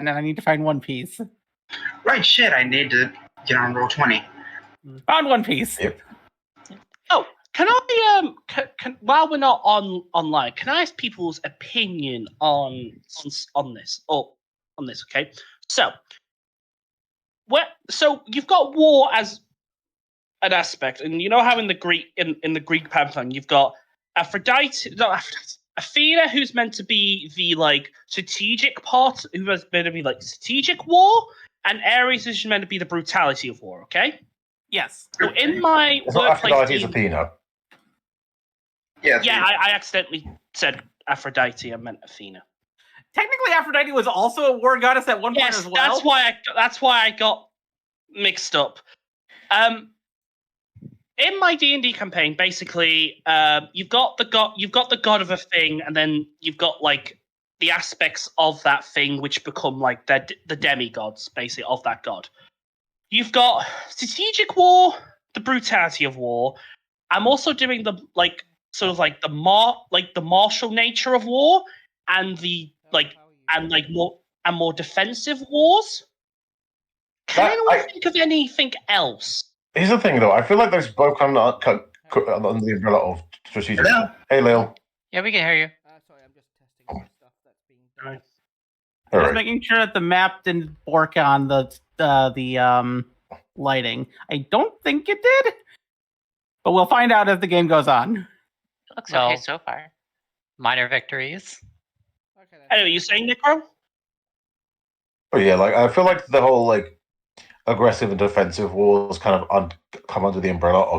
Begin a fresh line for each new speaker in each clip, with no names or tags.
And then I need to find One Piece.
Right, shit, I need to get on Roll20.
Found One Piece.
Yep.
Oh, can I while we're not online, can I ask people's opinion on this? On this, okay? So you've got war as an aspect, and you know how in the Greek pantheon you've got Athena, who's meant to be the like strategic part, who was meant to be like strategic war, and Ares is meant to be the brutality of war. Okay.
Yes.
So in my
It's not
workplace,
Aphrodite, it's Athena.
Yeah,
I accidentally said Aphrodite. I meant Athena.
Technically, Aphrodite was also a war goddess at one point as well.
That's why I got mixed up. In my D&D campaign, basically, you've got the god of a thing, and then you've got like the aspects of that thing which become like the demigods, basically, of that god. You've got strategic war, the brutality of war. I'm also doing the like sort of like the martial nature of war, and the more defensive wars. Can anyone think of anything else?
Here's the thing, though. I feel like those both come under the umbrella of strategic.
Hello?
Hey, Lil.
Yeah, we can hear you.
Sorry, I'm just testing some stuff that's being done.
Right.
All
Just
right.
making sure that the map didn't work on the lighting. I don't think it did, but we'll find out as the game goes on.
Looks
Well,
okay so far. Minor victories.
Okay, then.
Anyway, you saying, Necro?
But yeah, like I feel like the whole like aggressive and defensive wars kind of come under the umbrella of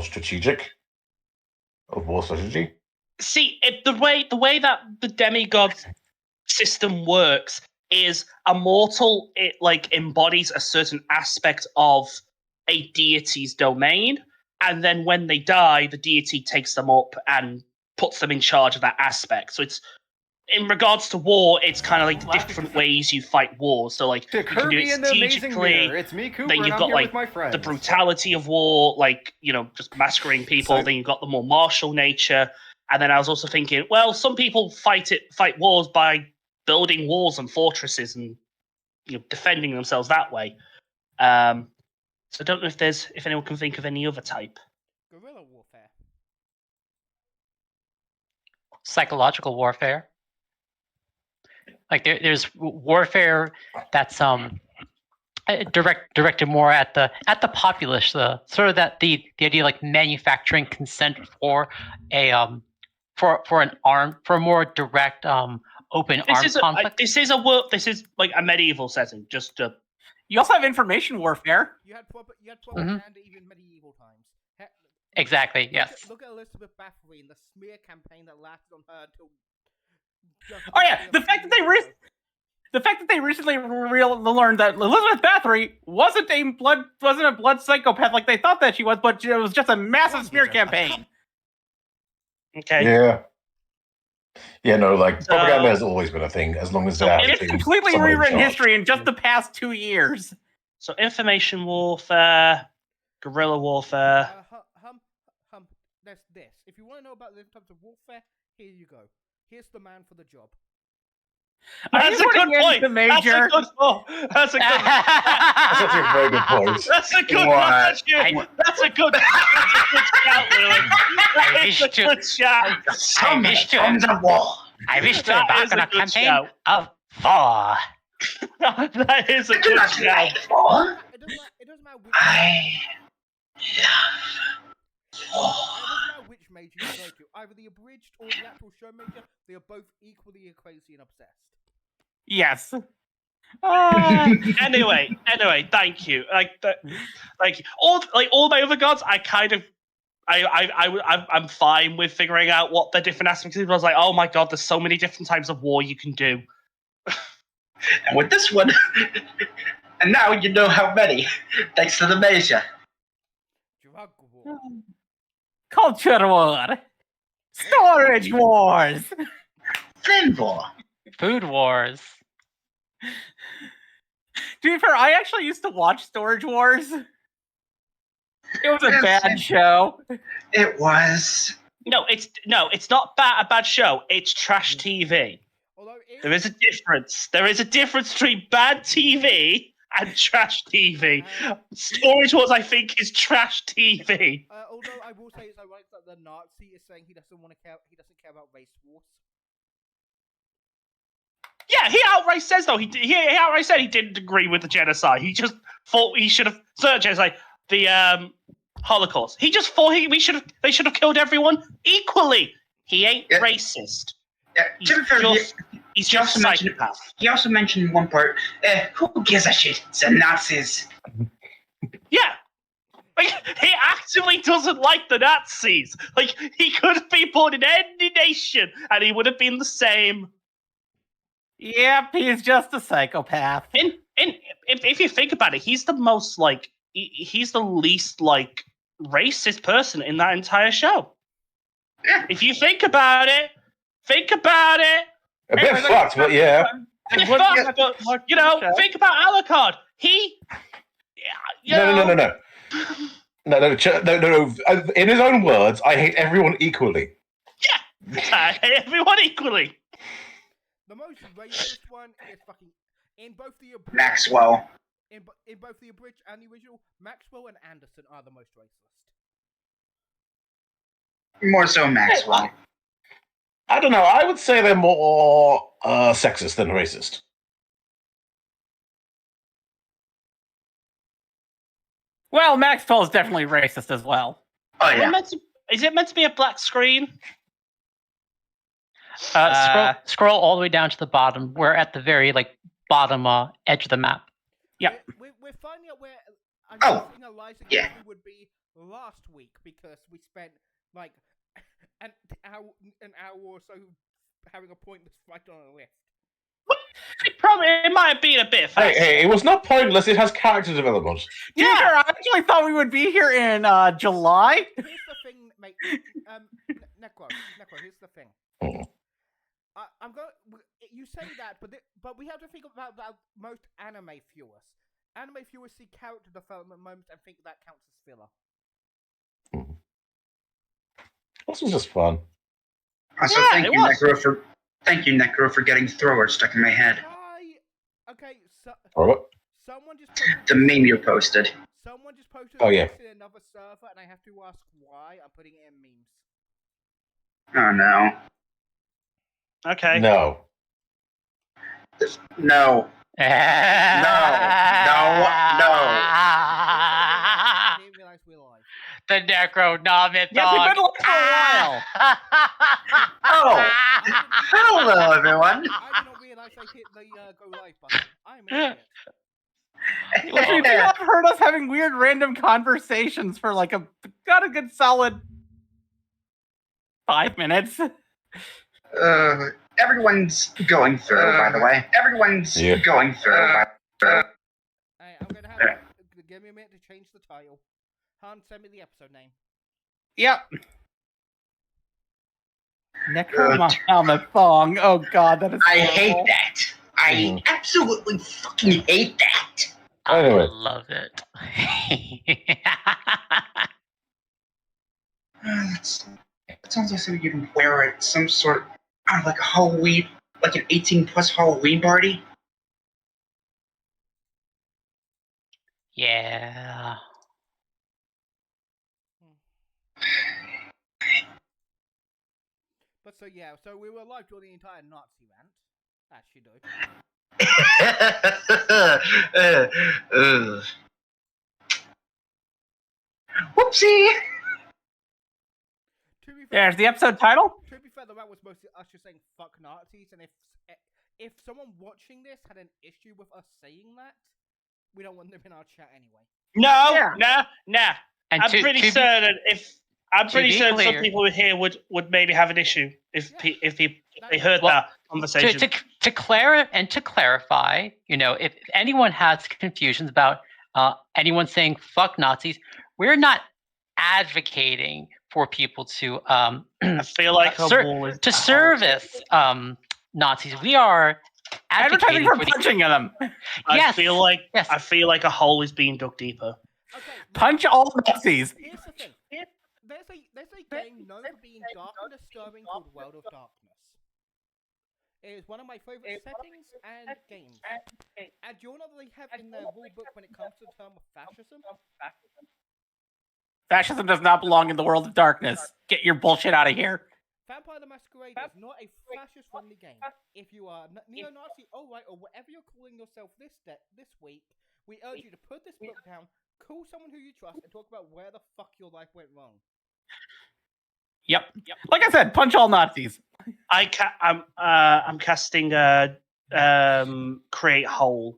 war strategy.
See, the way that the demigod system works is a mortal. It like embodies a certain aspect of a deity's domain, and then when they die, the deity takes them up and puts them in charge of that aspect. So it's in regards to war, it's kind of like different ways you fight wars. So like you can do it strategically.
It's me, Cooper,
Then you've
and I'm
got
here
like
with my friends.
the brutality of war, like just massacring people.
So-
Then you've got the more martial nature. And then I was also thinking, well, some people fight wars by building walls and fortresses and defending themselves that way. So I don't know if anyone can think of any other type.
Guerrilla warfare.
Psychological warfare. Like there's warfare that's directed more at the populace. The sort of that the idea like manufacturing consent for a for a more direct open armed conflict.
This is like a medieval setting. Just to
You also have information warfare.
You had proper
Mhm.
and even medieval times.
Exactly, yes.
Look at Elizabeth Bathory and the smear campaign that lasted on her until.
Oh yeah, the fact that they recently learned that Elizabeth Bathory wasn't a blood psychopath like they thought that she was, but it was just a massive smear campaign.
okay.
Yeah, no, like propaganda has always been a thing as long as
So
they're
It's
having
completely
someone in
rewritten
charge.
history in just the past 2 years.
So information warfare, guerrilla warfare.
There's this. If you want to know about the types of warfare, here you go. Here's the man for the job.
That's a good point. That's a good point.
That's actually a very good point.
That's a good
What?
That's a good shout, Lily. That is a good shout.
Some
wish to-
from the war.
I wish to
That
embark
is
on
a
a
good
campaign
shout.
of war.
That is a
I do
good
not
shout.
like war.
It doesn't matter which.
I
It doesn't matter which major you go to. Either the abridged or the actual show major, they are both equally crazy and obsessed.
Yes.
Anyway, thank you. Thank you. All my other gods, I'm fine with figuring out what the different aspects of. I was like, oh my god, there's so many different types of war you can do.
and with this one, and now you know how many, thanks to the major.
Drug war.
Culture war. Storage wars.
Fin war.
Food wars.
To be fair, I actually used to watch Storage Wars. It was a
Yes,
bad show.
It was.
No, it's not a bad show. It's trash TV. There is a difference. There is a difference between bad TV and trash TV. Storage Wars, I think, is trash TV.
Although I will say it's ironic that the Nazi is saying he doesn't care about race wars.
Yeah, he outright says though he outright said he didn't agree with the genocide. He just thought he should have genocide, the Holocaust. He just thought they should have killed everyone equally. He ain't racist.
Yeah, to be fair,
He's just a psychopath.
He also mentioned one part. Who gives a shit? It's the Nazis.
Yeah. Like, he actively doesn't like the Nazis. Like, he could be born in any nation and he would have been the same.
Yep, he's just a psychopath.
And if you think about it, he's the most like he's the least like racist person in that entire show.
Yeah.
If you think about it.
A bit fucked, but yeah.
It's fucked, but you know, think about Alucard.
No. No. In his own words, I hate everyone equally.
Yeah, I hate everyone equally.
The most racist one is fucking in both the abridged,
Maxwell.
In both the abridged and the original, Maxwell and Anderson are the most racist.
More so Maxwell.
I don't know. I would say they're more sexist than racist.
Well, Maxwell is definitely racist as well.
Oh yeah.
Is it meant to be a black screen?
Scroll all the way down to the bottom. We're at the very bottom edge of the map.
Yeah.
We're finding out where think Eliza would be last week because we spent like an hour or so having a pointless fight on a list.
It might have been a bit fast.
Hey, it was not pointless. It has character development.
Yeah, I actually thought we would be here in July.
Here's the thing, mate. Necro, here's the thing. I'm going. You say that, but we have to think about most anime viewers. Anime viewers see character development moments and think that counts as filler.
This was just fun.
Also, thank you, Necro, for getting thrower stuck in my head.
Someone just
the meme you posted.
Someone just posted
Oh, yeah.
in another server, and I have to ask why I'm putting it in memes.
Oh no.
Okay.
No.
No. No.
I didn't realize we're live.
The Necronomicon.
Yeah, we've been live for a while.
Oh. Hello, everyone.
I did not realize I hit the go live button. I'm an idiot.
Which you have heard us having weird random conversations for like a good solid 5 minutes.
Everyone's going through, by the way. Everyone's going through.
Hey, I'm gonna have give me a minute to change the title. Han, send me the episode name.
Yep. Necronomicon. Oh god, that is
I
horrible.
hate that. I absolutely fucking hate that.
Anyway.
I love it.
It sounds like something you can wear at some sort of like a Halloween, like an 18+ Halloween party.
Yeah.
But so we were live during the entire Nazi rant. As you do.
Whoopsie!
There's the episode title.
To be fair, the rant was mostly us just saying fuck Nazis, and if someone watching this had an issue with us saying that, we don't want them in our chat anyway.
Nah.
And
I'm pretty certain some people here would maybe have an issue if they heard that conversation.
To clarify, if anyone has confusions about anyone saying "fuck Nazis," we're not advocating for people to
I feel like
to service Nazis. We are
advertising for punching them.
I feel like a hole is being dug deeper.
Okay,
Punch all Nazis.
here's the thing. There's a game known for being dark and disturbing called World of Darkness. It is one of my favorite settings and games. And do you know what they have in their rule book when it comes to the term of fascism?
Fascism does not belong in the world of darkness. Get your bullshit out of here.
Vampire the Masquerade is not a fascist-friendly game. If you are neo-Nazi, alright, or whatever you're calling yourself this week, we urge you to put this book down, call someone who you trust, and talk about where the fuck your life went wrong.
Yep. Like I said, punch all Nazis.
I'm casting create hole.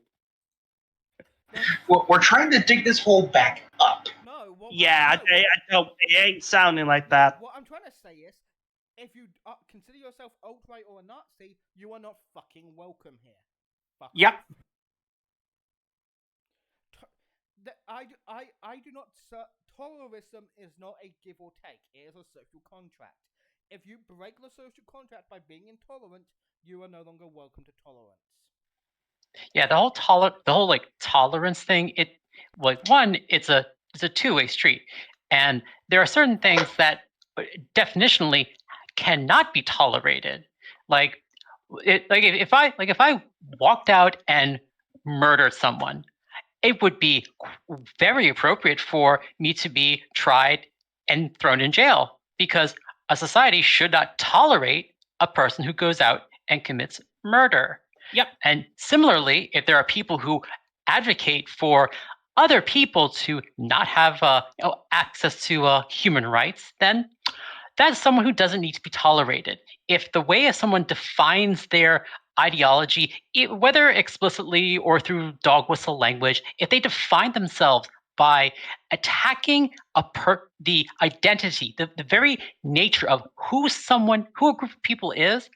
We're trying to dig this hole back up.
No.
I don't. It ain't sounding like that.
What I'm trying to say is, if you consider yourself alt-right or a Nazi, you are not fucking welcome here. Fuck
Yep.
I do not. Tolerism is not a give or take. It is a social contract. If you break the social contract by being intolerant, you are no longer welcome to tolerance.
Yeah, the whole tolerance thing. It's a two-way street, and there are certain things that definitionally cannot be tolerated. If I walked out and murdered someone, it would be very appropriate for me to be tried and thrown in jail, because a society should not tolerate a person who goes out and commits murder.
Yep.
And similarly, if there are people who advocate for other people to not have access to human rights, then that's someone who doesn't need to be tolerated. If the way someone defines their ideology, whether explicitly or through dog whistle language, if they define themselves by attacking the identity, the very nature of who a group of people is,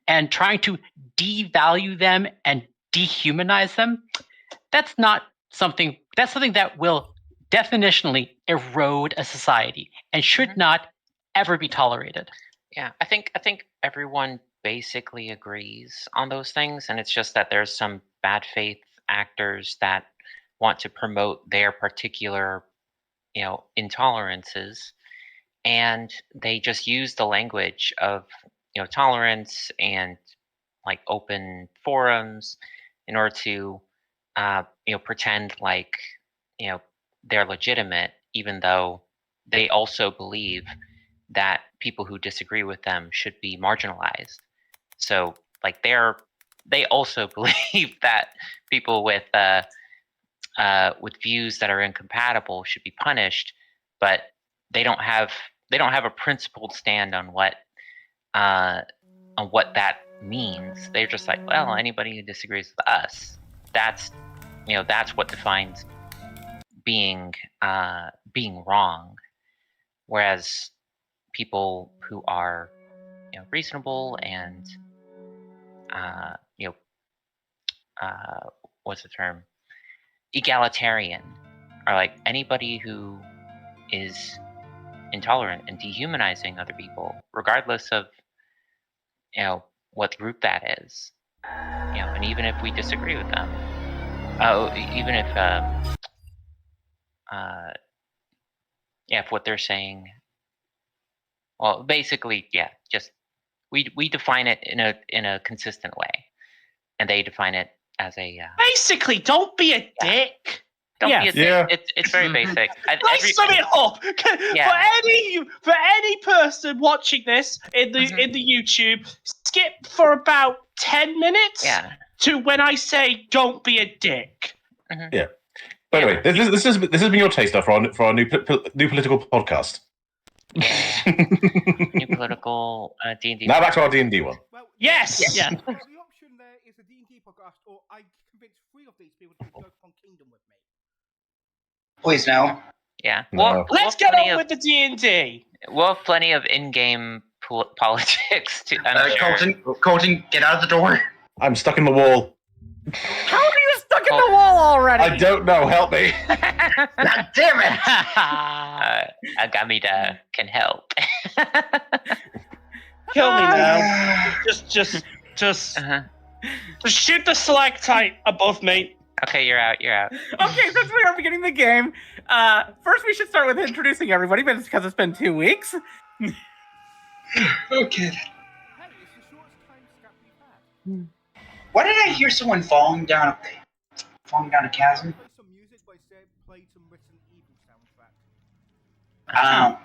and trying to devalue them and dehumanize them, that's something that will definitionally erode a society and should not ever be tolerated.
Yeah, I think everyone basically agrees on those things, and it's just that there's some bad faith actors that want to promote their particular, intolerances, and they just use the language of tolerance and like open forums in order to pretend like they're legitimate, even though they also believe that people who disagree with them should be marginalized. So like they also believe that people with views that are incompatible should be punished, but they don't have a principled stand on what that means. They're just like, well, anybody who disagrees with us, that's what defines being wrong. Whereas people who are reasonable and what's the term, egalitarian, are like anybody who is intolerant and dehumanizing other people, regardless of what group that is, and even if we disagree with them, even if if what they're saying, well, basically, just we define it in a consistent way, and they define it as a
basically, don't be a dick.
Don't be a dick.
Yeah.
It's very basic.
Sum it up. For any person watching this in the YouTube, skip for about 10 minutes to when I say don't be a dick.
Yeah. But anyway, this has been your taster for our new political podcast.
New political D&D.
Now back to our D&D one.
Well,
Yes.
Yeah.
The option there is a D&D podcast, or I convince 3 of these people to go on Kingdom with me.
Please no.
Yeah.
No.
Well,
Let's get on with the D&D.
We'll have plenty of in-game politics to. I'm sure.
Colton, get out of the door.
I'm stuck in the wall.
How are you stuck in the wall already?
I don't know. Help me.
God damn it!
Agamida can help.
Kill me now. Just shoot the stalactite above me.
Okay, you're out.
Okay, since we are beginning the game, first we should start with introducing everybody, but it's because it's been 2 weeks.
Okay.
Hey, it's the shortest time scap we've had.
Why did I hear someone falling down a chasm?
Play some music by play some Resident Evil soundtrack.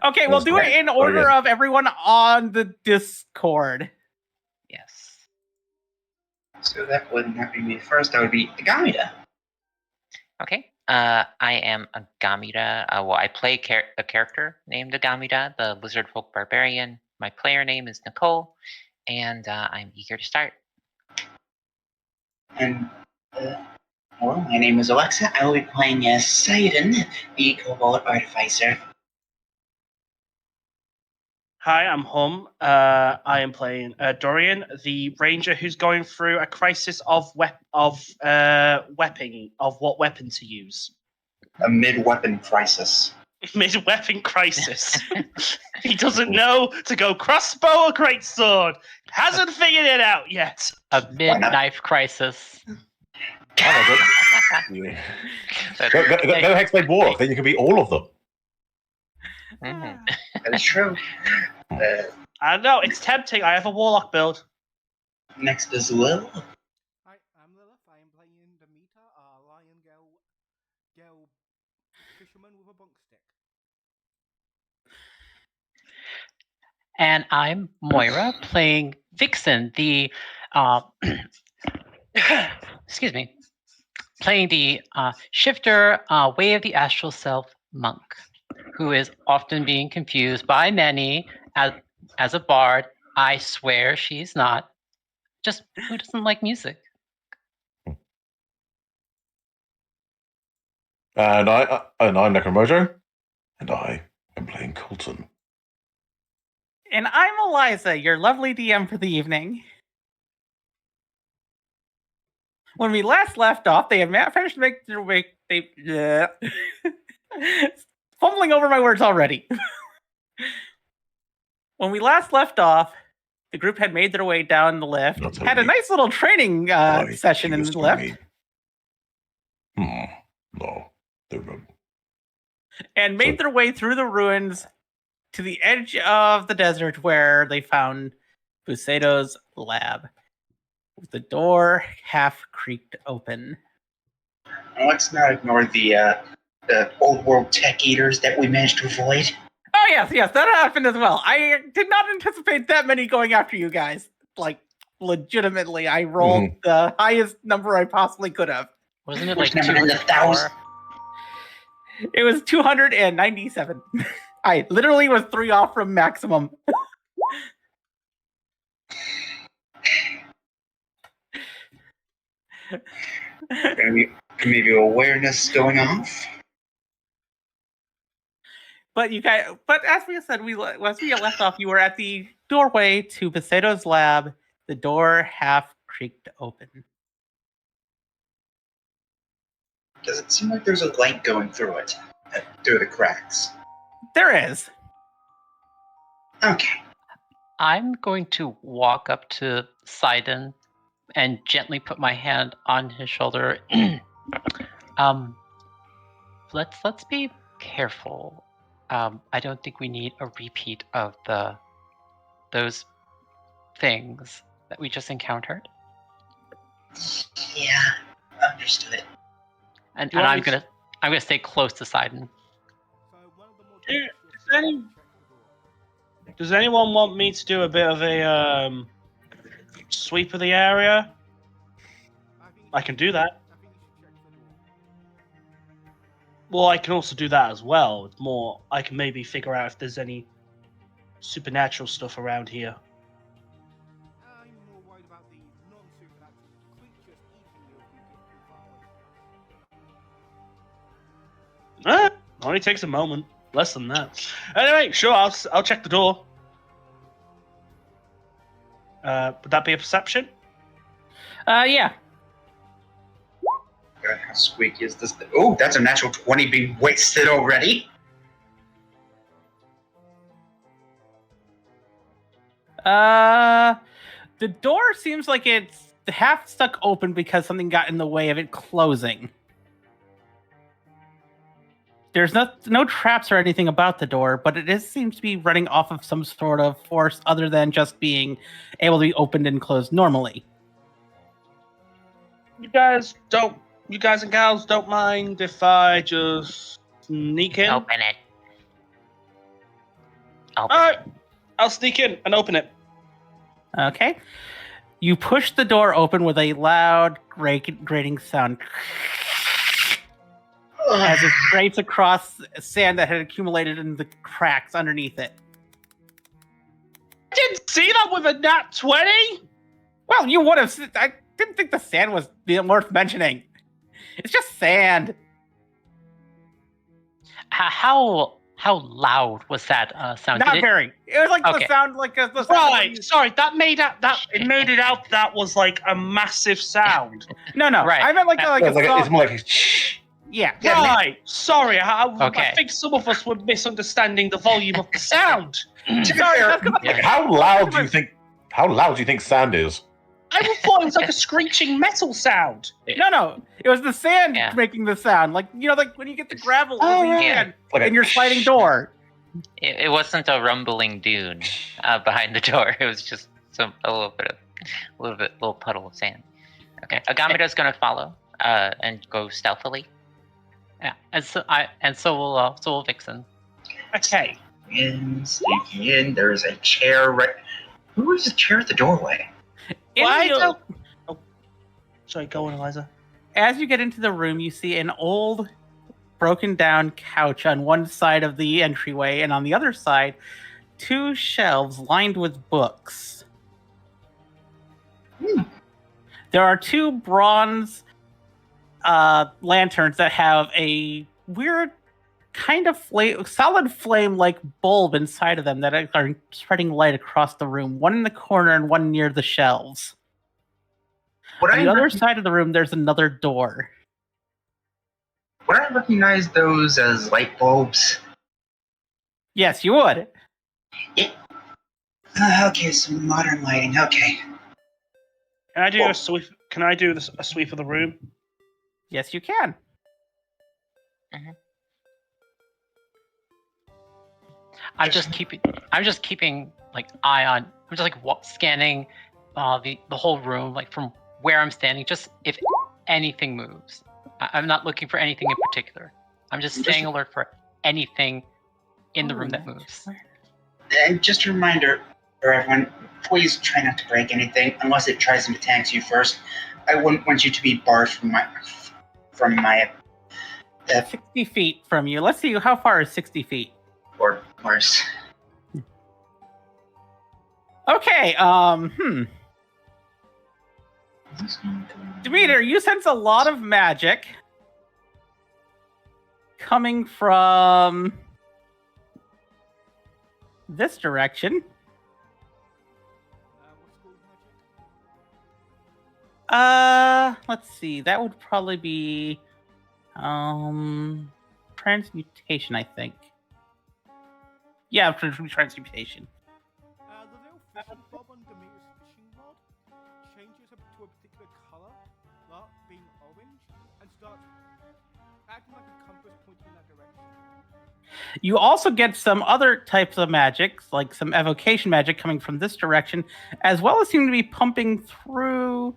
Okay, we'll do it in order of everyone on the Discord.
Yes.
So that would not be me first. That would be Gamida.
Okay. I am a Gamida. Well, I play a character named Gamida, the lizard folk barbarian. My player name is Nicole, and I'm eager to start.
And, well, my name is Alexa. I will be playing as Sidon, the Cobalt Artificer.
Hi, I'm Hum. I am playing Dorian, the ranger who's going through a crisis of what weapon to use.
A mid-weapon crisis.
Mid-weapon crisis. He doesn't know to go crossbow or greatsword. Hasn't figured it out yet.
A mid-knife crisis.
Go Hexblade Warlock, then you can be all of them.
That is true.
I know, it's tempting. I have a warlock build.
Next is Lil.
Hi, I'm Lilith. I am playing Demeter, a lion girl fisherman with a bunk stick.
And I'm Moira, playing Vixen, the excuse me, playing the shifter, Way of the Astral Self monk, who is often being confused by many as a bard. I swear she's not. Just who doesn't like music?
And I'm Necromojo, and I am playing Colton.
And I'm Eliza, your lovely DM for the evening. When we last left off, they had finished to make their way. Fumbling over my words already. When we last left off, the group had made their way down the lift, had a nice little training session in the lift.
No, they're not.
And made their way through the ruins to the edge of the desert where they found Bucedo's lab, with the door half creaked open.
Let's not ignore the old world tech eaters that we managed to avoid.
Oh, yes, that happened as well. I did not anticipate that many going after you guys. Like, legitimately, I rolled the highest number I possibly could have.
Wasn't it like
Which number in the 1,000?
It was 297. I literally was 3 off from maximum.
Maybe awareness going off.
But as we said, as we left off, you were at the doorway to Bucedo's lab. The door half creaked open.
Does it seem like there's a light going through it? Through the cracks?
There is.
Okay.
I'm going to walk up to Sidon and gently put my hand on his shoulder. Let's be careful. I don't think we need a repeat of those things that we just encountered.
Yeah, understood.
And I'm gonna stay close to Sidon.
Does anyone want me to do a bit of a sweep of the area? I can do that. Well, I can also do that as well. It's more, I can maybe figure out if there's any supernatural stuff around here.
I'm more worried about the non-supernatural creatures eating you if you get too far away.
Only takes a moment. Less than that. Anyway, sure, I'll check the door. Would that be a perception?
Yeah.
God, how squeaky is this? Oh, that's a natural 20 being wasted already.
The door seems like it's half stuck open because something got in the way of it closing. There's no traps or anything about the door, but it seems to be running off of some sort of force other than just being able to be opened and closed normally.
You guys and gals don't mind if I just sneak in?
Open it. Open
Alright, I'll sneak in and open it.
Okay. You push the door open with a loud grating sound as it grates across sand that had accumulated in the cracks underneath it.
I didn't see that with a nat 20!
Well, you would have. I didn't think the sand was worth mentioning. It's just sand.
How loud was that sound?
Not very. It was like
Okay.
the sound like the sound
Right, sorry, that made it out that was like a massive sound.
No,
Right.
I meant like
It's more like a
yeah.
Right, sorry,
Okay.
I think some of us were misunderstanding the volume of the sound.
To be
Sorry,
fair,
that's 'cause-
Yeah.
like, how loud do you think sand is?
I thought it was like a screeching metal sound.
No, it was the sand
Yeah.
making the sound. Like like when you get the gravel
Oh,
in the
right.
sand
Like a
in your sliding door.
It wasn't a rumbling dune behind the door. It was just a little puddle of sand. Okay, Agamida's gonna follow and go stealthily.
Yeah, and so will Vixen.
Okay.
sneaking in. There's a chair right. Who is the chair at the doorway?
Why
In the-
don't... Oh, sorry, go on, Eliza.
As you get into the room, you see an old, broken down couch on one side of the entryway, and on the other side, 2 shelves lined with books. There are 2 bronze lanterns that have a weird kind of solid flame-like bulb inside of them that are spreading light across the room. One in the corner and one near the shelves.
Would
On
I
the other
rec-
side of the room, there's another door.
would I recognize those as light bulbs?
Yes, you would.
Okay, some modern lighting. Okay.
Can I do a sweep? Can I do a sweep of the room?
Yes, you can.
I'm just keeping like eye on. I'm just like scanning the whole room, like from where I'm standing, just if anything moves. I'm not looking for anything in particular. I'm just staying alert for anything in the room that moves.
And just a reminder for everyone: please try not to break anything unless it tries and attacks you first. I wouldn't want you to be barred from my
60 feet from you. Let's see, how far is 60 feet?
or worse.
Okay, Demeter, you sense a lot of magic coming from this direction. Let's see. That would probably be transmutation, I think. Yeah, transmutation.
The little fishing bob on Demeter's fishing rod changes to a particular color, that being orange, and starts acting like a compass pointing in that direction.
You also get some other types of magic, like some evocation magic coming from this direction, as well as seem to be pumping through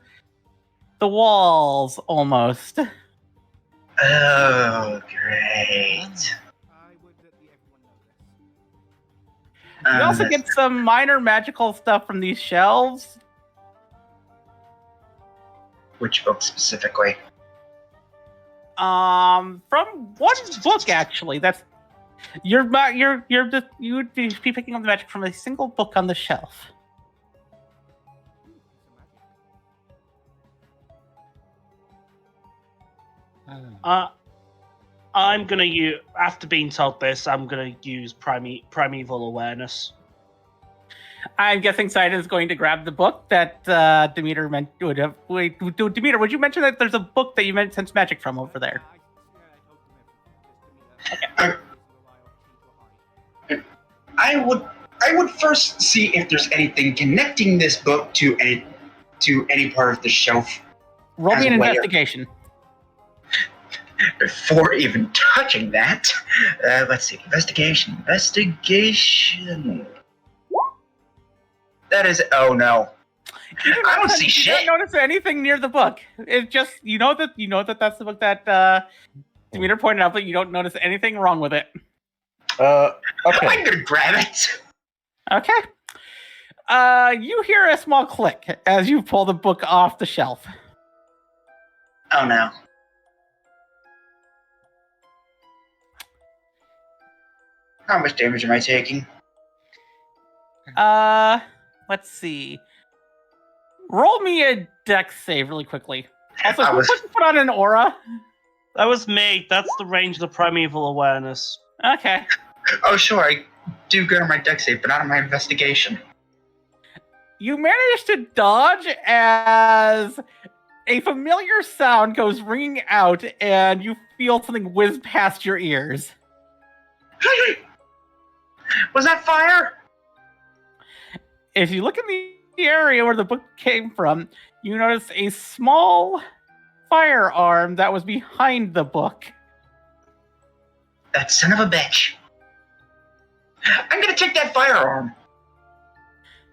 the walls almost.
Oh, great.
I would let everyone know this.
You also get some minor magical stuff from these shelves.
Which book specifically?
From one book actually. That's you would be picking up the magic from a single book on the shelf.
I'm gonna use, after being told this, I'm gonna use primeval awareness.
I'm guessing Sidon's going to grab the book that Demeter would have. Wait, Demeter, would you mention that there's a book that you meant sense magic from over there?
I would first see if there's anything connecting this book to any part of the shelf.
Roll me
As
an
a way of-
investigation.
Before even touching that, let's see. Investigation. That is. Oh no. I don't see shit.
You don't notice anything near the book. It's just you know that that's the book that Demeter pointed out, but you don't notice anything wrong with it.
Okay.
I'm gonna grab it.
Okay. You hear a small click as you pull the book off the shelf.
Oh no. How much damage am I taking?
Let's see. Roll me a dex save really quickly. Also,
I
who
was-
put on an aura?
That was me. That's the range of the primeval awareness.
Okay.
Oh sure, I do good on my dex save, but not on my investigation.
You manage to dodge as a familiar sound goes ringing out, and you feel something whiz past your ears.
Was that fire?
If you look in the area where the book came from, you notice a small firearm that was behind the book.
That son of a bitch. I'm gonna take that firearm.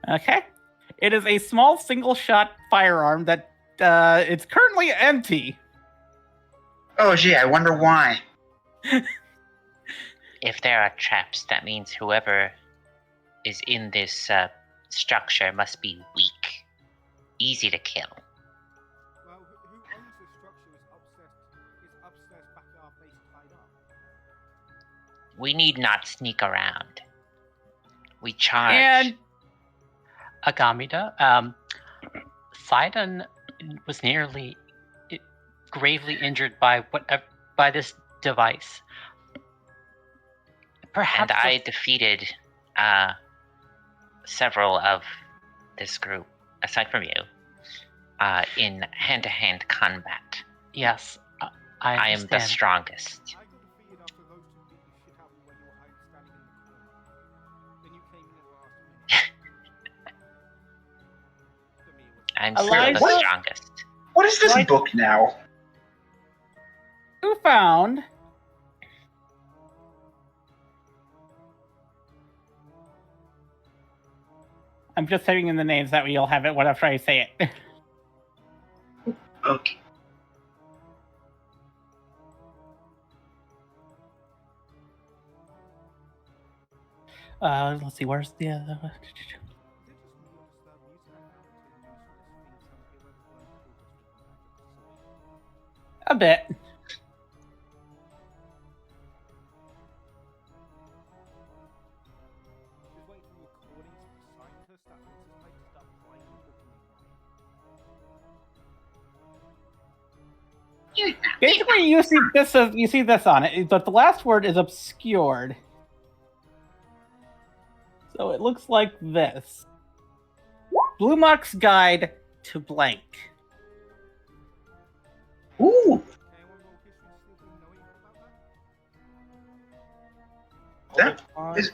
Okay. It is a small single-shot firearm that it's currently empty.
Oh gee, I wonder why.
If there are traps, that means whoever is in this structure must be weak. Easy to kill.
Well, who owns this structure is upstairs back at our base tied up.
We need not sneak around. We charge.
And
Agamida, Sidon was nearly gravely injured by this device. Perhaps
And I defeated several of this group, aside from you, in hand-to-hand combat.
yes, I
I am the
understand.
strongest.
I got defeated after those two beat the shit out of me when you were standing in the corner. Then you came in at the last minute. To me, it was
I'm still the
Eliza?
strongest.
What is this
Right.
book now?
you found I'm just typing in the names that way you'll have it whenever I say it.
Okay.
Let's see, where's the other?
Is it just me or does the music I found to useless things some people whether going through just
A bit.
Just waiting for recordings for the scientists that wants us to start playing the book in the
Basically, you see this on it, but the last word is obscured. So it looks like this. Blue Mock's Guide to Blank.
Ooh.
Can anyone roll history to see if we know anything about that?
That is-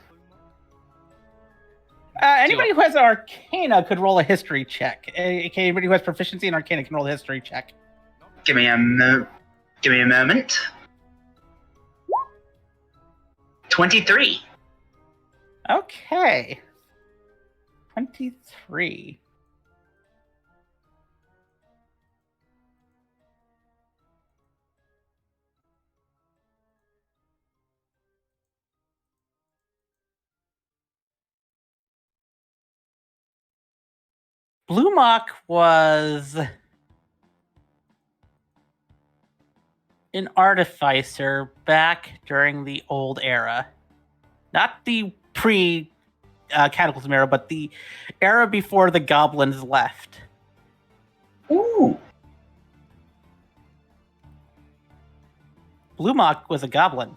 Anybody who has Arcana could roll a history check. Anybody who has proficiency in Arcana can roll a history check.
Give me a moment. 23.
Okay. 23. Blue Mock was an artificer back during the old era. Not the pre-Cataclysm era, but the era before the goblins left.
Ooh.
Blue Mock was a goblin.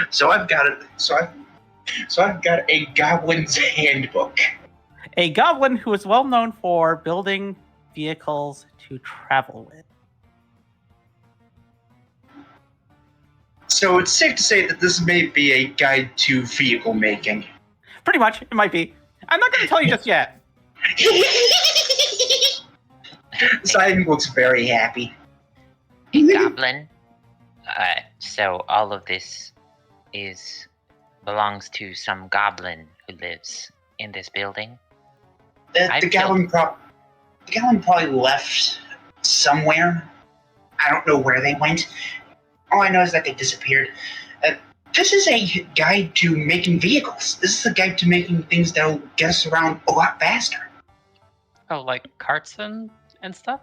So I've got it. So I've got a goblin's handbook.
A goblin who is well known for building vehicles to travel with.
So it's safe to say that this may be a guide to vehicle making.
Pretty much, it might be. I'm not going to tell you just yet.
Simon looks very happy.
A goblin? So all of this belongs to some goblin who lives in this building?
The goblin probably left somewhere. I don't know where they went. All I know is that they disappeared. This is a guide to making vehicles. This is a guide to making things that'll get us around a lot faster.
Oh, like carts and stuff?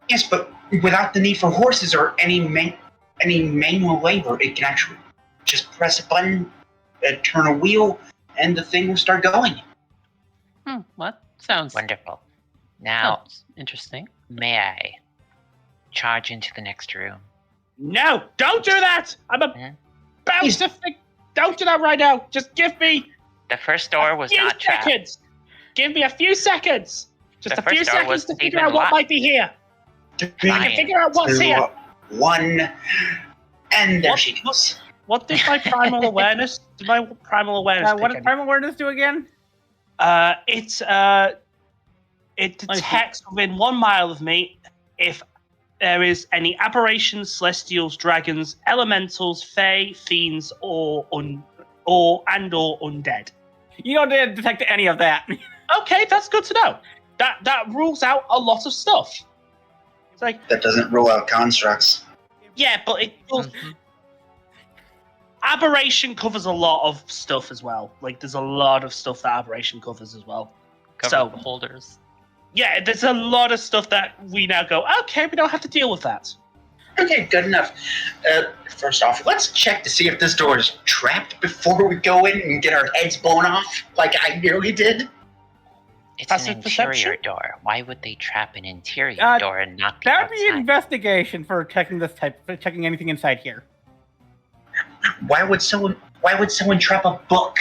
Yes, but without the need for horses or any manual labor, it can actually just press a button, turn a wheel, and the thing will start going.
What? Sounds
Wonderful. Now,
interesting.
may I charge into the next room?
No, don't do that! I'm about to think. Don't do that right now. Just give me
The first door was not trapped.
seconds. Give me a few seconds. Just
The
a few
first door
seconds to
wasn't
figure
even
out what
locked.
might be here. I can figure out what's here.
2, 1, and there she goes.
What did my primal awareness? Did my primal awareness?
What does primal awareness do again?
It detects within 1 mile of me if there is any aberrations, celestials, dragons, elementals, fae, fiends, or undead.
You don't detect any of that.
Okay, that's good to know. That rules out a lot of stuff. It's like,
That doesn't rule out constructs.
yeah, but it does. Aberration covers a lot of stuff as well. Like, there's a lot of stuff that aberration covers as well.
Cover holders.
Yeah, there's a lot of stuff that we now go, okay, we don't have to deal with that.
Okay, good enough. First off, let's check to see if this door is trapped before we go in and get our heads blown off, like I nearly did.
It's
Passive
an interior
perception?
door. Why would they trap an interior door and not the
That would be
outside?
investigation for checking anything inside here.
Why would someone trap a book?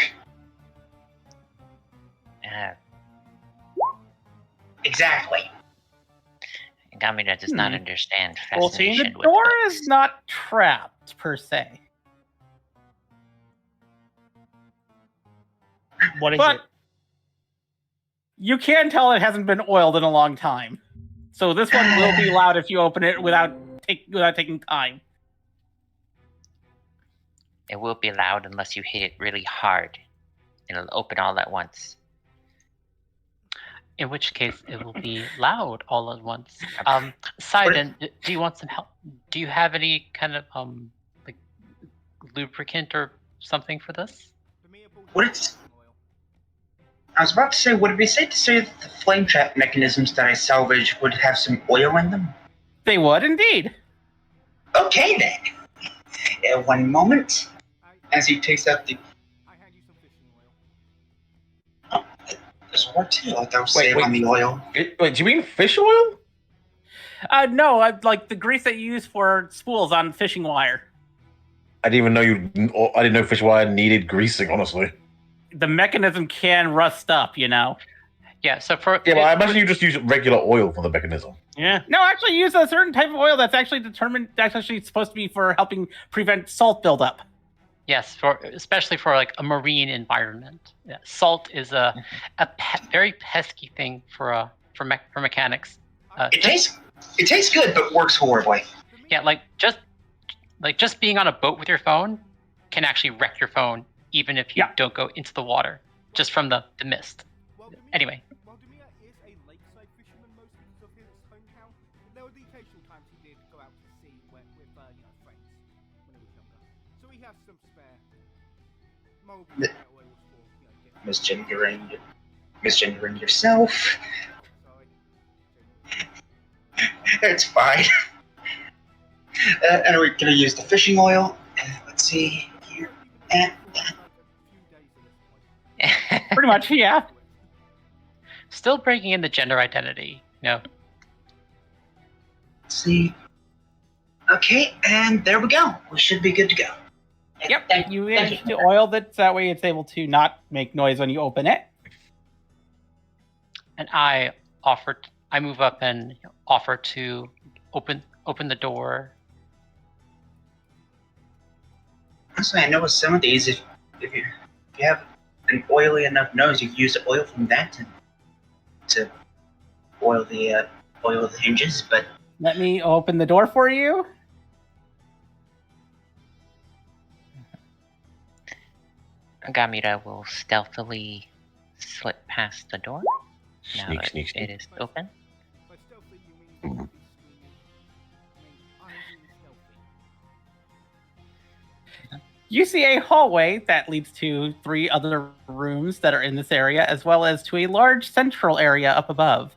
Exactly.
Gamina does not understand
14.
fascination
The
with
door
books.
is not trapped per se,
What is
but
it?
you can tell it hasn't been oiled in a long time. So this one will be loud if you open it without taking time.
It will be loud unless you hit it really hard. It'll open all at once.
In which case, it will be loud all at once. Sidon, do you want some help? Do you have any kind of like lubricant or something for this?
I was about to say, would it be safe to say that the flame trap mechanisms that I salvaged would have some oil in them?
They would indeed.
Okay then. 1 moment. As he takes out the.
I hand you some fishing oil.
This will work too. Like I was
Wait,
saying
wait.
on the oil.
Wait, do you mean fish oil?
No, like the grease that you use for spools on fishing wire.
I didn't even know I didn't know fish wire needed greasing. Honestly.
The mechanism can rust up, you know.
Yeah. So for
Yeah, but I imagine you just use regular oil for the mechanism.
Yeah.
No, actually use a certain type of oil that's actually supposed to be for helping prevent salt buildup.
yes, especially for like a marine environment. Yeah, salt is a very pesky thing for mechanics.
It tastes good, but works horribly.
Yeah, like just being on a boat with your phone can actually wreck your phone, even if you don't go into the water, just from the mist. Anyway.
Well, Demir is a lakeside fisherman most because of his hometown. There were the occasional times he did go out to sea with friends when he was younger. So he has some spare. More oil for,
Misgendering yourself.
Sorry.
It's fine. And we're gonna use the fishing oil. Let's see here.
Pretty much, yeah.
Still breaking in the gender identity, you know.
Let's see. Okay, and there we go. We should be good to go.
Yep. You manage to oil that way it's able to not make noise when you open it.
And I move up and offer to open the door.
Honestly, I know with some of these, if you have an oily enough nose, you can use the oil from that to oil the hinges. But
Let me open the door for you.
Gamira will stealthily slip past the door. Now
Sneak,
that
sneak, sneak.
it is open.
By stealthy, you mean be sneaky. I'm being stealthy.
You see a hallway that leads to 3 other rooms that are in this area, as well as to a large central area up above,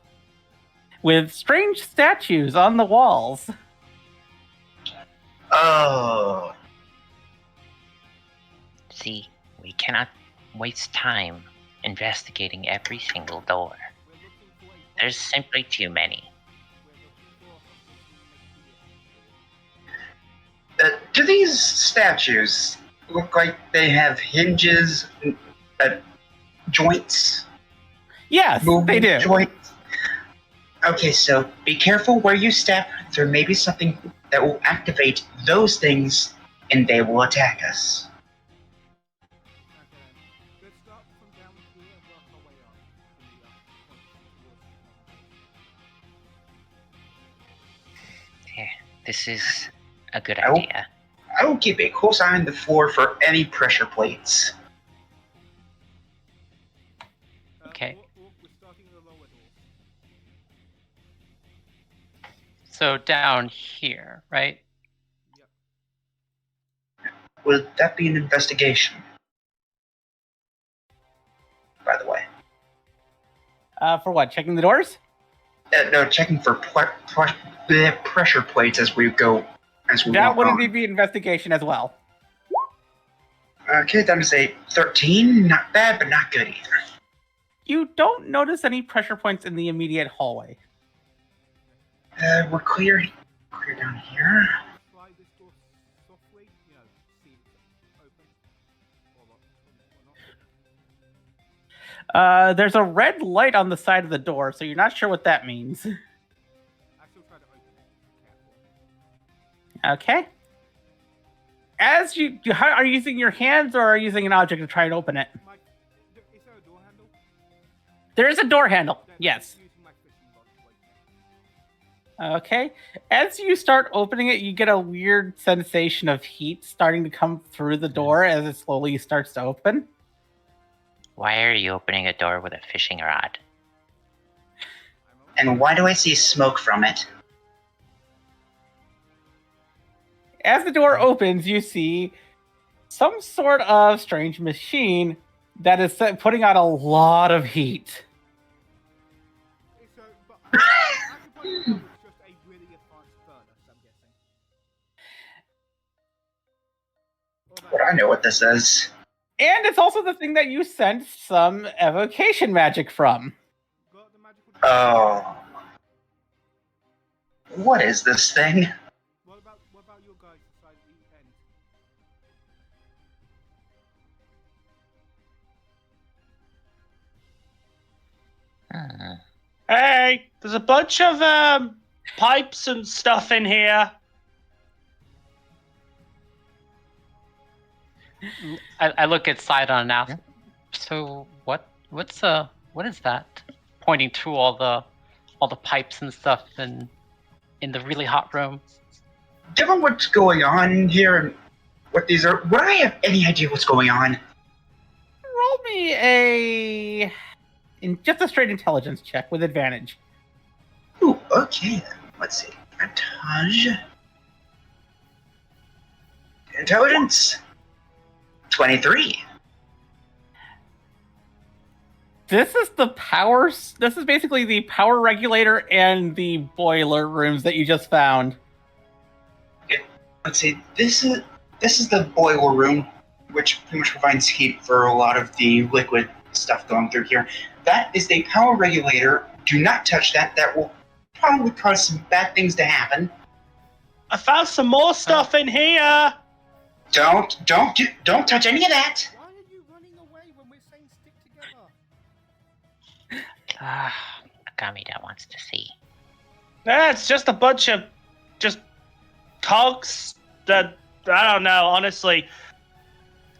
with strange statues on the walls.
Oh.
See, we cannot waste time investigating every single door.
We're looking for a
There's simply too many.
Do these statues look like they have hinges, joints?
Yes, they do.
Joints? Okay, so be careful where you step. There may be something that will activate those things, and they will attack us.
Let's start from down here and work our way up.
Here, this is a good
Oh.
idea.
I will keep a close eye on the floor for any pressure plates.
Okay.
We're starting in the lower door.
So down here, right?
Would that be an investigation? By the way.
For what? Checking the doors?
No, checking for pressure plates as we go.
That
walk
would
on.
be investigation as well.
Okay, that is a 13. Not bad, but not good either.
You don't notice any pressure points in the immediate hallway.
We're clear. Clear down here.
Slide this door softly, see if it's open. Or not.
There's a red light on the side of the door, so you're not sure what that means.
I still try to open it. Careful.
Okay. As are you using your hands or are you using an object to try and open it?
Is there a door handle?
There is a door handle.
Then
Yes.
I'm using my fishing rod to open it.
Okay. As you start opening it, you get a weird sensation of heat starting to come through the door as it slowly starts to open.
Why are you opening a door with a fishing rod?
And why do I see smoke from it?
As the door opens, you see some sort of strange machine that is putting out a lot of heat.
It's but I can probably tell it's just a really advanced furnace, I'm guessing. Or that-
But I know what this is.
And it's also the thing that you sent some evocation magic from.
Got the magical
Oh. What is this thing?
What about your guys beside the end?
Hey, there's a bunch of pipes and stuff in here.
I look at Sidon now. So what is that? Pointing to all the pipes and stuff in the really hot room.
Given what's going on here and what these are, would I have any idea what's going on?
Roll me just a straight intelligence check with advantage.
Ooh, okay then. Let's see. Advantage. Intelligence. 23.
This is basically the power regulator and the boiler rooms that you just found.
Let's see. This is the boiler room, which pretty much provides heat for a lot of the liquid stuff going through here. That is the power regulator. Do not touch that. That will probably cause some bad things to happen.
I found some more stuff in here.
Don't touch any of that.
Why are you running away when we're saying stick together?
Gamida wants to see.
Nah, it's just a bunch of just cogs that I don't know. Honestly,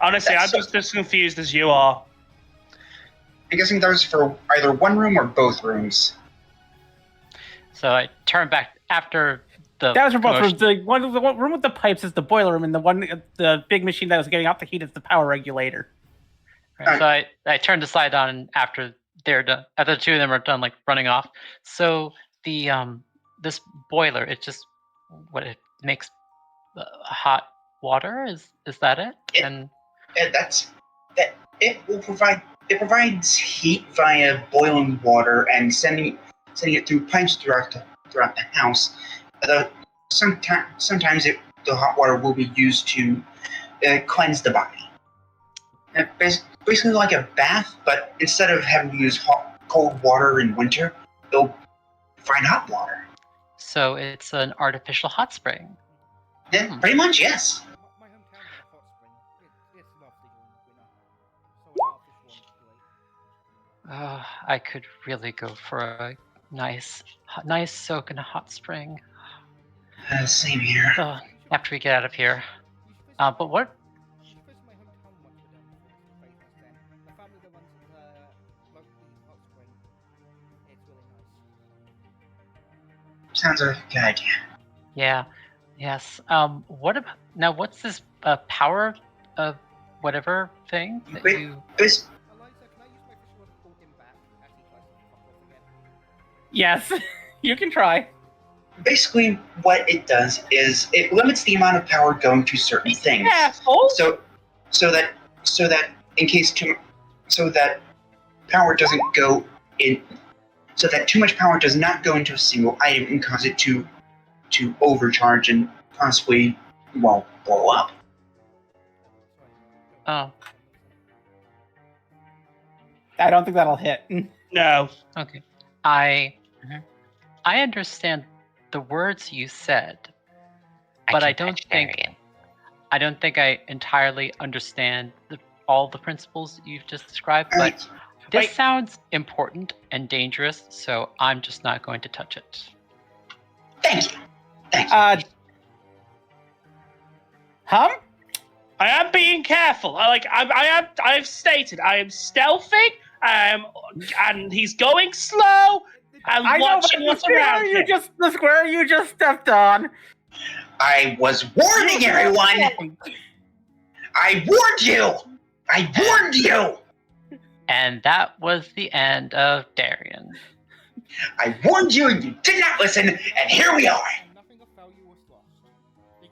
I'm just as confused as you are.
I'm guessing those for either one room or both rooms.
So I turn back after the.
That was for both rooms.
commotion.
The one room with the pipes is the boiler room, and the big machine that was getting off the heat is the power regulator.
Right, so I turned the slide on after they're done. After the two of them are done, like running off. So the this boiler, it just it makes hot water. Is that it? And
It will provide. It provides heat via boiling water and sending it through pipes throughout the house. Although sometimes the hot water will be used to cleanse the body. Basically like a bath, but instead of having to use cold water in winter, they'll find hot water.
So it's an artificial hot spring.
Yeah, pretty much, yes.
My hometown has a hot spring. It's lovely during winter. So an artificial one's great.
I could really go for a nice soak in a hot spring.
Same here.
After we get out of here. But what?
You should visit my hometown once we're done before this is famous then. The family that runs the hot spring. It's really nice.
Sounds like a good idea.
Yeah. Yes. What about now? What's this power of whatever thing that
Wait,
you?
Eliza, can I use my fishing rod to pull him back as he tries to fuck off again?
Yes, you can try.
Basically, what it does is it limits the amount of power going to certain things.
Asshole.
So that in case so that power doesn't go in, so that too much power does not go into a single item and cause it to overcharge and possibly blow up.
Oh,
I don't think that'll hit.
No.
okay. I understand the words you said, but I don't think I entirely understand all the principles you've just described. But this sounds important and dangerous, so I'm just not going to touch it.
Thank you.
Hum?
I am being careful. I've stated I am stealthy. And he's going slow. And
I know, but
watching what's around him.
the square you just stepped on.
I was warning everyone. I warned you. I warned you.
And that was the end of Darian.
I warned you and you did not listen, and here we are.
Nothing of value was lost.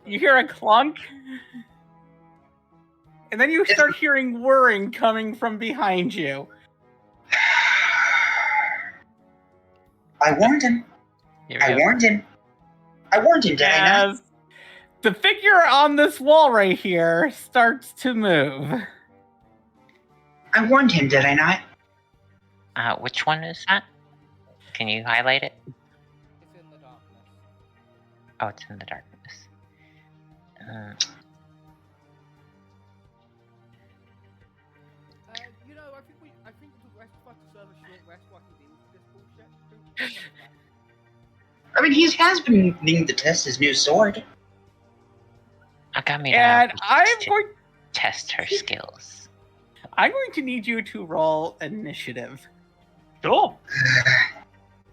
You hear a clunk, and then you start hearing whirring coming from behind you.
I warned him. I warned him, did I not?
The figure on this wall right here starts to move.
I warned him, did I not?
Which one is that? Can you highlight it?
It's in the darkness.
Oh, it's in the darkness.
I think the rest of us deserve a short rest while he deals with this bullshit.
I mean, he has been needing to test his new sword.
I got me
And I'm
to
going
test her skills.
I'm going to need you to roll initiative.
Sure.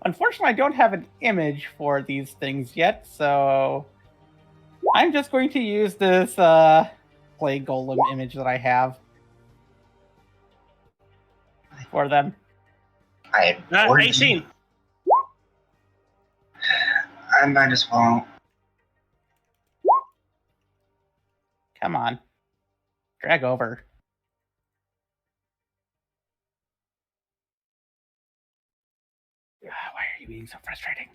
Unfortunately, I don't have an image for these things yet, so I'm just going to use this Plague Golem image that I have for them.
I warned
18.
you. I might as well.
Come on. Drag over. Why are you being so frustrating?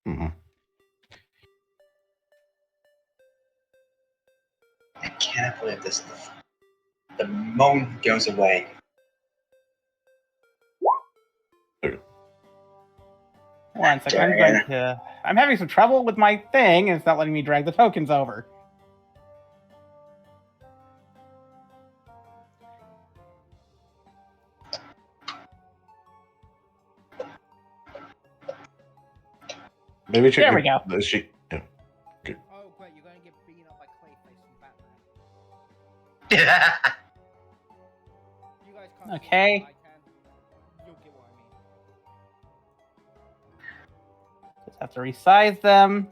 Mm-hmm.
I cannot believe this. The moan goes away.
One second. I'm having some trouble with my thing, and it's not letting me drag the tokens over.
Maybe
There we go.
Yeah.
Oh, great, you're going to get beaten up by Clayface from Batman. You guys can't.
Okay.
I can. You'll get what I
have to resize them.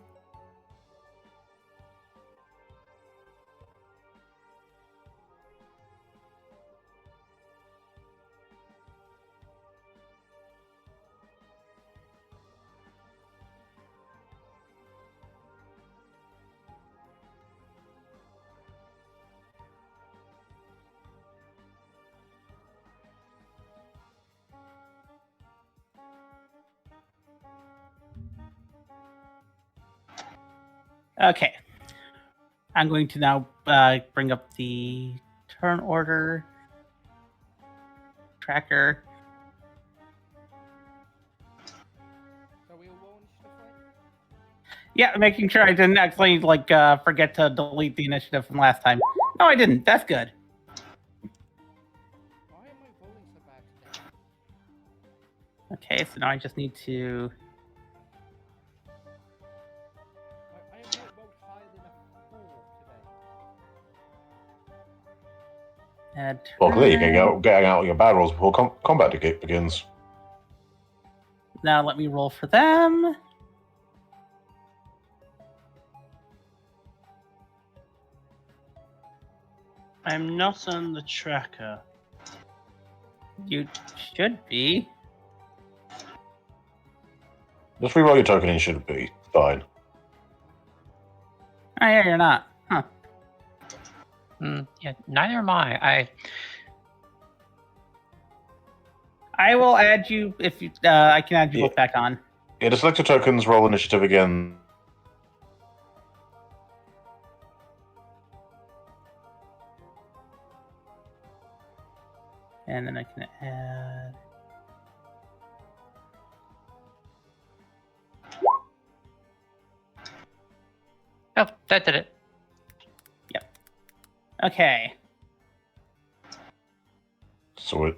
Okay. I'm going to now bring up the turn order tracker.
So we all roll initiative, right?
Yeah, making sure I didn't actually forget to delete the initiative from last time. No, I didn't. That's good.
Why am I rolling so bad today?
Okay, so now I just need to.
I have not rolled higher than a 4 today.
Add
Well, clearly you
turn.
can getting out your bad rolls before combat begins.
Now let me roll for them.
I'm not on the tracker.
You should be.
Just reroll your token and you should be fine.
Oh yeah, you're not. Huh.
Yeah, neither am I.
I will add you if you. I can add you both back on.
Yeah, just select your tokens, roll initiative again.
And then I can add.
Oh, that did it.
Okay.
So it.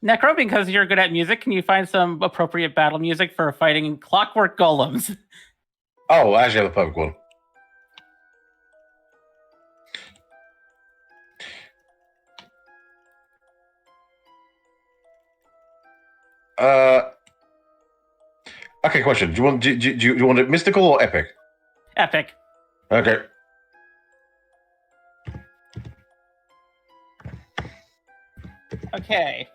Necro, because you're good at music, can you find some appropriate battle music for fighting clockwork golems?
Oh, I actually have a perfect one. Okay, question. Do you want it mystical or epic?
Epic.
Okay.
Okay.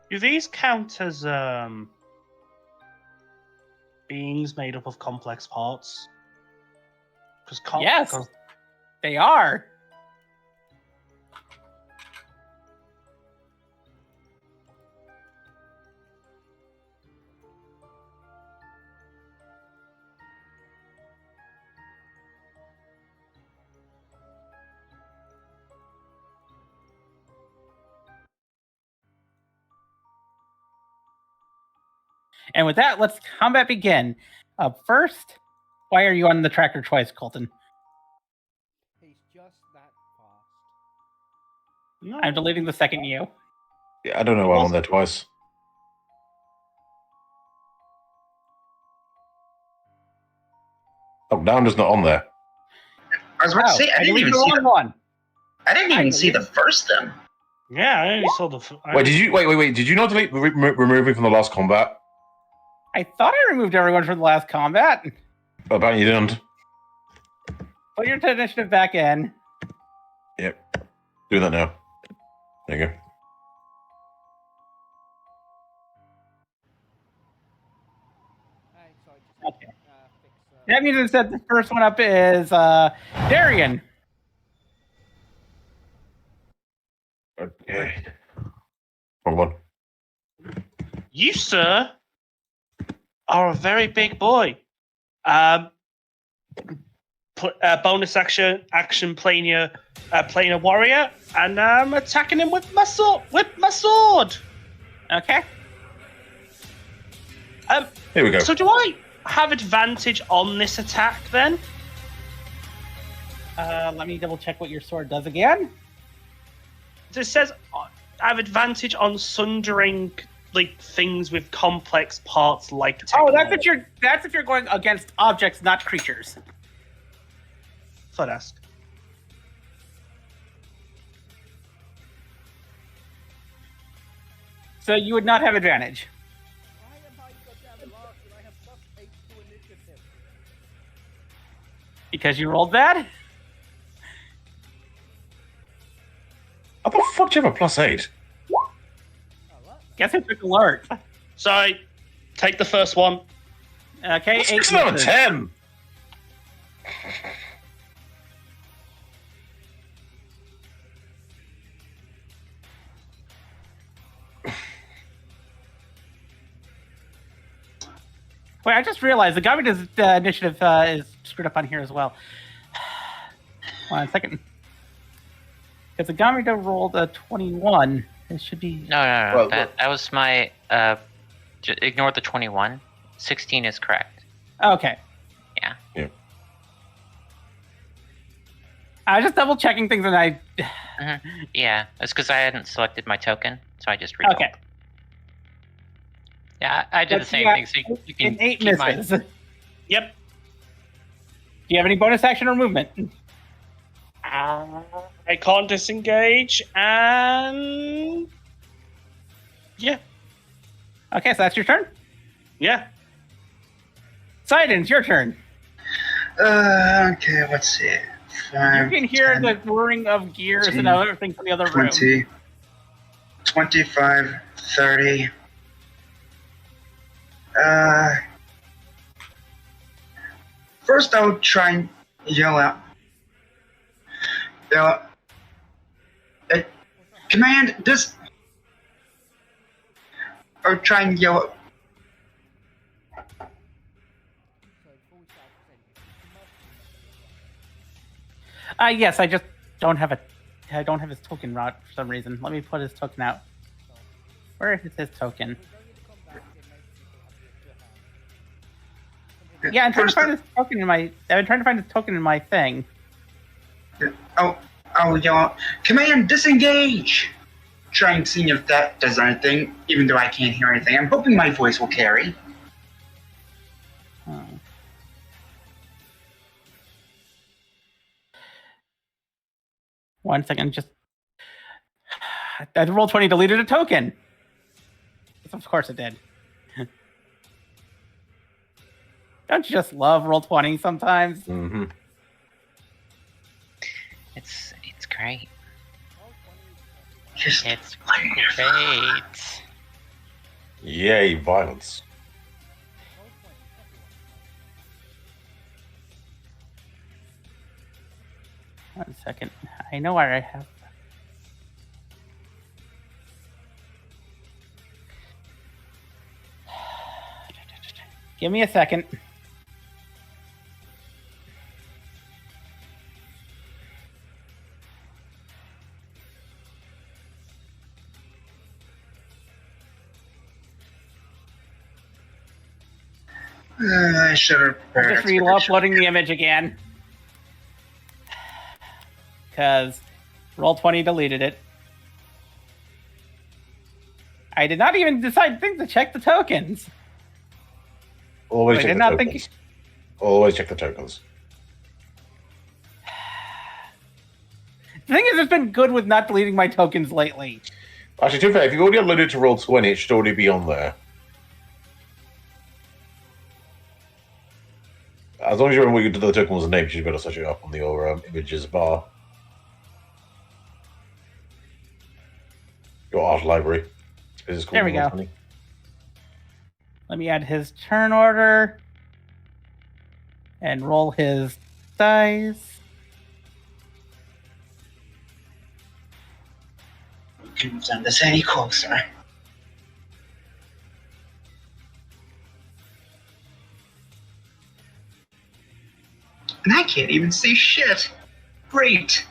Do these count as beings made up of complex parts?
Yes, they are. And with that, let's combat begin. First, why are you on the tracker twice, Colton?
He's just that fast.
No.
I'm deleting the second you.
Yeah, I don't know why I'm on there twice. Oh, down is not on there.
I was about to say, I didn't even see
one.
I didn't even see the first then.
Yeah, I only saw the.
Wait, did you wait? Did you not delete removing from the last combat?
I thought I removed everyone from the last combat.
Apparently you didn't.
Put your initiative back in.
Yep. Do that now. There you go.
Alright, so I just
Okay.
fix.
That means instead the first one up is Darian.
Okay. Wrong one.
You, sir, are a very big boy. Bonus action, playing a warrior, and I'm attacking him with my sword.
Okay.
Here we go.
So do I have advantage on this attack then?
Let me double check what your sword does again.
It says I have advantage on sundering like things with complex parts like
Oh,
technology.
that's if you're going against objects, not creatures.
So I'd ask.
So you would not have advantage.
Why am I goddamn lost and I have +8 to initiative?
Because you rolled bad?
How the fuck do you have a +8?
Oh, what?
Guess who took alert?
Sorry, take the first one.
Okay, 8
6 out of
misses.
10.
Wait, I just realized the Gavita's initiative is screwed up on here as well. Hold on a second. Because the Gavita rolled a 21. It should be...
No.
Well,
That was my. Ignore the 21. 16 is correct.
Okay.
Yeah.
Yeah.
I was just double checking things and I...
Yeah, it's because I hadn't selected my token, so I just rerolled.
Okay.
Yeah, I did the
But
same
yeah,
thing. So you can
And 8
keep
misses.
mine.
Do
Yep.
you have any bonus action or movement?
I can't disengage, and yeah,
Okay, so that's your turn.
yeah.
Sidon, it's your turn.
Okay, let's see.
You
5,
can hear
10,
the whirring of gears
15,
and everything from the other room.
20, 25, 30. First I'll try and yell out. Command, this... Or try and yell out.
So 45%.
Yes, I just don't have I don't have his token route for some reason. Let me put his token out. Where is his token?
We're going to come back and make people have to
Yeah, I'm trying to
First,
find his token in my. I've been trying to find his token in my thing.
I'll yell out, Command, disengage! Try and see if that does anything, even though I can't hear anything. I'm hoping my voice will carry.
Oh. One second, just. I rolled 20, deleted a token. Of course it did. Don't you just love roll 20 sometimes?
Mm-hmm.
It's great.
Just
It's
wonderful.
great.
Yay, violence.
One second. I know where I have. Give me a second.
I should have
I'm
prepared.
just re-uploading the image again. Because Roll20 deleted it. I did not even think to check the tokens.
Always
I
check
did
the
not
tokens.
think.
Always check the tokens.
The thing is, it's been good with not deleting my tokens lately.
Actually, to be fair, if you already uploaded to Roll20, it should already be on there. As long as you remember what you did the token was a name, you should be able to search it up on your images bar. Your art library. Is called
There we go.
Roll20.
Let me add his turn order. And roll his dice.
Couldn't have done this any closer. And I can't even see shit. Great.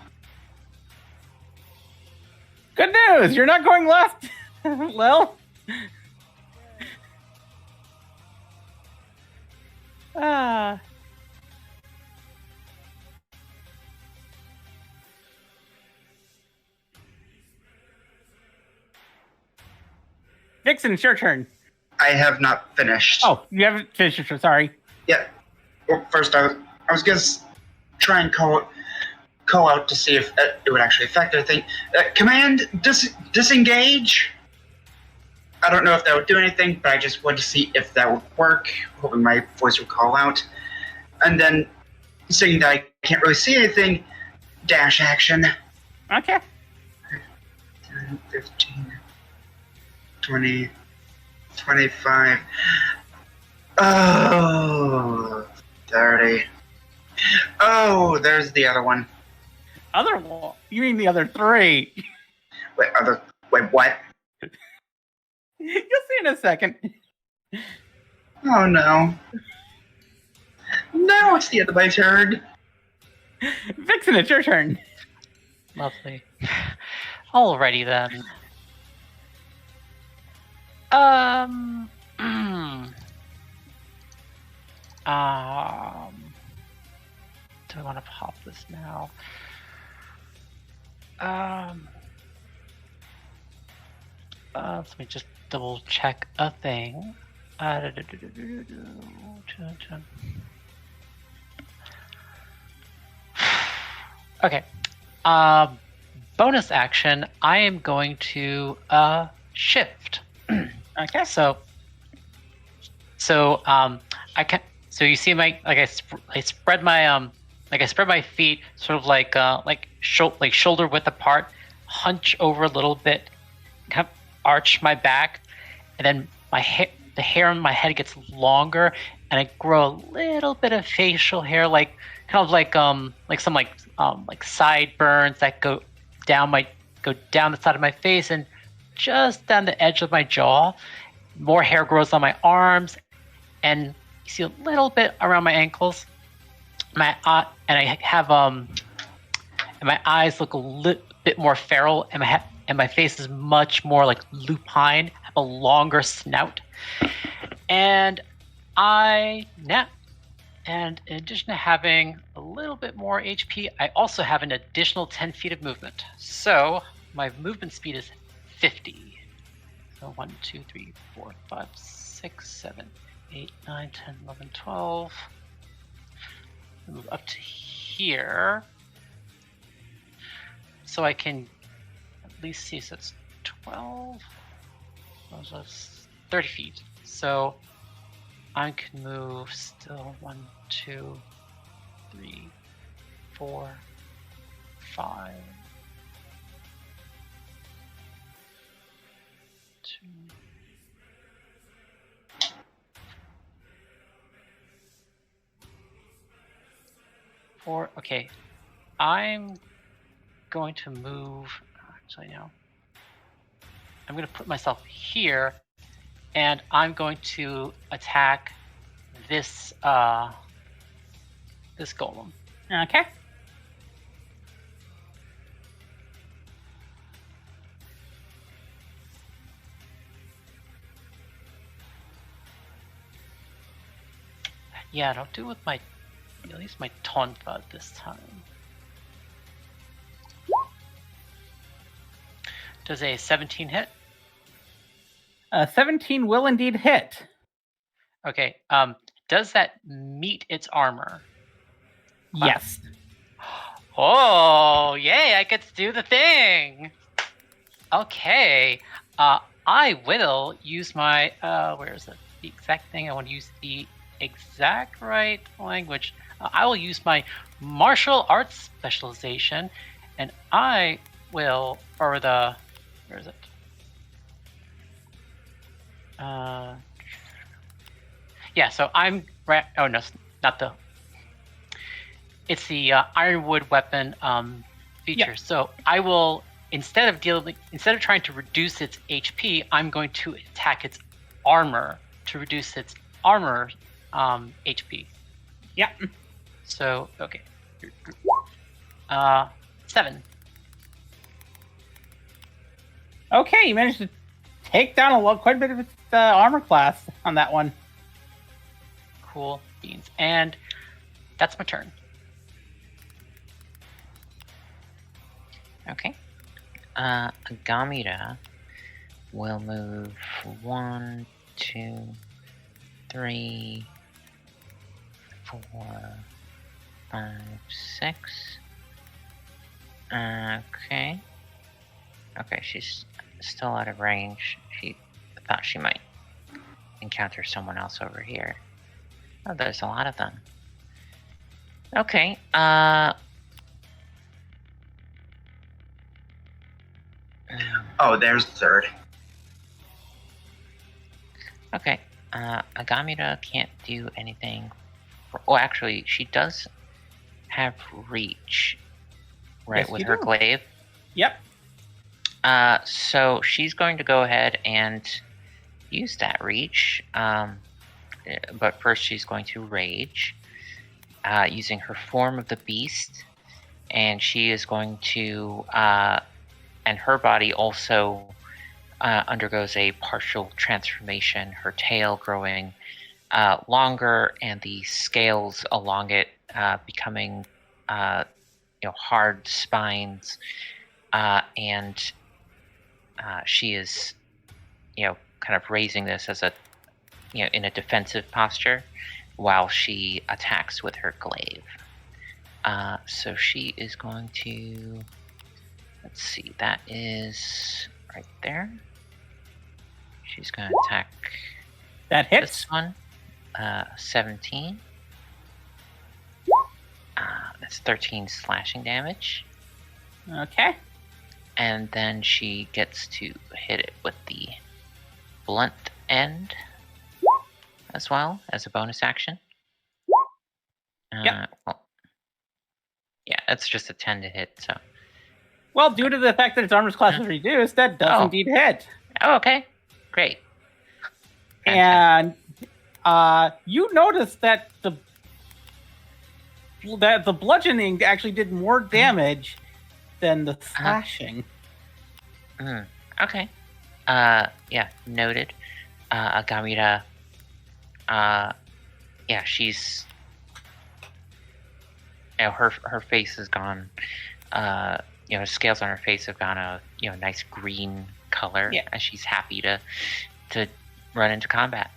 Good news! You're not going left! Well. Ah. Vixen, it's your turn.
I have not finished.
Oh, you haven't finished your turn. Sorry.
Yeah. Well, first, I was going to try and call out to see if it would actually affect anything. Command, disengage. I don't know if that would do anything, but I just wanted to see if that would work, hoping my voice would call out. And then, seeing that I can't really see anything, dash action.
Okay.
10, 15, 20, 25. Oh, 30. Oh, there's the other one.
Other one? You mean the other three?
Wait, what?
You'll see in a second.
Oh no. Now it's the end of my turn.
Vixen, it's your turn.
Lovely. Alrighty then. Do I want to pop this now? Let me just double check a thing. Okay. Bonus action. I am going to shift.
Okay.
So I can. So you see my I spread my I spread my feet sort of like shoulder width apart, hunch over a little bit, kind of arch my back, and then the hair on my head gets longer, and I grow a little bit of facial hair, like some sideburns that go down the side of my face and just down the edge of my jaw. More hair grows on my arms, and you see a little bit around my ankles. And I have and my eyes look a little bit more feral, and my face is much more like lupine. I have a longer snout, and in addition to having a little bit more HP, I also have an additional 10 feet of movement. So my movement speed is 50. So 1, 2, 3, 4, 5, 6, 7, 8, 9, 10, 11, 12. Move up to here. So I can at least see, so it's 12. That's 30 feet. So I can move still 1, 2, 3, 4, 5. 2. Okay, I'm going to move. Actually, no. I'm going to put myself here, and I'm going to attack this this golem.
Okay.
Yeah, I'll do it with my, at least my Tonfa this time. Does a 17 hit?
17 will indeed hit.
Okay. Does that meet its armor?
Yes.
Oh, yay! I get to do the thing. Okay. I will use my where is it? The exact thing. I want to use the exact right language. I will use my martial arts specialization, and I will, or the, where is it? Yeah, so I'm, oh no, not the, it's the ironwood weapon feature. Yep. So I will, instead of trying to reduce its HP, I'm going to attack its armor to reduce its armor HP.
Yeah.
So, okay. 7.
Okay, you managed to take down quite a bit of its armor class on that one.
Cool beans. And that's my turn.
Okay. Gamera will move 1, 2, 3, 4, 5, 6. Okay. Okay, she's still out of range. She thought she might encounter someone else over here. Oh, there's a lot of them. Okay,
Oh, there's the third.
okay. Agamida can't do anything. Oh, actually, she does have reach, right,
Yes,
with
you
her
do.
glaive.
Yep.
So she's going to go ahead and use that reach. But first she's going to rage, using her form of the beast, and she is going to, and her body also undergoes a partial transformation, her tail growing longer and the scales along it becoming hard spines, and she is kind of raising this as a in a defensive posture while she attacks with her glaive. So she is going to, let's see, that is right there. She's going to attack
That hits.
this one. 17. That's 13 slashing damage.
Okay.
And then she gets to hit it with the blunt end as well as a bonus action.
Yep.
Well, yeah, that's just a 10 to hit, so.
Well, due to the fact that its armor's class is reduced, that does indeed hit.
Oh, okay. Great.
And you notice that the bludgeoning actually did more damage than the slashing.
Okay. Yeah, noted. Agamida, yeah, she's, her face is gone. The scales on her face have gone a nice green color, as she's happy to run into combat.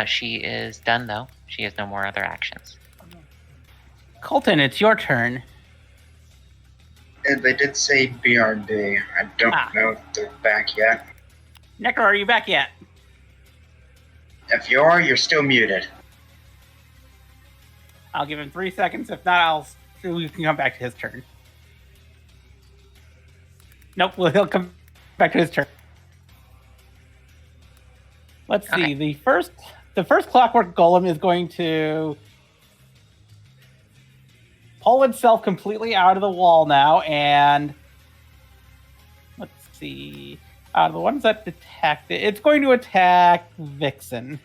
She is done though. She has no more other actions.
Colton, it's your turn.
They did say BRB. I don't know if they're back yet.
Necro, are you back yet?
If you are, you're still muted.
I'll give him 3 seconds. If not, we can come back to his turn. Nope, he'll come back to his turn. Let's see. The first clockwork golem is going to pull itself completely out of the wall now, and let's see. The ones that attacked it, it's going to attack Vixen.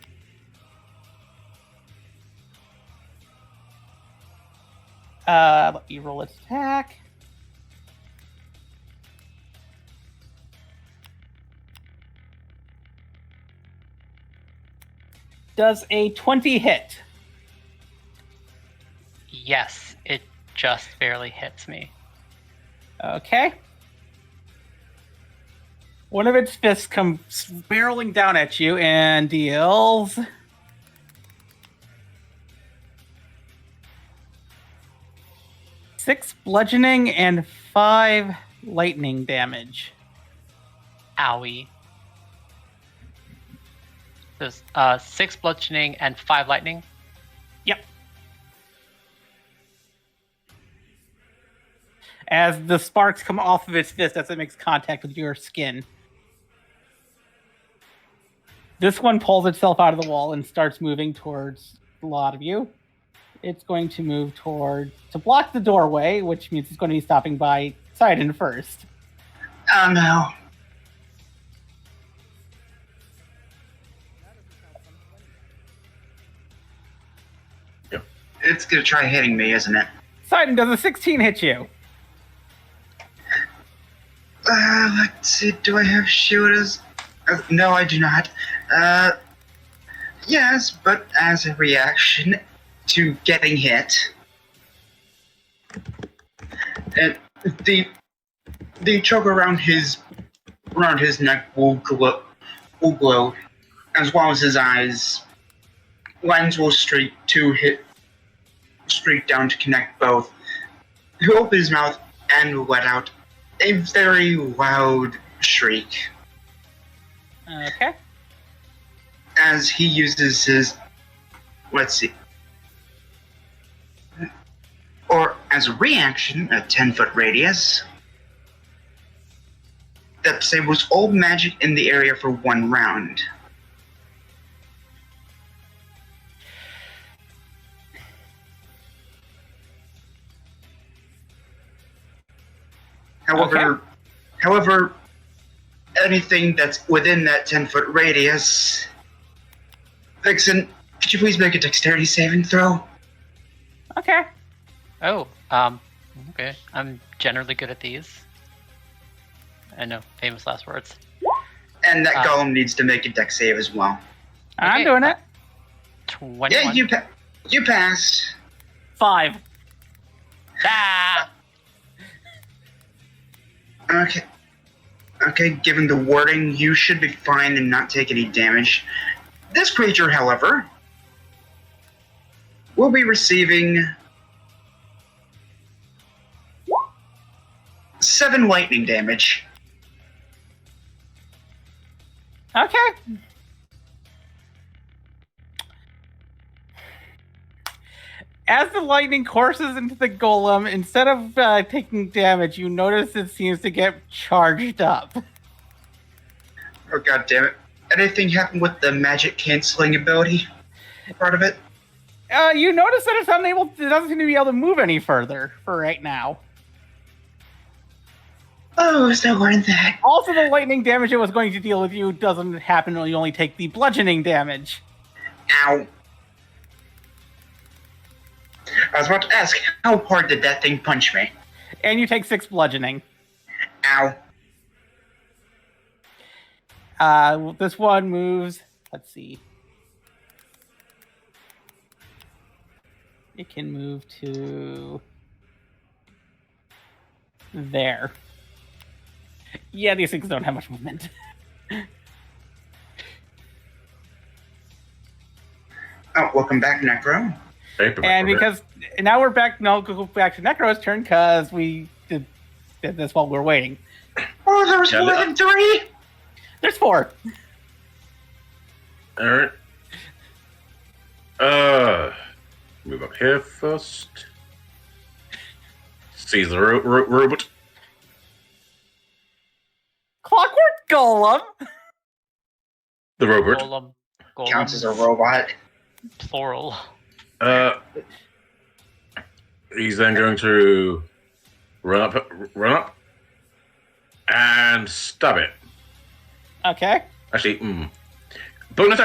Let me roll its attack. Does a 20 hit?
Yes, it just barely hits me.
Okay. One of its fists comes barreling down at you and deals 6 bludgeoning and 5 lightning damage.
Owie. There's 6 bludgeoning and 5 lightning.
Yep. As the sparks come off of its fist as it makes contact with your skin. This one pulls itself out of the wall and starts moving towards a lot of you. It's going to move to block the doorway, which means it's going to be stopping by Sidon first.
Oh no.
Yep.
It's gonna try hitting me, isn't it?
Sidon, does a 16 hit you?
Let's see, do I have shooters? No, I do not. Yes, but as a reaction to getting hit, the choke around his neck will will glow, as well as his eyes. Lens will streak down to connect both. He'll open his mouth and let out a very loud shriek.
Okay.
As he uses his, let's see, or as a reaction, a 10-foot radius that disables all magic in the area for 1 round. However, anything that's within that 10-foot radius. Vixen, could you please make a dexterity saving throw?
Okay.
Oh, okay. I'm generally good at these. I know, famous last words.
And that golem needs to make a dex save as well.
I'm doing it.
21.
Yeah, you pass.
5.
Ah!
Okay, given the wording, you should be fine and not take any damage. This creature, however, will be receiving 7 lightning damage.
Okay. As the lightning courses into the golem, instead of taking damage, you notice it seems to get charged up.
Oh, god damn it. Anything happen with the magic canceling ability part of it?
You notice that it doesn't seem to be able to move any further for right now.
Oh, so learned that.
Also, the lightning damage it was going to deal with you doesn't happen when you only take the bludgeoning damage.
Ow. I was about to ask, how hard did that thing punch me?
And you take 6 bludgeoning.
Ow.
This one moves. Let's see. It can move to there. Yeah, these things don't have much movement.
Oh, welcome back, Necro.
And because now we're back, now go back to Necro's turn because we did this while we were waiting.
Oh, there was more than 3?
There's 4.
All right. Move up here first. Seize the robot.
Clockwork Golem.
The robot.
Golem.
Counts as a robot.
Plural.
He's then going to run up, and stab it.
Okay.
Actually, bonus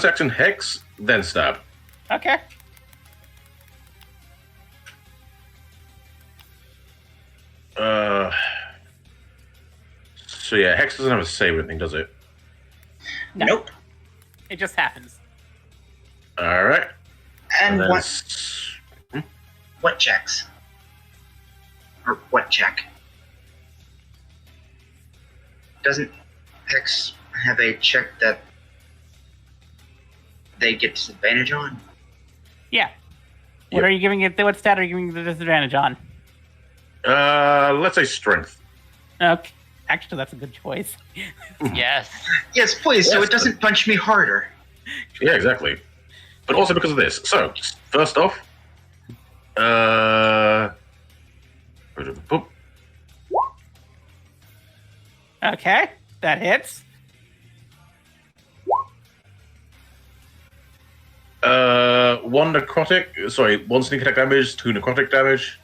action hex, then stab.
Okay.
So yeah, hex doesn't have a save or anything, does it?
No.
Nope.
It just happens.
All right.
And
then
what checks? Or what check? Doesn't Hex have a check that they get disadvantage on?
Yeah. What are you giving it? What stat are you giving the disadvantage on?
Let's say strength.
Okay. Actually, that's a good choice.
Yes.
Yes, please, so it doesn't punch me harder.
Yeah, exactly. But also because of this. So, first off,
Okay, that hits.
One sneak attack damage, 2 necrotic damage,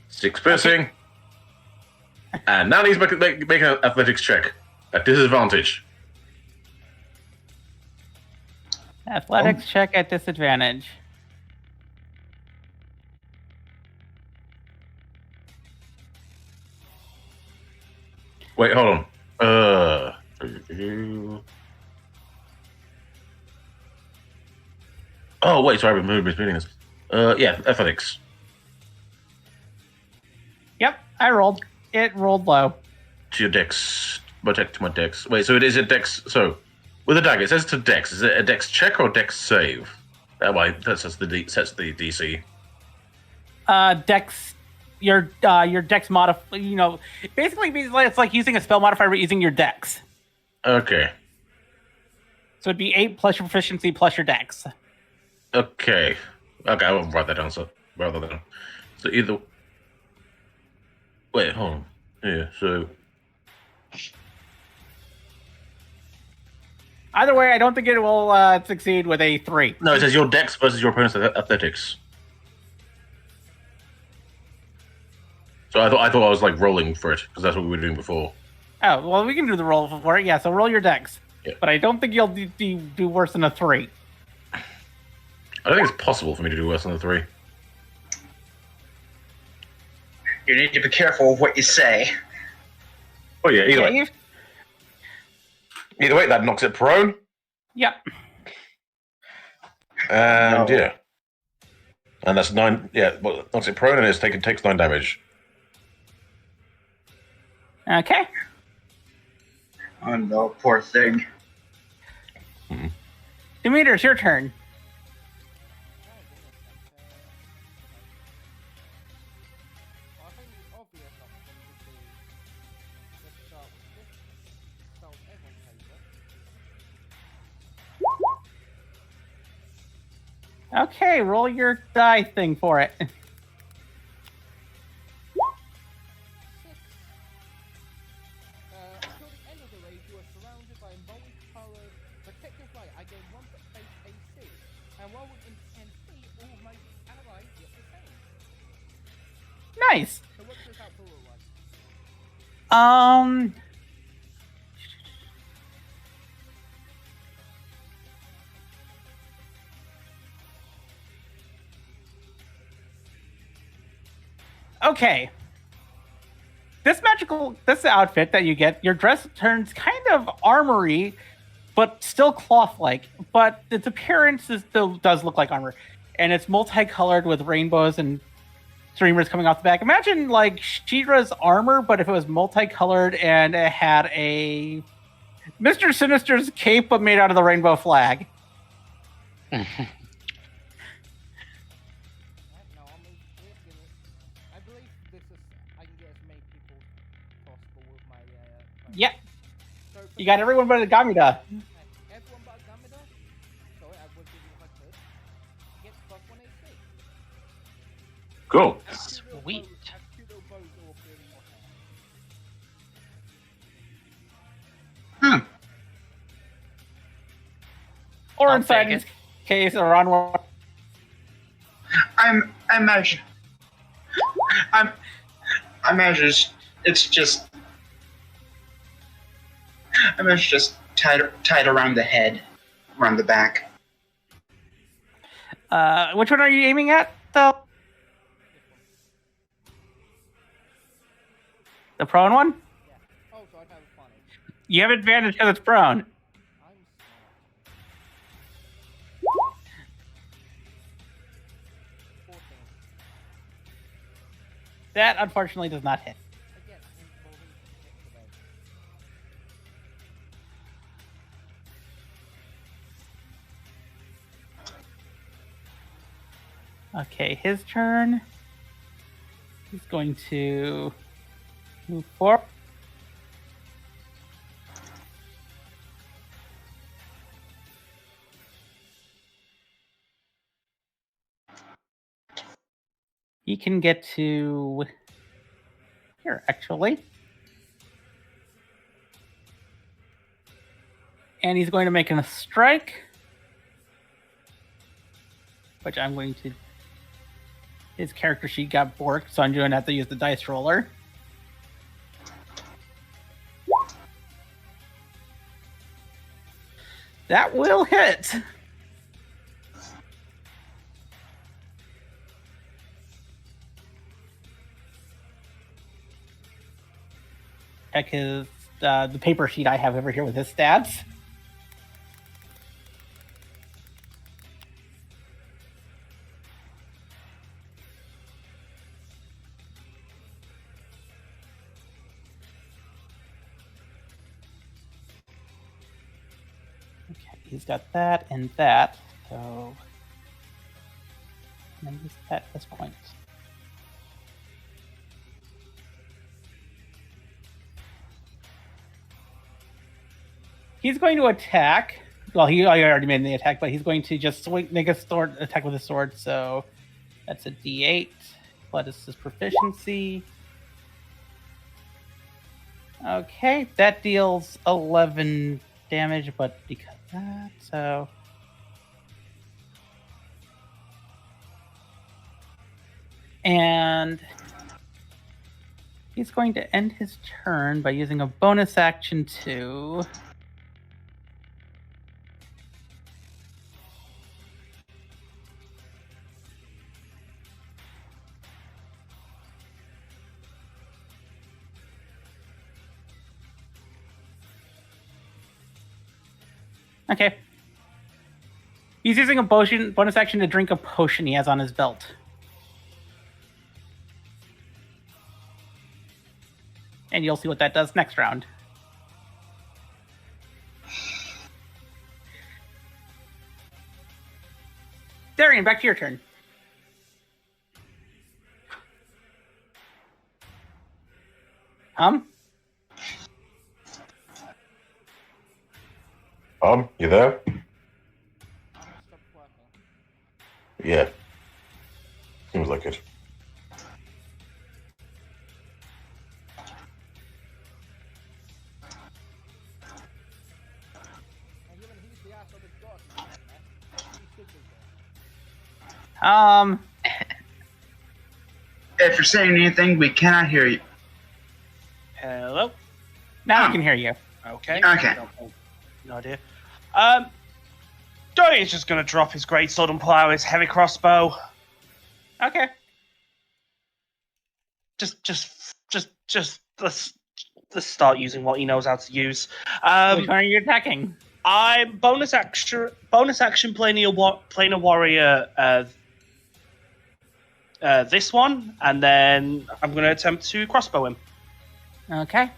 6 piercing, and now he's make an athletics check at disadvantage.
Athletics check at disadvantage.
Wait, hold on. Oh, wait, sorry, I've been misreading this. Yeah, athletics.
Yep, I rolled. It rolled low.
To your dex. my dex to my dex. Wait, so it is a dex. So with a dagger, it says to dex. Is it a dex check or a dex save? That sets the DC.
Dex, your dex modify. Basically it's like using a spell modifier but using your dex.
Okay.
So it'd be 8 plus your proficiency plus your dex.
Okay. I will write that down. So either. Wait, hold on. Yeah. So.
Either way, I don't think it will succeed with a 3.
No, it says your dex versus your opponent's athletics. So I thought I was like rolling for it because that's what we were doing before.
Oh, well, we can do the roll for it. Yeah, so roll your dex.
Yeah.
But I don't think you'll do worse than a 3.
I don't think it's possible for me to do worse than a 3.
You need to be careful of what you say.
Oh yeah, either way. Either way, that knocks it prone.
Yep.
And yeah. And that's 9. Yeah, well, knocks it prone and takes 9 damage.
Okay.
Oh no, poor thing.
Demeter, it's your turn. Okay, roll your die thing for it.
Until the end of the raid, you are surrounded by a multicolored protective light. I gain 1 base AC. And while within 10 feet, all my allies get the same.
Nice.
So what's this out for like?
Okay. This outfit that you get, your dress turns kind of armory, but still cloth-like. But its appearance still does look like armor, and it's multicolored with rainbows and streamers coming off the back. Imagine like She-Ra's armor, but if it was multicolored and it had a Mr. Sinister's cape, but made out of the rainbow flag. Yeah. You got everyone but Gamida.
Everyone but Gamida? Sorry, I would give you if I could. Gets plus 1 AC.
Cool.
Sweet.
Or
I'll
inside
take
this
it.
case, or on one.
I imagine it's just tied around the head, around the back.
Which one are you aiming at, though? The prone one?
Oh, so I have funny.
You have advantage because it's prone.
I'm smart. 14.
That unfortunately does not hit.
Again, involving hit today.
Okay, his turn. He's going to move forward. He can get to here, actually. And he's going to make a strike, which I'm going to... His character sheet got borked, so I'm going to have to use the dice roller. That will hit. Check his the paper sheet I have over here with his stats. he's got that and that. So I'm gonna use that at this point. He's going to attack. Well, he already made the attack, but he's going to just make a sword attack with a sword. So that's a D8. What is his proficiency? Okay, that deals 11 damage, but because of that, so. And he's going to end his turn by using a bonus action to. Okay. He's using a bonus action to drink a potion he has on his belt. And you'll see what that does next round. Darian, back to your turn.
You there?
Stop working.
Yeah. Seems like it.
And even he's the ass of the god, man. He should be there.
If you're saying anything, we cannot hear you.
Hello.
Now I can hear you.
Okay.
Okay.
No idea. Dorian's just gonna drop his greatsword and pull out his heavy crossbow.
Okay.
Just let's start using what he knows how to use.
Which one are you attacking?
I'm bonus action playing a warrior. This one, and then I'm going to attempt to crossbow him.
Okay.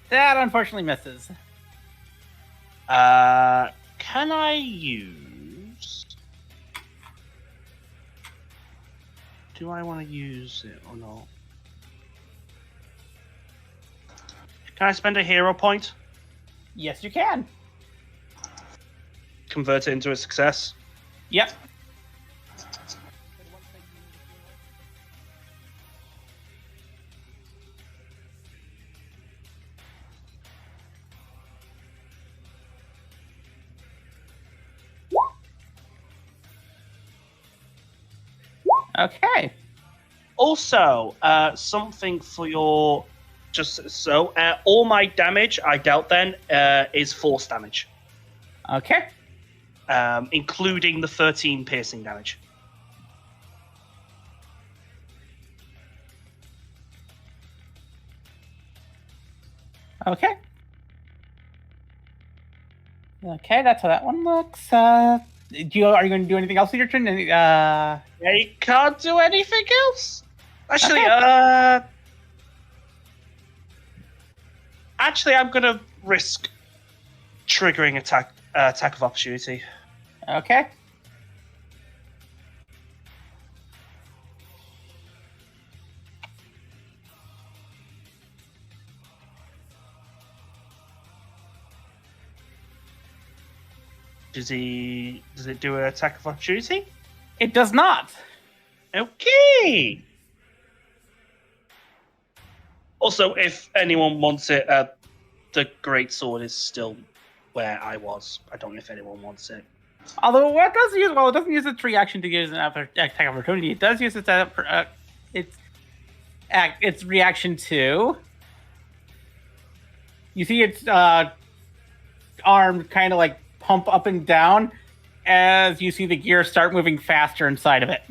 That unfortunately misses.
Can I use? Do I want to use it or not? Can I spend a hero point?
Yes, you can.
Convert it into a success.
Yep. Okay.
Also, something for your all my damage I dealt then is force damage,
Okay.
including the 13 piercing damage.
Okay. Okay, that's how that one looks. Are you going to do anything else with your turn?
I can't do anything else. Actually,
Okay.
Actually, I'm gonna risk triggering attack of opportunity.
Okay.
Does it do an attack of opportunity?
It does not.
Okay. Also, if anyone wants it, the great sword is still where I was. I don't know if anyone wants it.
Although what does use? Well, it doesn't use its reaction to use an attack opportunity. It does use its reaction to. You see its arm kind of like pump up and down as you see the gears start moving faster inside of it.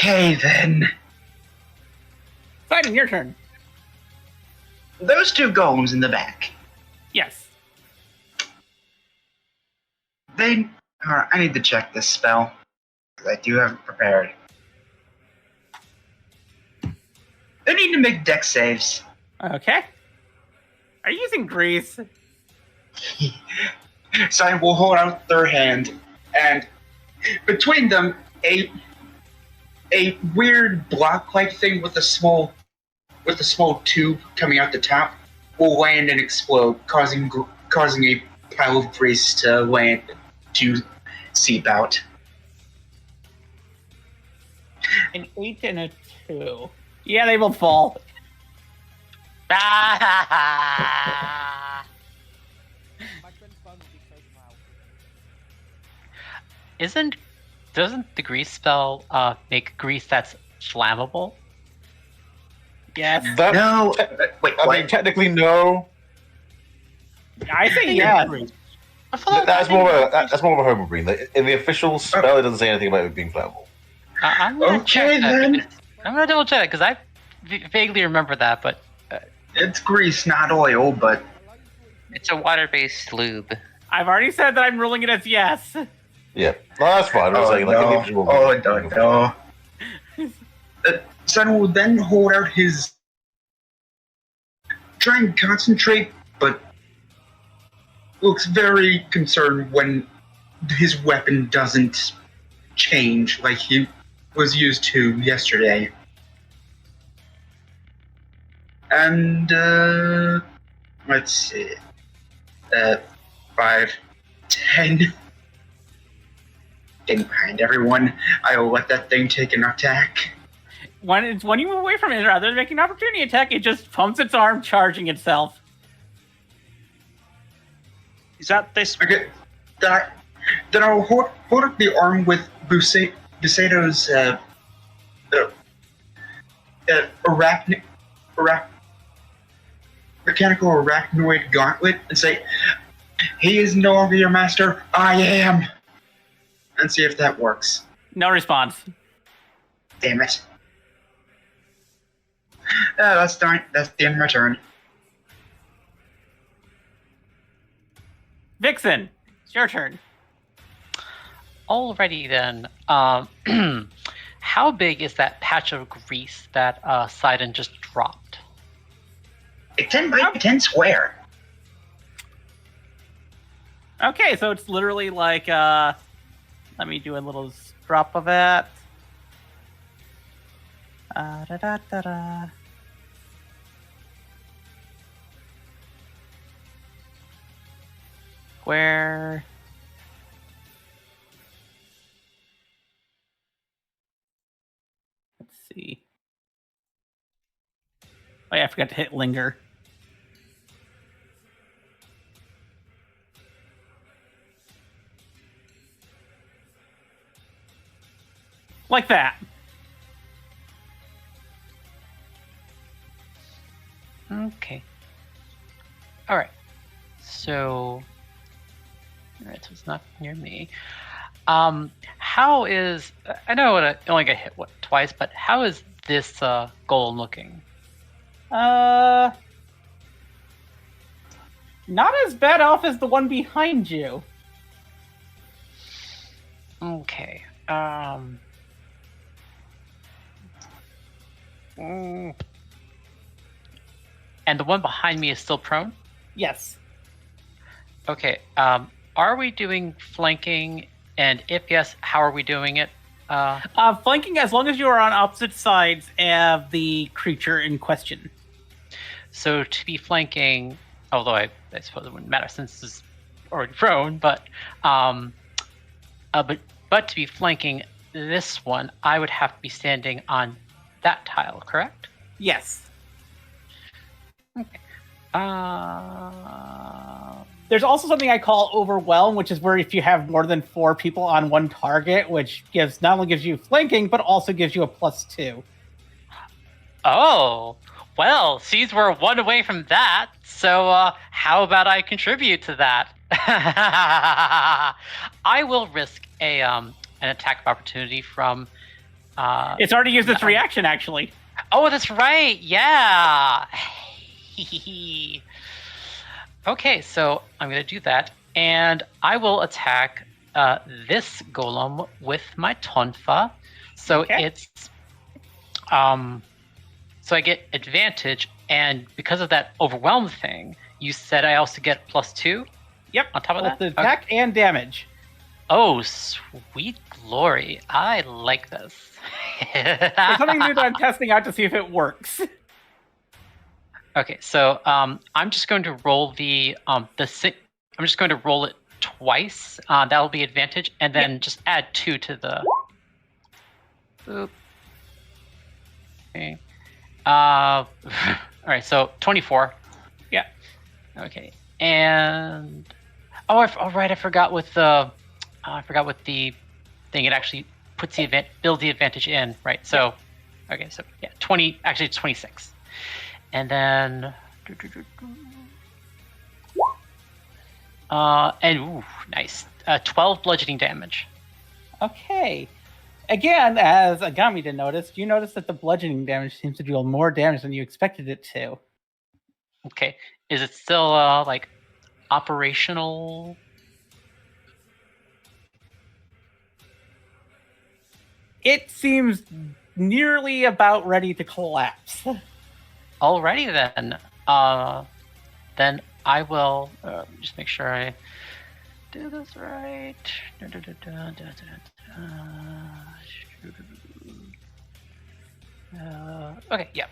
Okay, then.
Sidon, your turn.
Those two golems in the back.
Yes.
I need to check this spell. Because I do have it prepared. They need to make dex saves.
Okay. Are you using grease?
So I will hold out their hand, and between them, a weird block-like thing with a small tube coming out the top will land and explode, causing a pile of grease to seep out.
An 8 and a 2. Yeah, they will fall.
My friend's phone will be so loud.
Doesn't the grease spell make grease that's flammable?
Yes.
That,
No, wait,
I
what?
mean, technically, no.
I say yes.
That's more of a homebrew. In the official spell, it doesn't say anything about it being flammable.
I'm gonna
Okay,
check that.
then.
I'm gonna double check because I vaguely remember that, but
It's grease, not oil, but
It's a water-based lube.
I've already said that I'm ruling it as yes.
Yeah, no, that's fine. I'm saying, like, in the official
no. Son will then hold out his. Try and concentrate, but looks very concerned when his weapon doesn't change like he was used to yesterday. And, let's see. 5, 10. Getting behind everyone. I will let that thing take an attack.
When you move away from it, rather than making an opportunity attack, it just pumps its arm, charging itself.
Is that this?
Okay. Then I'll hold up the arm with Buseto's mechanical arachnoid gauntlet and say, "He is no longer your master, I am," and see if that works.
No response.
Damn it. That's the end of my turn.
Vixen, it's your turn.
alrighty then. How big is that patch of grease that Sidon just dropped?
A 10 by 10 square.
Okay, so it's literally like, let me do a little drop of it. Da-da-da-da. Square. Let's see. Oh yeah, I forgot to hit linger. Like that.
Okay. All right. So, all right. So it's not near me. How is? I know it only got hit twice, but how is this golem looking?
Not as bad off as the one behind you.
Okay. And the one behind me is still prone?
Yes.
Okay. Are we doing flanking? And if yes, how are we doing it?
Flanking as long as you are on opposite sides of the creature in question.
So to be flanking, although I suppose it wouldn't matter since it's already prone, but to be flanking this one, I would have to be standing on that tile, correct?
Yes.
Okay.
There's also something I call overwhelm, which is where if you have more than 4 people on one target, which not only gives you flanking, but also gives you a +2.
Oh, well, seems we're one away from that. So how about I contribute to that? I will risk an attack of opportunity from
It's already used its reaction, actually.
Oh, that's right. Yeah. Okay, so I'm going to do that. And I will attack this golem with my tonfa. So
Okay.
it's... so I get advantage. And because of that overwhelm thing, you said I also get +2?
Yep.
On top of
both
that?
the attack and damage.
Oh, sweet glory. I like this.
It's something new that I'm testing out to see if it works.
Okay, so I'm just going to roll I'm just going to roll it twice. That'll be advantage, and then just add 2 to the. Boop. Okay. All right, so 24.
Yeah.
Okay, and oh right, I forgot with the thing. It actually puts the builds the advantage in, right? So, okay, so yeah, 20. Actually, it's 26. And then, nice. 12 bludgeoning damage.
Okay. Again, as Agamida noticed, you notice that the bludgeoning damage seems to deal more damage than you expected it to.
Okay. Is it still like operational?
It seems nearly about ready to collapse.
Alrighty then. Then I will just make sure I do this right. Okay, yeah.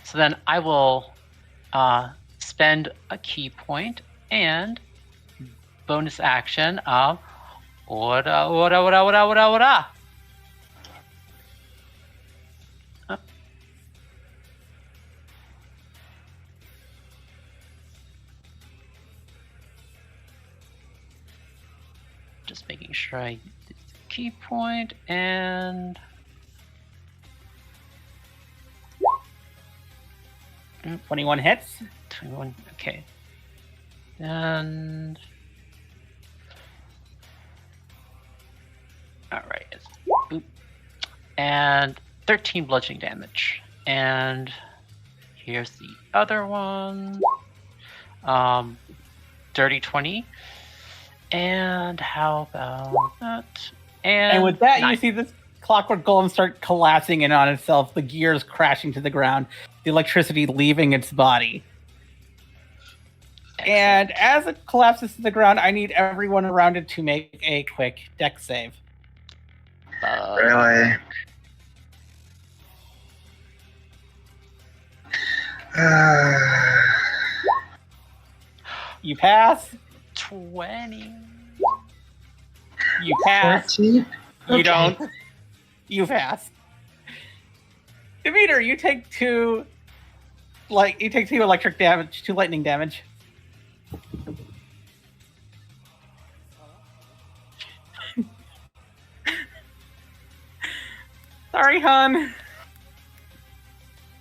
So then I will spend a key point and bonus action. Ora. Just making sure I did the key point and
21 hits.
21. Okay. And all right. Boop. And 13 bludgeoning damage. And here's the other one. Dirty 20. And how about that?
And with that,
9.
you see this clockwork golem start collapsing in on itself, the gears crashing to the ground, the electricity leaving its body.
Excellent.
And as it collapses to the ground, I need everyone around it to make a quick dex save.
Really?
You pass.
20.
You pass.
14?
You don't. You pass. Demeter, you take 2 electric damage, 2 lightning damage. Sorry, hon.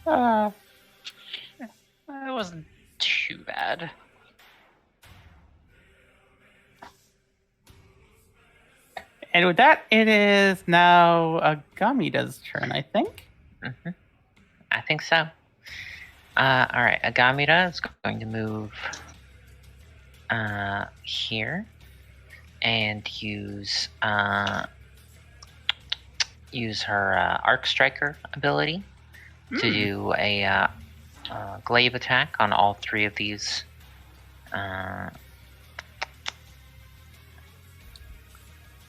It wasn't too bad.
And with that, it is now Agamida's turn, I think.
Mm-hmm. I think so. All right, Agamida is going to move here and use her Arc Striker ability to do a glaive attack on all 3 of these.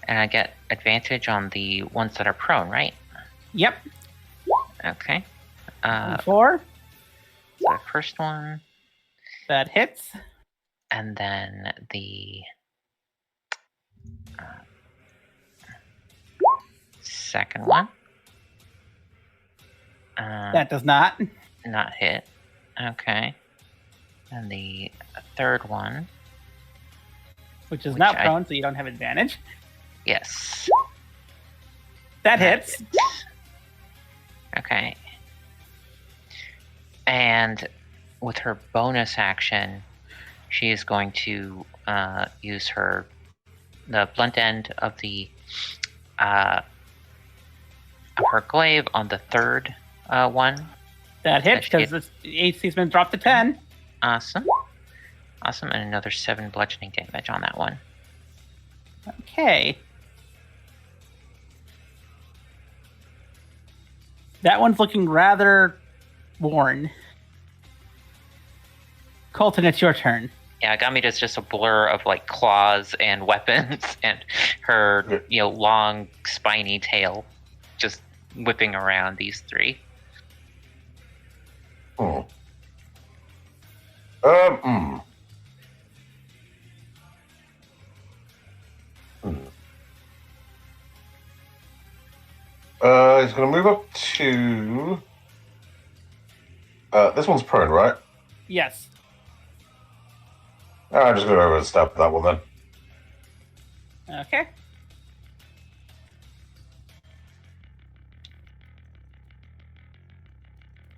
And I get advantage on the ones that are prone, right?
Yep.
Okay.
4.
The first one,
That hits.
and then the second one.
That does not.
Not hit. Okay. And the third one.
Which is
Which
not
I-
prone, so you don't have advantage.
Yes.
That hits.
Okay. And with her bonus action, she is going to use the blunt end of the of her glaive on the third one.
That hits because the AC's been dropped to 10.
Awesome. Awesome, and another 7 bludgeoning damage on that one.
Okay. That one's looking rather worn. Colton, it's your turn.
Yeah, Agamida's just a blur of like claws and weapons and her, long spiny tail just whipping around these three.
He's going to move up to... this one's prone, right?
Yes.
I'm just going to go over and stab that one then.
Okay.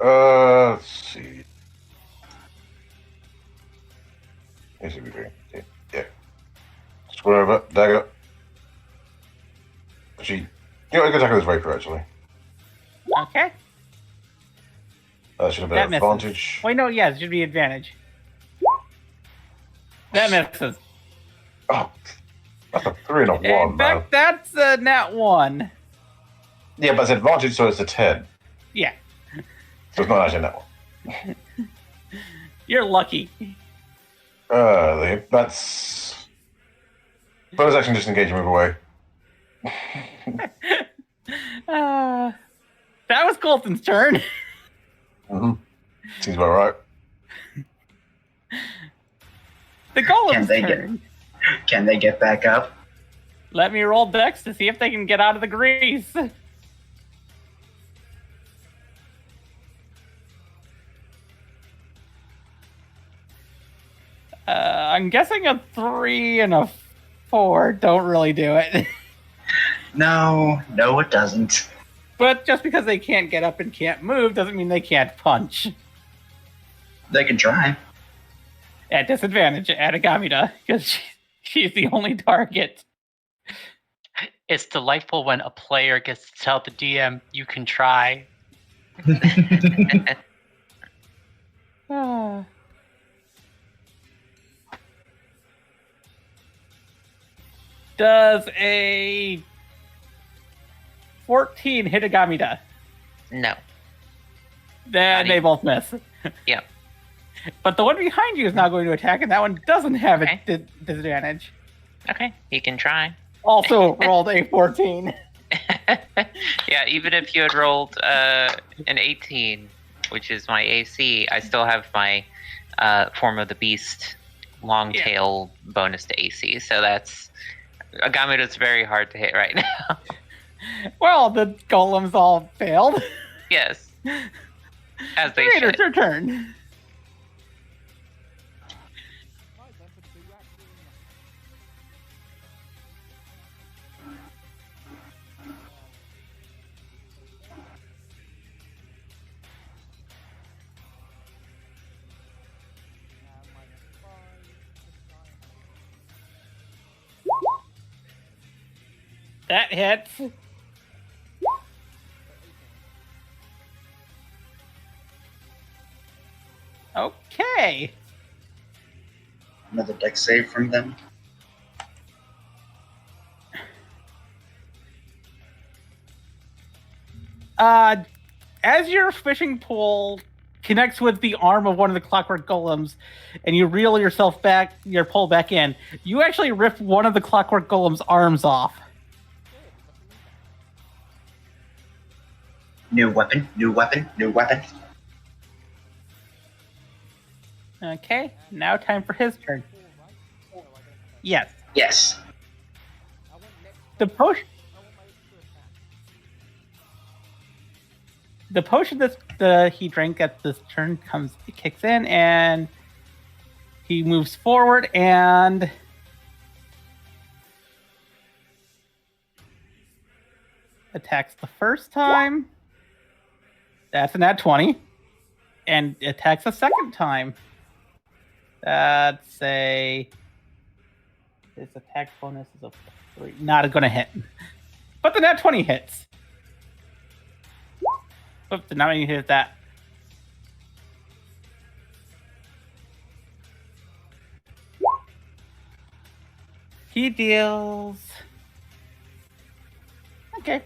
Let's see. Is it doing? Yeah. Square over, dagger. Actually, you can attack with his rapier, actually.
Okay.
That should have been
That
an
misses.
advantage.
Wait, no, yeah, it should be advantage. That misses.
Oh, that's a 3 and a 1,
In fact, that's a nat 1.
Yeah, but it's advantage, so it's a 10.
Yeah.
So it's not actually a nat 1.
You're lucky.
That's... Bonus action, just engage and move away.
That was Colton's turn.
Seems about right.
The golem's turn.
Can they get back up?
Let me roll dex to see if they can get out of the grease. I'm guessing a 3 and a 4 don't really do it.
No, it doesn't.
But just because they can't get up and can't move doesn't mean they can't punch.
They can try.
At disadvantage at Agamida, because she's the only target.
It's delightful when a player gets to tell the DM, you can try.
Does a 14 hit Agamida?
No.
Then they both miss.
Yep.
But the one behind you is now going to attack, and that one doesn't have
Okay.
a disadvantage.
Okay, he can try.
Also rolled a 14.
Yeah, even if you had rolled an 18, which is my AC, I still have my Form of the Beast long tail bonus to AC. So that's... Agamida's very hard to hit right now.
Well, the golems all failed.
Yes. As they
Raider,
should.
it's your turn. That hits. Okay.
Another deck save from them.
As your fishing pole connects with the arm of one of the clockwork golems, and you reel yourself back, your pole back in, you actually rip one of the clockwork golem's arms off.
New weapon.
Okay, now time for his turn. Yes.
Yes.
The potion that he drank at this turn kicks in, and he moves forward and attacks the first time. That's a nat 20. And attacks a second time. That's his attack bonus is a 3. Not going to hit. But the nat 20 hits. Oops, did not mean to hit that. He deals... Okay.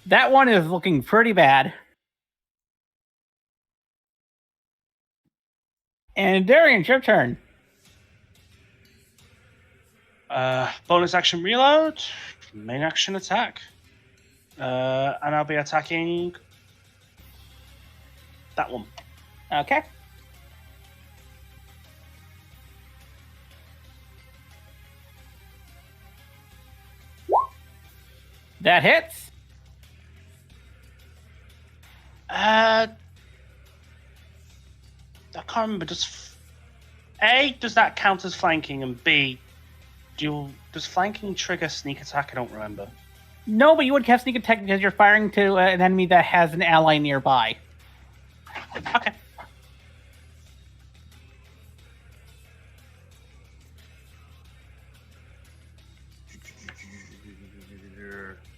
That one is looking pretty bad. And Darian, it's your turn.
Bonus action reload, main action attack. And I'll be attacking that one.
Okay. That hits.
I can't remember. Does that count as flanking? And B, does flanking trigger sneak attack? I don't remember.
No, but you would have sneak attack because you're firing to an enemy that has an ally nearby.
Okay.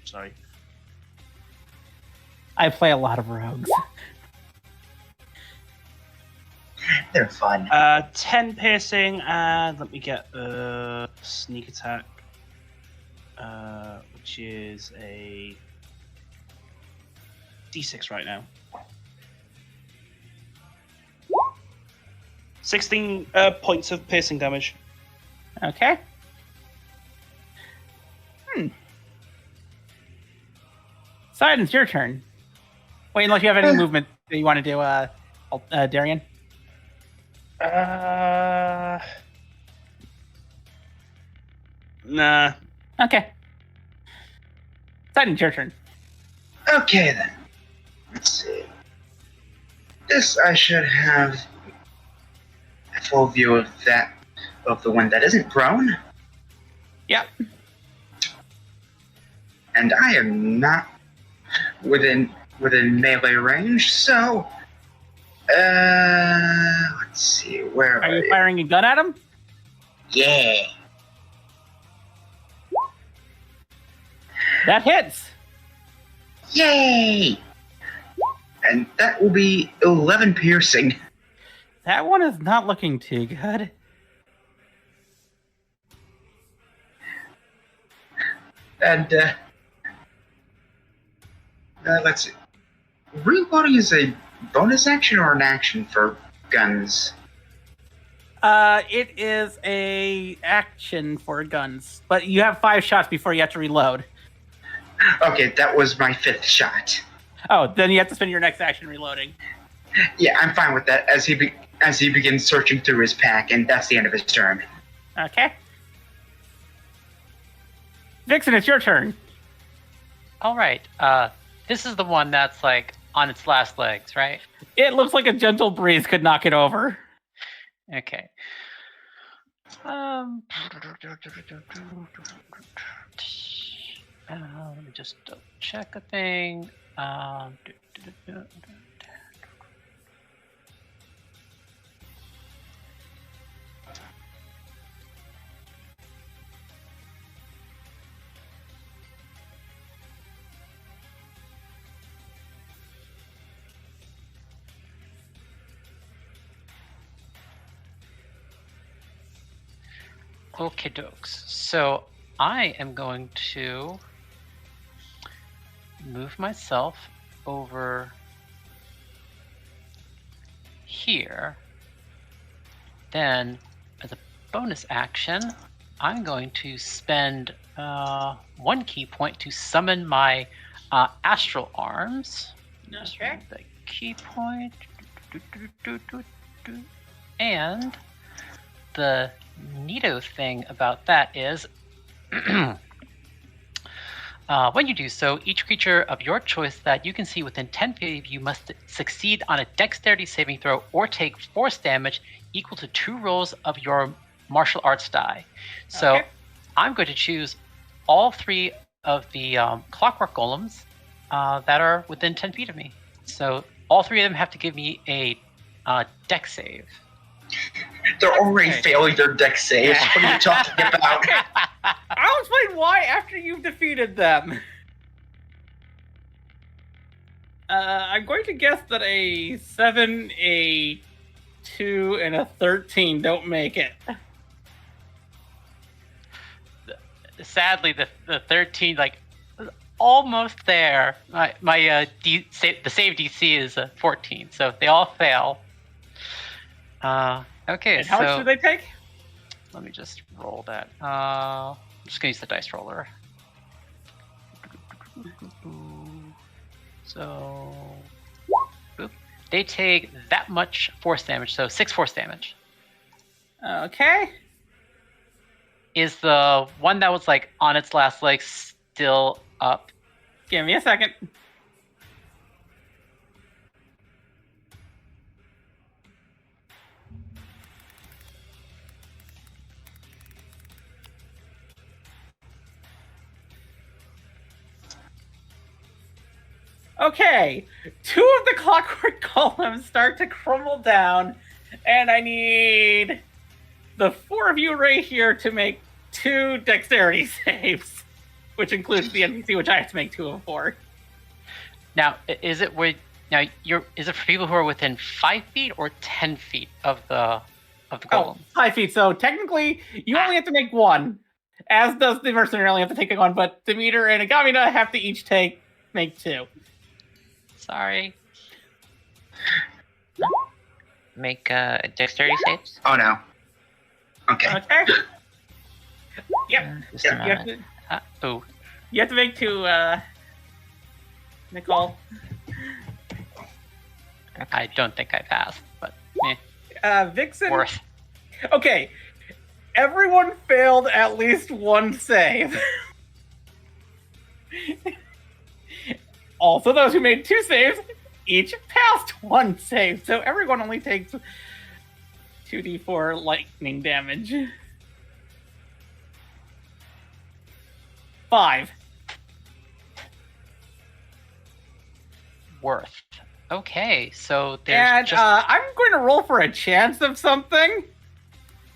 Sorry.
I play a lot of rogues.
They're fun.
10 piercing, and let me get sneak attack, which is a D6 right now. 16 points of piercing damage.
Okay. Sidon, it's your turn. Wait, unless you have any movement that you want to do, Darian.
Nah.
Okay. Sidon, it's your turn.
Okay then. Let's see. This I should have a full view of that, of the one that isn't prone.
Yep.
And I am not within melee range, so let's see, where
Are you firing a gun at him?
Yeah.
That hits.
Yay! And that will be 11 piercing.
That one is not looking too good.
And let's see. Reloading is a bonus action or an action for guns?
It is a action for guns, but you have 5 shots before you have to reload.
Okay, that was my 5th shot.
Oh, then you have to spend your next action reloading.
Yeah, I'm fine with that. As he begins searching through his pack, and that's the end of his turn.
Okay. Vixen, it's your turn.
All right. This is the one that's like on its last legs, right?
It looks like a gentle breeze could knock it over.
Okay. Let me just double check a thing. Okay, dokes. So I am going to move myself over here. Then, as a bonus action, I'm going to spend 1 key point to summon my astral arms.
Okay.
The key point. And the neato thing about that is when you do so, each creature of your choice that you can see within 10 feet of you must succeed on a dexterity saving throw or take force damage equal to 2 rolls of your martial arts die. So
Okay.
I'm going to choose all 3 of the clockwork golems that are within 10 feet of me. So all 3 of them have to give me a deck save.
They're already
Okay.
failing their deck saves. What are you talking about?
I'll explain why after you've defeated them. I'm going to guess that a 7, a 2, and a 13 don't make it.
Sadly, the 13 like almost there. My the save DC is 14, so they all fail. Okay,
And how much
so
do they take?
let me just roll that. I'm just gonna use the dice roller. So, boop. They take that much force damage, so 6 force damage.
Okay.
Is the one that was like on its last leg still up?
Give me a second. Okay, 2 of the clockwork golems start to crumble down, and I need the 4 of you right here to make 2 dexterity saves, which includes the NPC, which I have to make 2 of 4.
Now, is it is it for people who are within 5 feet or 10 feet of the golem?
5 feet. So technically, you only have to make 1, as does the mercenary only have to take 1. But Demeter and Agamina have to each make 2.
Sorry.
Make dexterity saves.
Oh no. Okay.
Okay. Yep.
Just a
You have
moment.
to. You have to make 2. Nicole.
I don't think I passed, but
Vixen.
worth.
Okay. Everyone failed at least 1 save. Also, those who made 2 saves each passed 1 save, so everyone only takes 2d4 lightning damage. 5.
Worth. Okay, so there's
And
just.
I'm going to roll for a chance of something.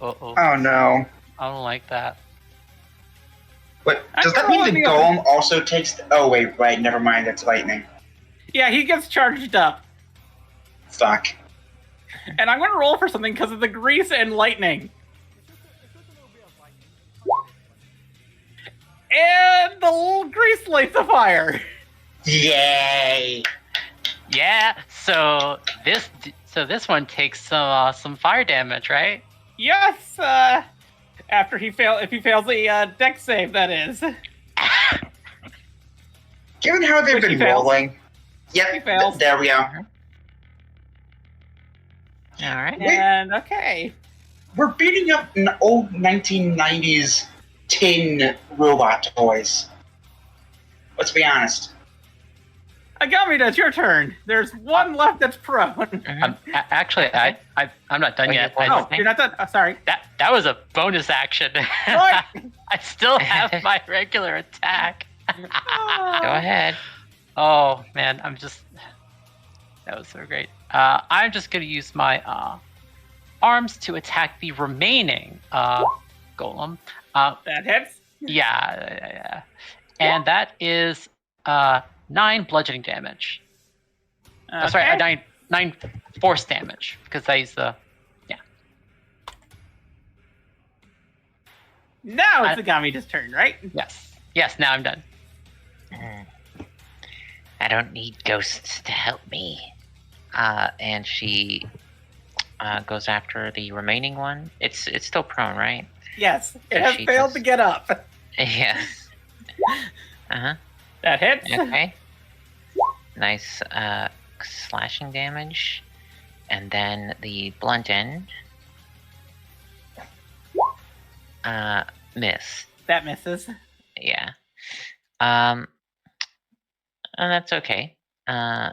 Uh-oh.
Oh no.
I don't like that.
But
I'm
does that
gonna
mean
roll
the
the
golem also takes? Oh wait, right. Never mind. That's lightning.
Yeah, he gets charged up.
Fuck.
And I'm going to roll for something because of the grease and lightning. And the little grease lights a fire.
Yay!
Yeah. So this one takes some fire damage, right?
Yes, if he fails the deck save, that is.
Given how they've
Which he
been
fails.
rolling.
He
Yep.
fails.
There we go.
All right.
And okay.
We're beating up old 1990s tin robot toys. Let's be honest.
Agamida, it's your turn. There's 1 left that's prone.
Mhm.
Actually, I'm not done
Oh,
yet.
you're
Oh, you're not done? Oh, sorry.
That was a bonus action.
What?
I still have my regular attack.
Go ahead.
Oh man, that was so great. I'm just gonna use my arms to attack the remaining golem.
That hits.
Yeah, and that is 9 bludgeoning damage.
Okay.
Sorry, 9 force damage because I use the
Now it's Agamida's turn, right?
yes. Now I'm done.
I don't need ghosts to help me. And she goes after the remaining one. It's still prone, right?
Yes. It
So
has
she
failed
just-
to get up.
Yes.
That hits.
Okay. Nice slashing damage. And then the blunt end. Miss.
That misses.
Yeah. And that's okay. Yeah,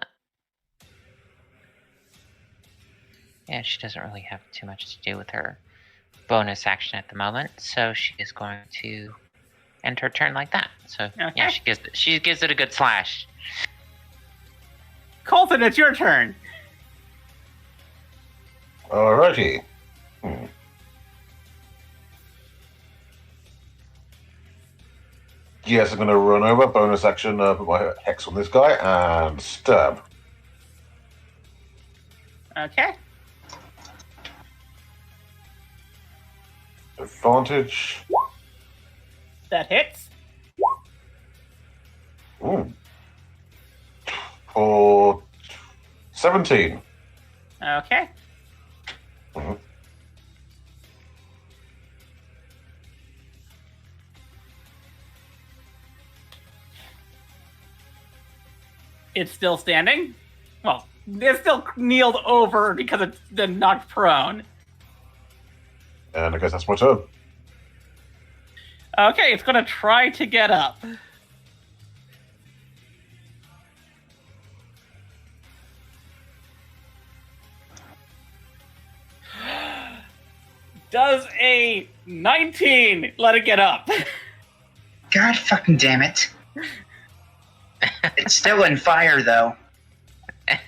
she doesn't really have too much to do with her bonus action at the moment, so she is going to end her turn like that. So yeah,
Okay.
she gives it a good slash.
Colton, it's your turn.
Alrighty. Yes, I'm going to run over, bonus action, put my hex on this guy, and stab.
Okay.
Advantage.
That hits.
Ooh. For 17.
Okay.
Mhm.
It's still standing. Well, it's still kneeled over because it's been knocked prone.
And I guess that's my turn.
Okay, it's gonna try to get up. Does a 19 let it get up?
God fucking damn it. It's still in fire, though.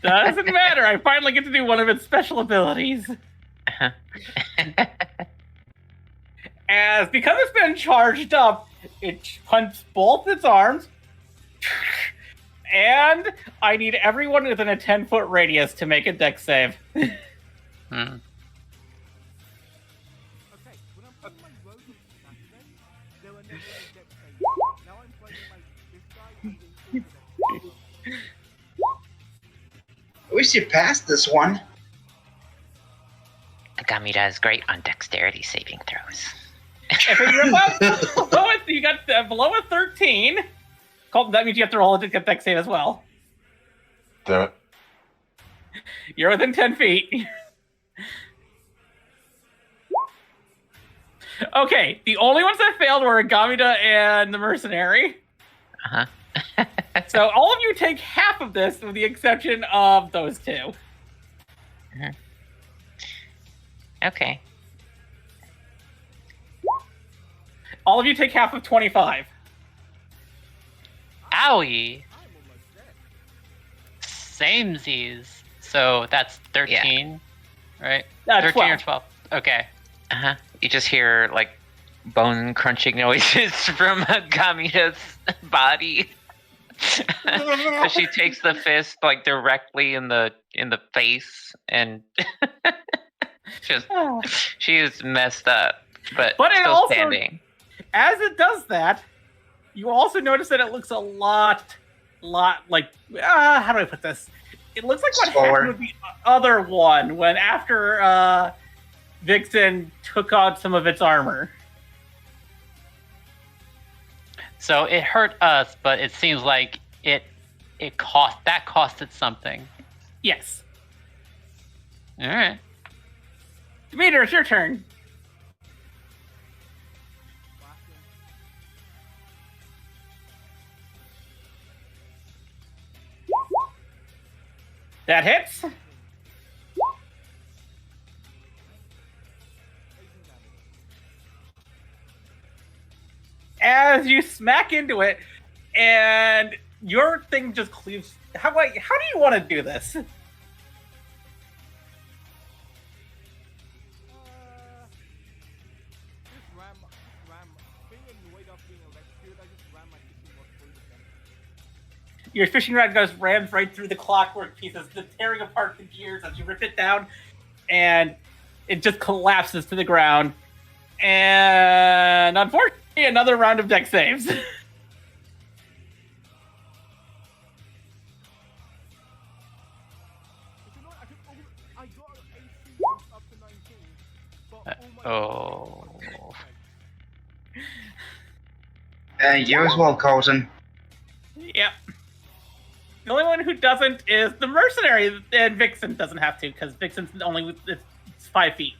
Doesn't matter. I finally get to do one of its special abilities. As because it's been charged up, it punts both its arms. And I need everyone within a 10-foot radius to make a dex save.
Okay, when I'm playing my road on Saturday, there were never any deck saves. Now I'm playing this guy and
At least you passed this one.
Gamida is great on dexterity saving throws.
If you're below it, you got below a 13. That means you have to roll a dex save as well.
Damn it.
You're within 10 feet. Okay, the only ones that failed were Agamida and the mercenary.
Uh-huh.
So all of you take half of this, with the exception of those two.
Mhm. Okay.
All of you take half of 25.
Owie.
I'm almost dead.
Samesies. So that's 13, right? 13
12.
or 12. Okay.
Uh-huh. You just hear like bone crunching noises from Gamida's body. As she takes the fist like directly in the face and just she is messed up, but
But it
still
also-
standing.
As it does that, you also notice that it looks a lot like, how do I put this? It looks like what
Slower.
happened with the other one when after Vixen took out some of its armor.
So it hurt us, but it seems like it costed something.
Yes.
All right.
Demeter, it's your turn. That hits. As you smack into it, and your thing just cleaves. How do you want to do this?
Just ram. Being annoyed of being electrocuted, I just ram my fishing rod through the thing.
Your fishing rod rams right through the clockwork pieces, tearing apart the gears as you rip it down, and it just collapses to the ground. And unfortunately, another round of deck saves.
You know, I got an AC boost up to 19, but all my
You as well, Colton.
Yep. The only one who doesn't is the mercenary, and Vixen doesn't have to because Vixen's it's 5 feet.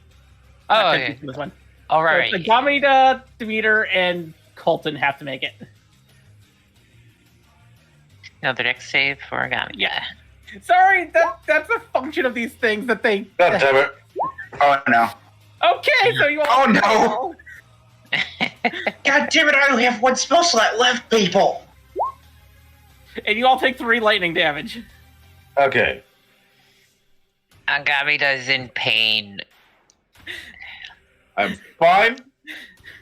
Oh,
Not 10
okay.
feet from this one.
All right.
So Agamida, Demeter, and Colton have to make it.
Another dex save for Gamida.
Yeah. Sorry, that's a function of these things that they.
God damn it.
Oh no.
Okay, so you all.
Oh, no. God damn it, I only have one spell slot left, people!
And you all take 3 lightning damage.
Okay.
Agamida's in pain.
I'm fine.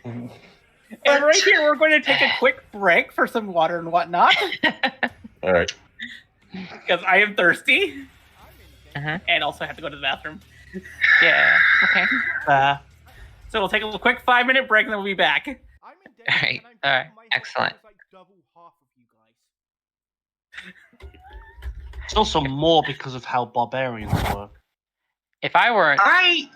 And right here, we're going to take a quick break for some water and whatnot.
All right.
Because I am thirsty.
Mhm.
And also have to go to the bathroom.
Yeah. Okay.
So we'll take a quick 5-minute break and then we'll be back.
I'm in danger,
Alright,
and I'm
alright,
my health
excellent.
is like double half of you guys.
It's also more because of how barbarians work.
If I weren't
I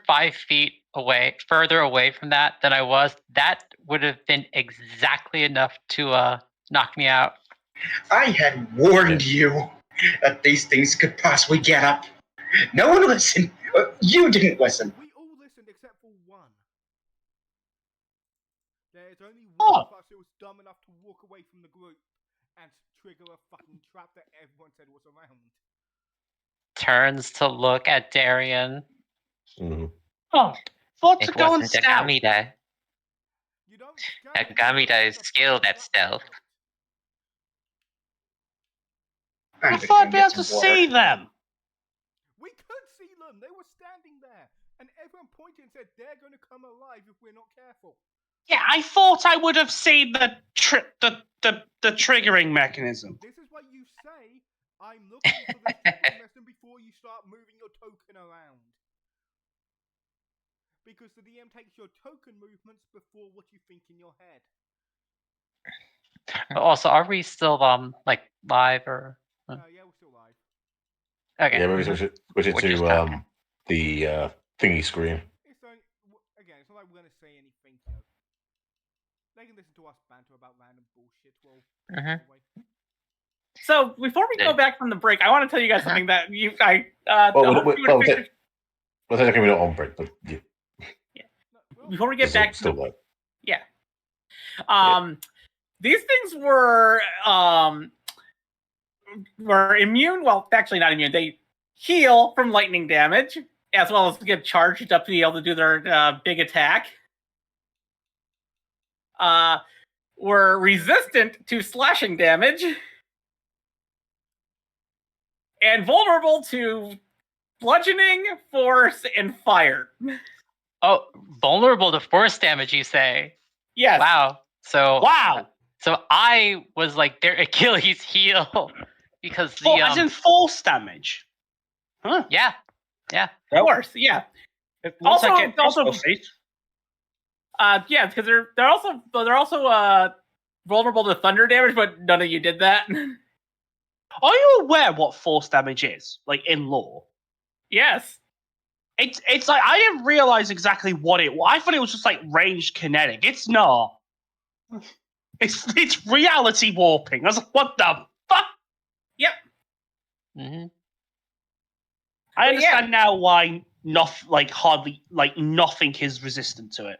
5 feet away, further away from that than I was, that would have been exactly enough to knock me out.
had warned you that these things could possibly get up. No one listened. You didn't listen.
We all listened except for one. There's only one of us who was dumb enough to walk away from the group and trigger a fucking trap that everyone said was around.
Turns to look at Darian.
Mhm.
Oh, thought to
It
go and
wasn't
stab.
Agamida.
You don't.
Agamida is skilled at stealth.
I'm
I
gonna
thought
go
I'd be
get
able to
some water.
see them.
We could see them. They were standing there, and everyone pointed and said they're going to come alive if we're not careful.
Yeah, I thought I would have seen the triggering mechanism.
This is what you say. I'm looking for the triggering mechanism before you start moving your token around. Because the DM takes your token movements before what you think in your head.
Also, are we still like live or?
Yeah, we're still live.
Okay.
Yeah, maybe switch it
We're just talking.
to the thingy screen.
It's only, again, it's not like we're going to say anything. You know. They can listen to us banter about random bullshit. Well,
Mhm.
So before we go back from the break, I want to tell you guys something that
Well, technically we're not on break, but yeah.
Before we get back to
still
the,
live.
yeah. These things were immune. Well, actually not immune. They heal from lightning damage, as well as get charged up to be able to do their big attack. Were resistant to slashing damage. And vulnerable to bludgeoning, force, and fire.
Oh, vulnerable to force damage, you say?
Yes.
Wow. So I was like their Achilles heel because the
as in force damage. Huh?
Yeah.
Force, yeah.
Once
Also,
I get
yeah, because they're also vulnerable to thunder damage, but none of you did that.
Are you aware what force damage is, like in lore?
Yes.
It's like I didn't realize exactly what it was. I thought it was just like ranged kinetic. It's not. It's reality warping. I was like, what the fuck?
Yep.
Mm-hmm.
I understand now why nothing is resistant to it.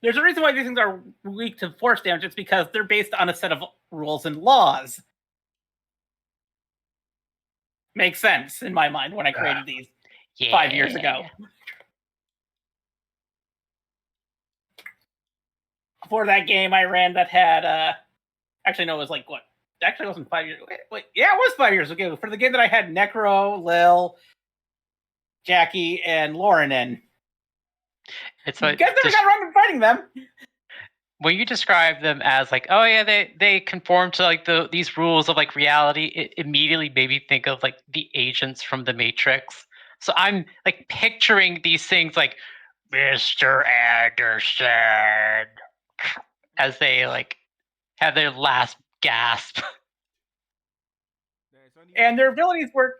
There's a reason why these things are weak to force damage. It's because they're based on a set of rules and laws. Makes sense in my mind when I created these 5 years ago. Before that game I ran that had actually no, it was like what? Actually, it wasn't 5 years. Wait, yeah, it was 5 years ago. For the game that I had Necro, Lil, Jackie, and Lauren in.
It's like
you guys never got around to fighting them.
When you describe them as like, oh yeah, they conform to like these rules of like reality, it immediately made me think of like the agents from the Matrix. So I'm like picturing these things like Mr. Anderson as they like have their last gasp.
And their abilities were.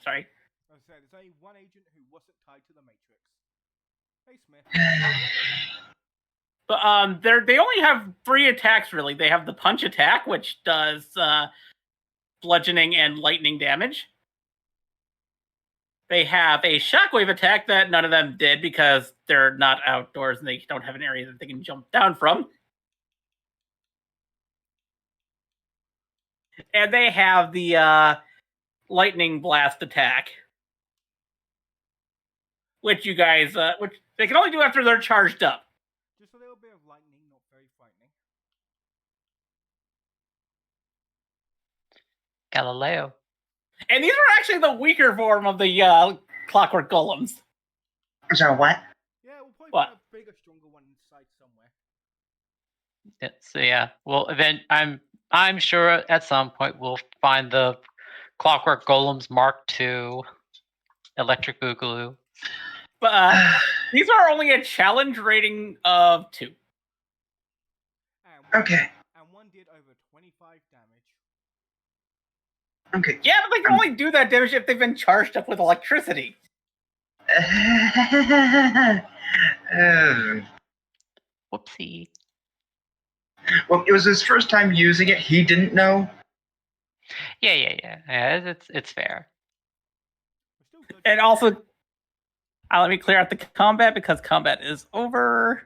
Sorry.
I was saying, there's only one agent who wasn't tied to the Matrix. Hey, Smith.
But they only have 3 attacks really. They have the punch attack, which does bludgeoning and lightning damage. They have a shockwave attack that none of them did because they're not outdoors and they don't have an area that they can jump down from. And they have the lightning blast attack, which you guys, which they can only do after they're charged up.
Just a little bit of lightning, not very frightening.
Galileo.
And these were actually the weaker form of the clockwork golems.
So what?
Yeah, we'll probably
What?
find a bigger, stronger one inside somewhere.
Yeah, so yeah, well, then I'm sure at some point we'll find the Clockwork Golems Mark II, Electric Boogaloo.
But these are only a challenge rating of 2.
And
Okay.
And one did over 25 damage.
Okay.
Yeah, but they can only do that damage if they've been charged up with electricity.
Whoopsie.
Well, it was his first time using it. He didn't know.
Yeah. It's fair.
We're still good.
And also, let me clear out the combat because combat is over.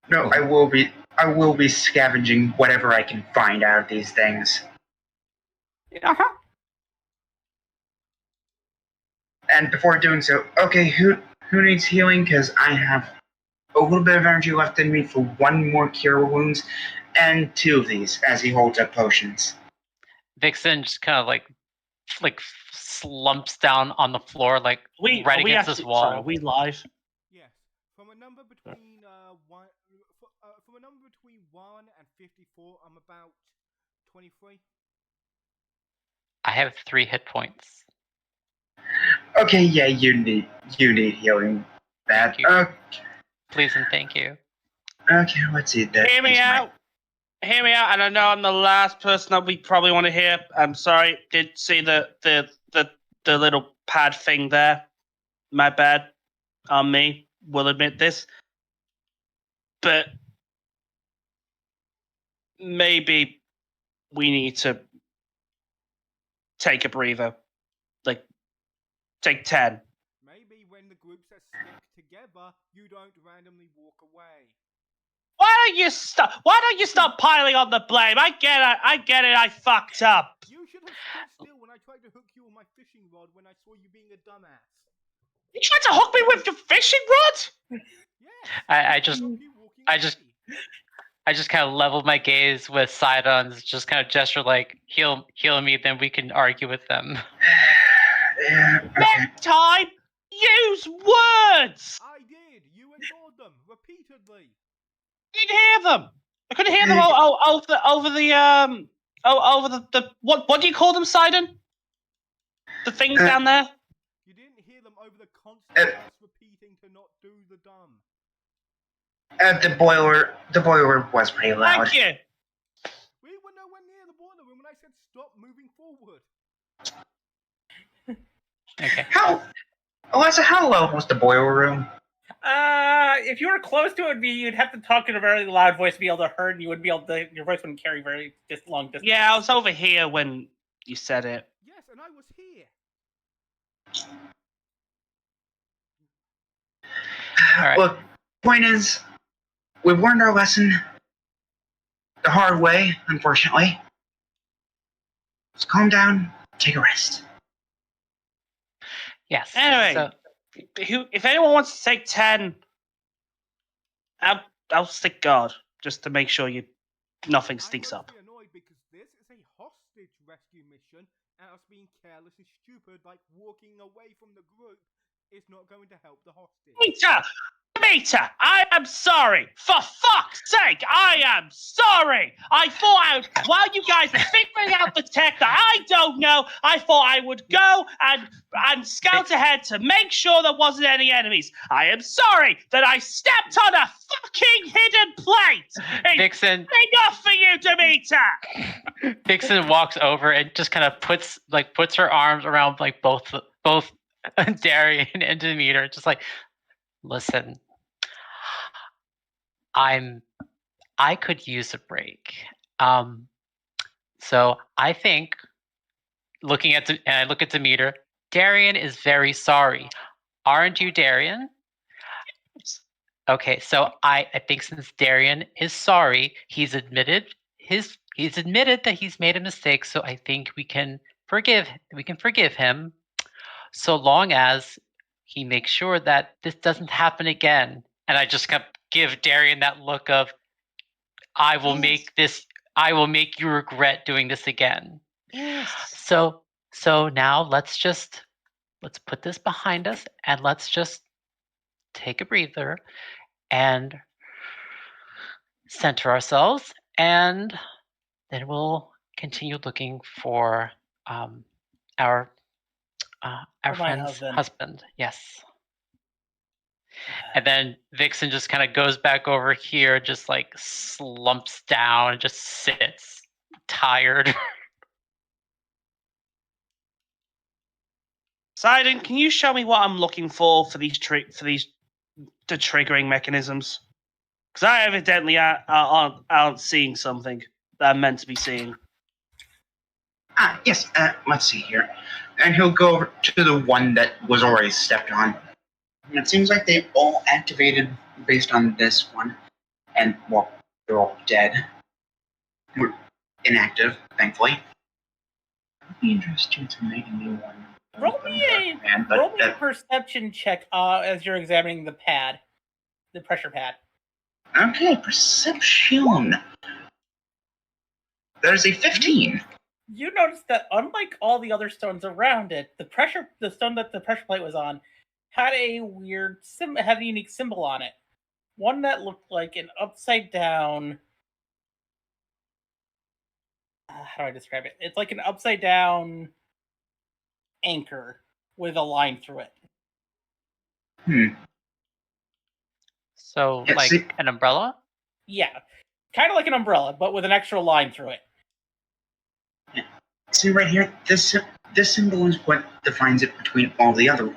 No, I will be scavenging whatever I can find out of these things.
Uh-huh.
And before doing so, okay, who needs healing? Because I have a little bit of energy left in me for 1 more cure wounds, and 2 of these as he holds up potions.
Vixen just kind of like slumps down on the floor, like right against this wall.
Sorry, are we live?
Yes. From a number between 1 and 54, I'm about 23.
I have 3 hit points.
Okay, yeah, you need healing. That.
Thank you. Please and thank you.
Okay, let's see that.
Hear me out. Hear me out, and I know I'm the last person that we probably want to hear. I'm sorry. Did see the little pad thing there. My bad. On me. Will admit this. But maybe we need to take a breather. Like, take 10.
Maybe when the groups are stick together, you don't randomly walk away.
Why don't you stop piling on the blame? I get it, I fucked up.
You should have stood still when I tried to hook you with my fishing rod when I saw you being a dumbass.
You tried to hook me with your fishing rod?
Yes.
I just kind of level my gaze with Sidon's, just kind of gesture like, heal me, then we can argue with them.
Yeah, okay.
Next time, use words!
I did. You ignored them repeatedly.
I didn't hear them. I couldn't hear them over the what do you call them, Sidon? The things down there?
You didn't hear them over the constant us repeating to not do the dumb.
The boiler was pretty loud.
Thank you.
We were nowhere near the boiler room when I said stop moving forward.
Okay.
Eliza, how low was the boiler room?
If you were close to it, you'd have to talk in a very loud voice to be able to hear, and you would be able to. Your voice wouldn't carry very long distance.
Yeah, I was over here when you said it.
Yes, and I was here.
All right.
Look, point is, we've learned our lesson the hard way, unfortunately. Just calm down, take a rest.
Yes.
Anyway,
So,
if anyone wants to take 10, I'll stick guard just to make sure nothing sneaks up.
I'm annoyed because this is a hostage rescue mission, and us being careless and stupid, like walking away from the group, is not going to help the hostage.
Meter, I am sorry. For fuck's sake, I am sorry. I thought while you guys are figuring out the tech that I don't know, I thought I would go and scout ahead to make sure there wasn't any enemies. I am sorry that I stepped on a fucking hidden plate.
Vixen.
Enough for you, Demeter.
Vixen walks over and just kind of puts her arms around like both Darian and Demeter, just like, listen, I could use a break. So I think, and I look at Demeter, Darian is very sorry. Aren't you, Darian? Okay, so I think since Darian is sorry, he's admitted that he's made a mistake, so I think we can forgive him, so long as he makes sure that this doesn't happen again. And I just give Darian that look of, I will make you regret doing this again.
Yes.
So now let's put this behind us and let's just take a breather and center ourselves, and then we'll continue looking for our
For my
friend's
husband.
husband. Yes. And then Vixen just kind of goes back over here, just like slumps down and just sits, tired.
Sidon, can you show me what I'm looking for these the triggering mechanisms? Because I evidently aren't seeing something that I'm meant to be seeing.
Yes, let's see here. And he'll go over to the one that was already stepped on. And it seems like they all activated based on this one. And, well, they're all dead. We're inactive, thankfully. It'd be interesting to make a new one.
Roll me a perception check as you're examining the pad, the pressure pad.
Okay, perception. There's a 15.
You notice that unlike all the other stones around it, the stone that the pressure plate was on, had a had a unique symbol on it. One that looked like an upside down. How do I describe it? It's like an upside down anchor with a line through it.
So,
Yeah,
like
see-
an umbrella?
Yeah, kind of like an umbrella, but with an extra line through it.
See right here, this symbol is what defines it between all the other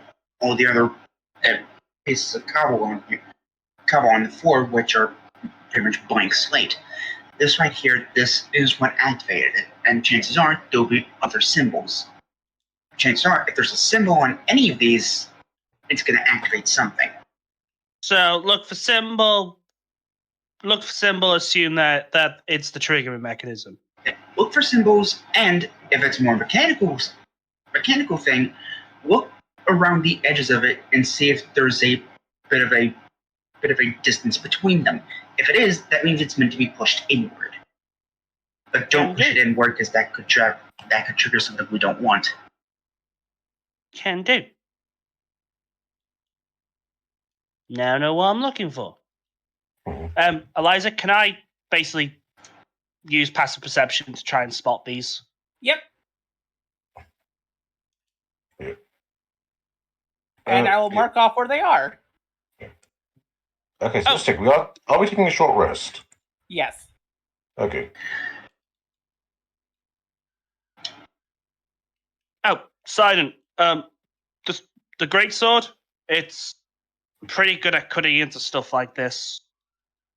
pieces of cobble on the floor, which are pretty much blank slate. This right here, this is what activated it, and chances are there'll be other symbols. Chances are, if there's a symbol on any of these, it's going to activate something.
So look for symbol. Assume that it's the triggering mechanism.
Look for symbols, and if it's more mechanical thing, look around the edges of it and see if there's a bit of a distance between them. If it is, that means it's meant to be pushed inward. But don't push it inward, because that could trigger something we don't want.
Can do. Now I know what I'm looking for. Eliza, can I basically use passive perception to try and spot these?
Yep. And I will mark off where they are.
Okay, so just check. Are we taking a short rest?
Yes.
Okay.
Oh, Sidon. Just the greatsword. It's pretty good at cutting into stuff like this.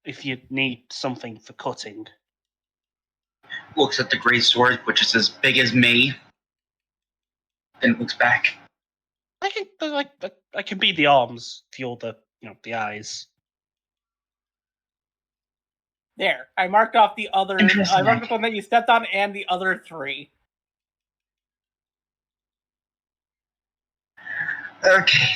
If you need something for cutting.
Looks at the great sword, which is as big as me, then looks back.
I can be the arms if you're the eyes.
There. I marked off the other.
Interesting.
I marked the one that you stepped on and the other three.
Okay.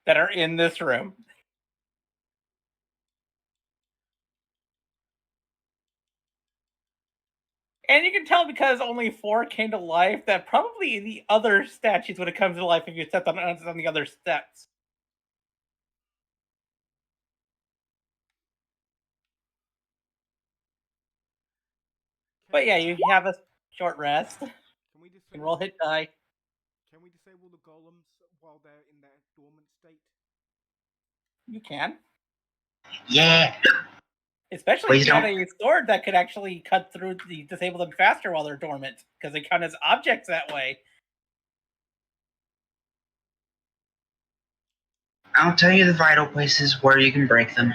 That are in this room. And you can tell because only 4 came to life that probably the other statues would have come to life if you stepped on the other steps. But yeah, you have a short rest.
Can we
You can roll hit die.
Can we disable the golems while they're in their dormant state?
You can.
Yeah.
Especially
Please
if you had
don't.
a sword that could actually cut through disable them faster while they're dormant, because they count as objects that way.
I'll tell you the vital places where you can break them.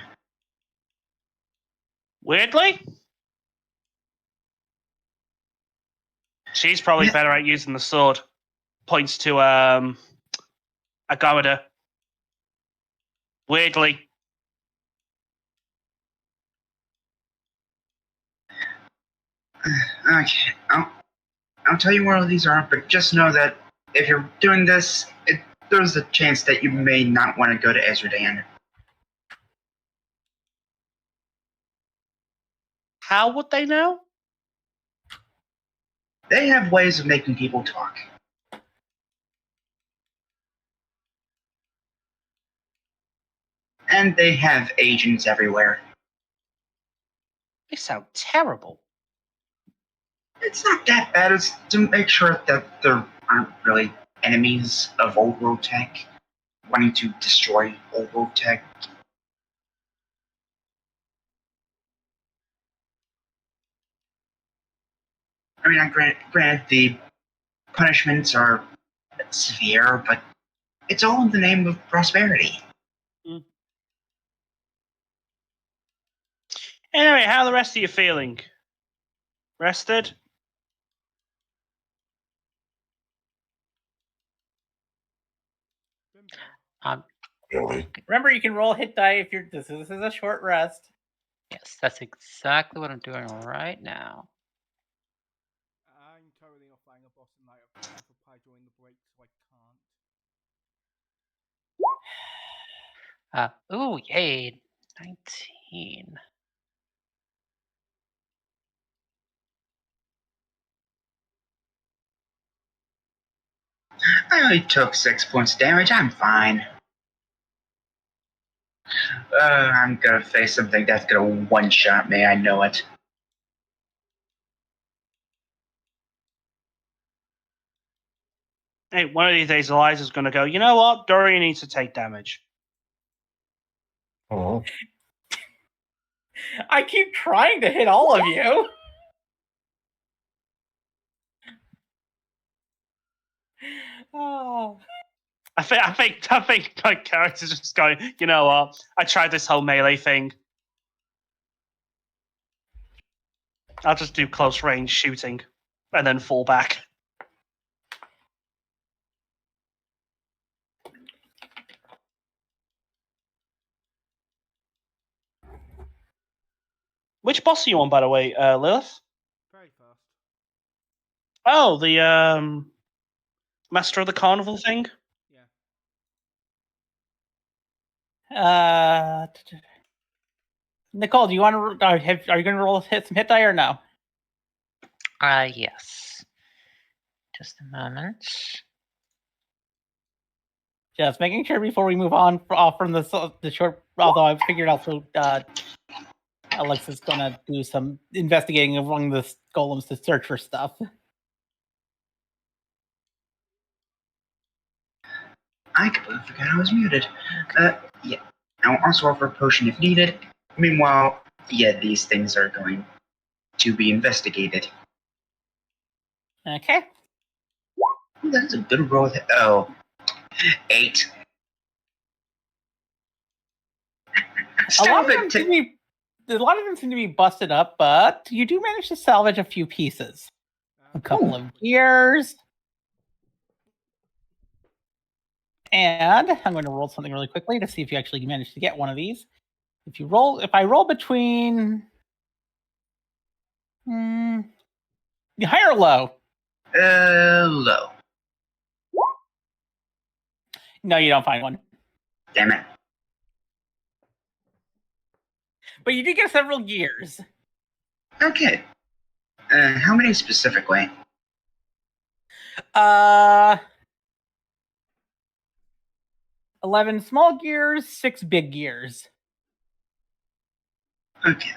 Weirdly, she's probably
Yeah.
better at using the sword. Points to Agamada. Weirdly.
Okay, I'll tell you where all these are, but just know that if you're doing this, there's a chance that you may not want to go to Ezradan.
How would they know?
They have ways of making people talk. And they have agents everywhere.
They sound terrible.
It's not that bad. It's to make sure that there aren't really enemies of old world tech wanting to destroy old world tech. I mean, granted, the punishments are severe, but it's all in the name of prosperity.
Anyway, how are the rest of you feeling? Rested?
Really?
Remember, you can roll hit die if you're. This is a short rest.
Yes, that's exactly what I'm doing right now.
I'm totally not fighting a boss tonight. I've got apple pie during the break, so I can't.
Ooh, yay, 19.
I only took 6 points of damage. I'm fine. I'm gonna face something that's gonna one-shot me. I know it.
Hey, one of these days, Eliza's going to go, you know what? Dorian needs to take damage.
Oh.
I keep trying to hit all of you. Oh.
I think my character's just going, you know what? I tried this whole melee thing. I'll just do close range shooting and then fall back. Which boss are you on, by the way, Lilith?
Very fast.
Oh, the Master of the Carnival thing?
Yeah.
Nicole, do you want to? Are you going to roll some hit die or no?
Yes. Just a moment.
Just making sure before we move on off from the short. Although I figured also Alexa's gonna do some investigating among the golems to search for stuff.
I completely forgot I was muted. Yeah. I'll also offer a potion if needed. Meanwhile, yeah, these things are going to be investigated.
Okay.
Ooh, that's a good roll. Oh, 8.
A lot
Stop
of them seem to be busted up, but you do manage to salvage a few pieces. A couple of gears. And I'm going to roll something really quickly to see if you actually manage to get one of these. If I roll between high or low?
Low.
No, you don't find one.
Damn it.
But you do get several gears.
Okay. How many specifically?
11 small gears, 6 big gears.
Okay.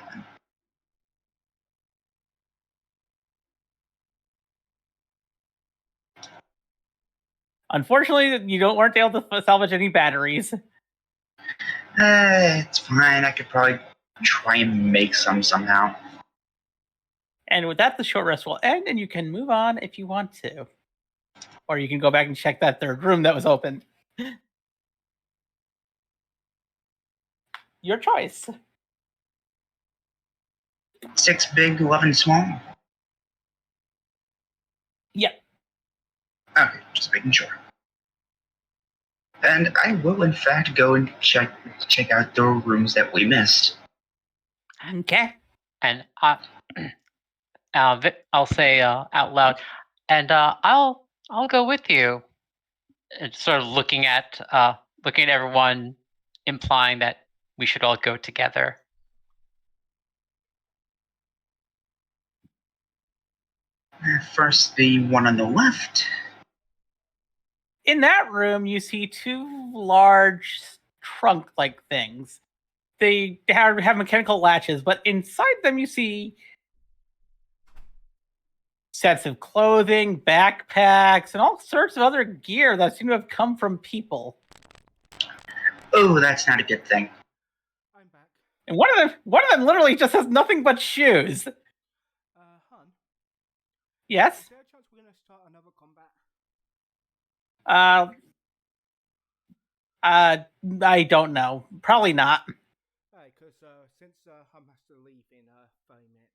Unfortunately, you weren't able to salvage any batteries.
It's fine. I could probably try and make some somehow.
And with that, the short rest will end, and you can move on if you want to. Or you can go back and check that third room that was open. Your choice.
6 big, 11 small?
Yeah.
Okay, just making sure. And I will, in fact, go and check out the rooms that we missed.
Okay.
And I'll say out loud, and I'll go with you. sort of looking at everyone, implying that we should all go together.
First, the one on the left.
In that room, you see two large trunk-like things. They have mechanical latches, but inside them you see sets of clothing, backpacks, and all sorts of other gear that seem to have come from people.
Oh, that's not a good thing.
I'm back.
And one of them literally just has nothing but shoes.
Hun,
Yes?
is there a chance we're gonna start another combat?
I don't know. Probably not.
Hey, because since Hum has to leave in 30 minutes,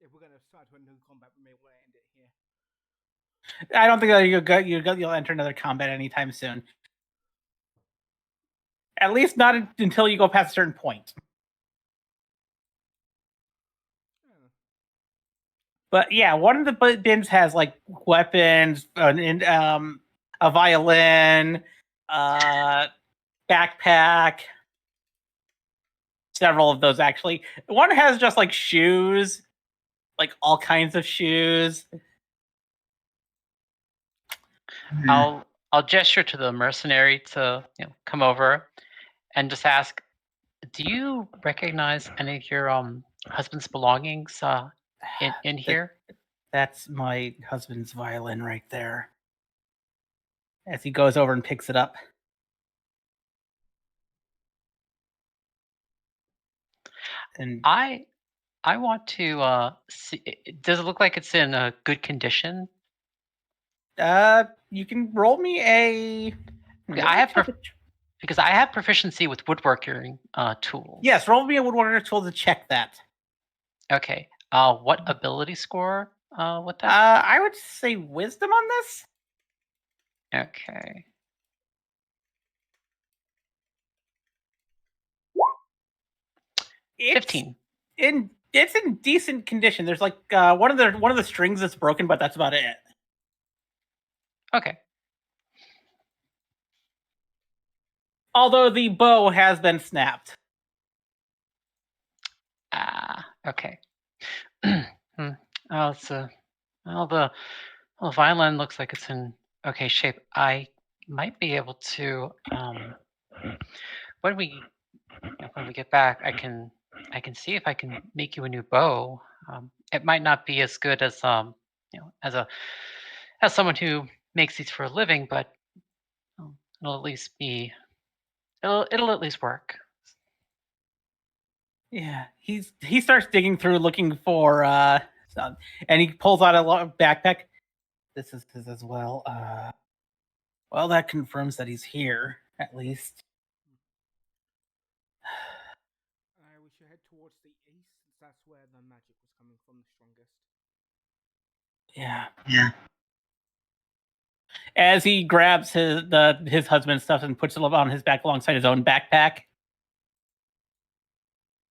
if we're gonna start a new combat, we may want to end it here.
I don't think that you'll enter another combat anytime soon. At least not until you go past a certain point. But yeah, one of the bins has like weapons, a violin, backpack. Several of those actually. One has just like shoes, like all kinds of shoes.
I'll gesture to the mercenary to come over and just ask, do you recognize any of your husband's belongings in here?
That's my husband's violin right there. As he goes over and picks it up. And
I want to see. Does it look like it's in a good condition?
you can roll me a.
Because I have proficiency with woodworking tools.
Yes, roll me a woodworker tool to check that.
Okay. What ability score with that?
I would say wisdom on this.
Okay.
It's
15.
It's in decent condition. There's like one of the strings that's broken, but that's about it.
Okay.
Although the bow has been snapped.
Okay. The violin looks like it's in okay shape. I might be able to when we get back, I can see if I can make you a new bow. It might not be as good as as someone who makes these for a living, but it'll at least be it'll at least work.
Yeah, he starts digging through looking for some, and he pulls out a backpack. This is his as well. Well, that confirms that he's here at least.
We should head towards the east, since that's where the magic was coming from the strongest.
Yeah.
As he grabs his husband's stuff and puts it on his back alongside his own backpack.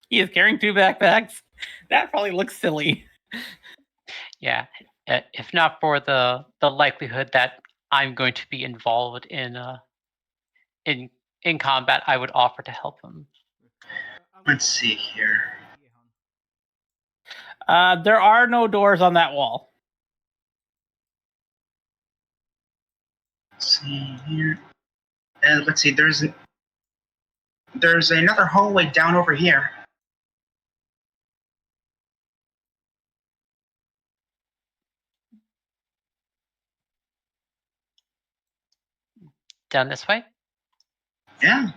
He is carrying two backpacks. That probably looks silly.
Yeah, if not for the likelihood that I'm going to be involved in combat, I would offer to help him.
Let's see here.
There are no doors on that wall.
Let's see here. Let's see. There's another hallway down over here.
Down this way?
Yeah,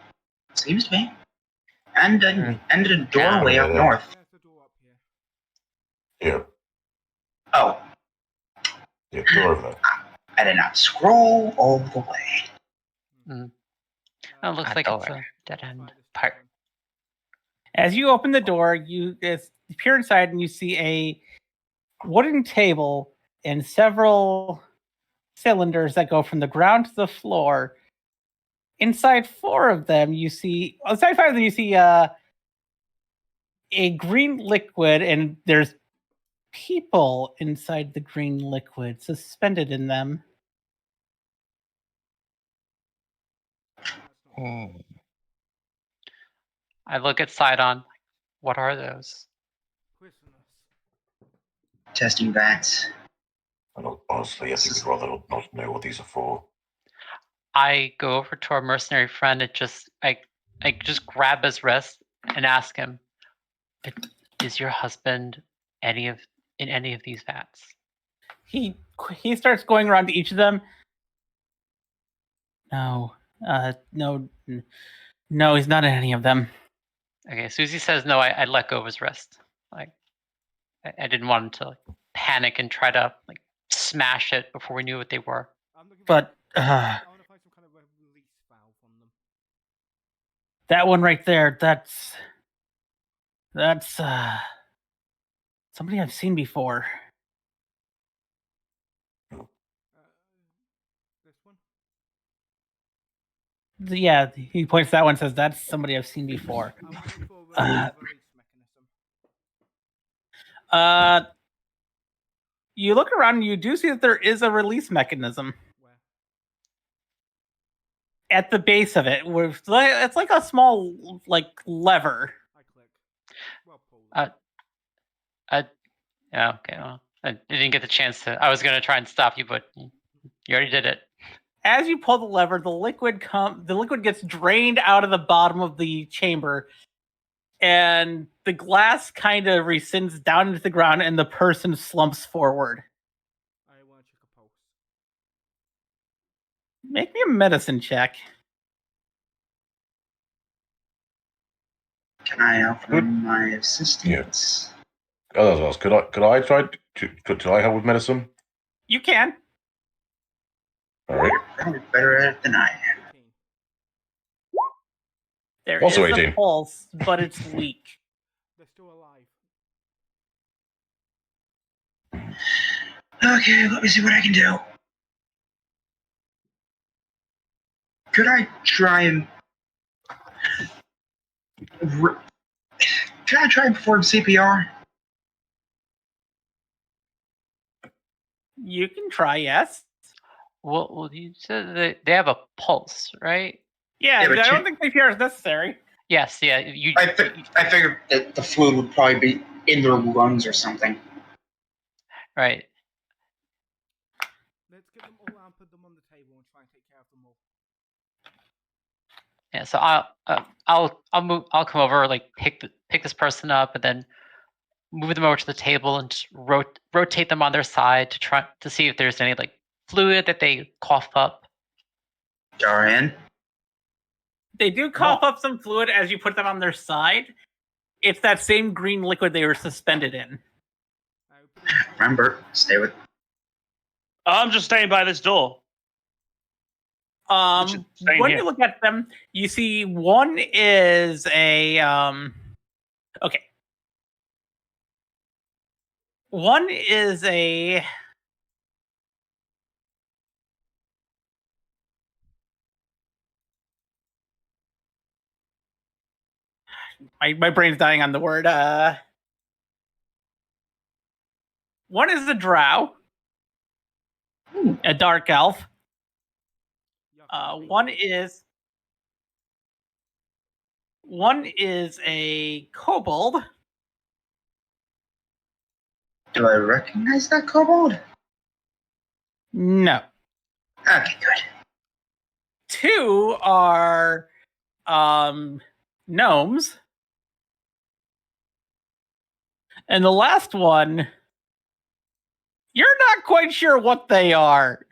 seems to be. And a doorway up north.
There's the door up here.
Yeah.
Oh,
Yeah, door over there.
I did not scroll all the way.
Oh, it looks like it's a dead end.
Part.
As you open the door, you peer inside and you see a wooden table and several cylinders that go from the ground to the floor. Inside four of them, you see. Inside five of them, you see a green liquid, and there's people inside the green liquid, suspended in them.
I look at Sidon. What are those?
Prisoners.
Testing vats.
Honestly, I think we'd rather not know what these are for.
I go over to our mercenary friend and just just grab his wrist and ask him, "Is your husband in any of these vats?"
He starts going around to each of them. No, no, he's not in any of them.
Okay, Susie says no. I let go of his wrist. Like I didn't want him to panic and try to smash it before we knew what they were.
But
I want to find some kind of release valve on them.
that one right there, that's somebody I've seen before.
This one?
Yeah, he points to that one and says, that's somebody I've seen before.
I'm looking for a release mechanism.
You look around and you do see that there is a release mechanism.
Where?
At the base of it. It's like a small lever.
I click. Well pulled.
Yeah, okay. Well, I didn't get the chance to. I was gonna try and stop you, but you already did it.
As you pull the lever, the liquid gets drained out of the bottom of the chamber, and the glass kind of rescinds down into the ground, and the person slumps forward.
I want to check a pulse.
Make me a medicine check.
Can I offer my assistance?
Oh, could I try? Could I help with medicine?
You can.
All right.
Probably better at it than I am.
18.
There
Also
is
18.
a pulse, but it's weak.
They're still alive.
Okay, let me see what I can do. Could I try and... Can I try and perform CPR?
You can try, yes.
Well, you said they have a pulse, right?
Yeah,
Yeah, but
I don't think CPR is necessary.
Yes, yeah.
I figured that the fluid would probably be in their lungs or something.
Right.
Let's get them all out and put them on the table and try and take care of them all.
Yeah. So I'll come over, pick this person up, and then move them over to the table and just rotate them on their side to try to see if there's any fluid that they cough up.
Darian?
They do cough up some fluid as you put them on their side. It's that same green liquid they were suspended in.
Remember, stay with...
I'm just staying by this door.
When
here.
you look at them, you see one is a okay. One is a my brain's dying on the word. One is a drow, a dark elf. One is a kobold.
Do I recognize that kobold?
No.
Okay, good.
Two are gnomes. And the last one, you're not quite sure what they are.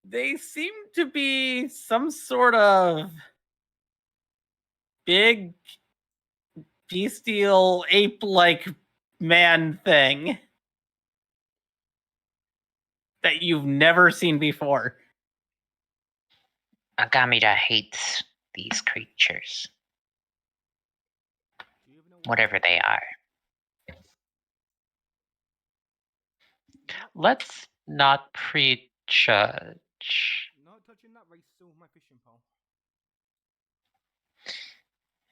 They seem to be some sort of big, bestial, ape-like man thing that you've never seen before.
Agamida hates these creatures, whatever they are.
Let's not prejudge.
Not touching that race, still my fishing pole.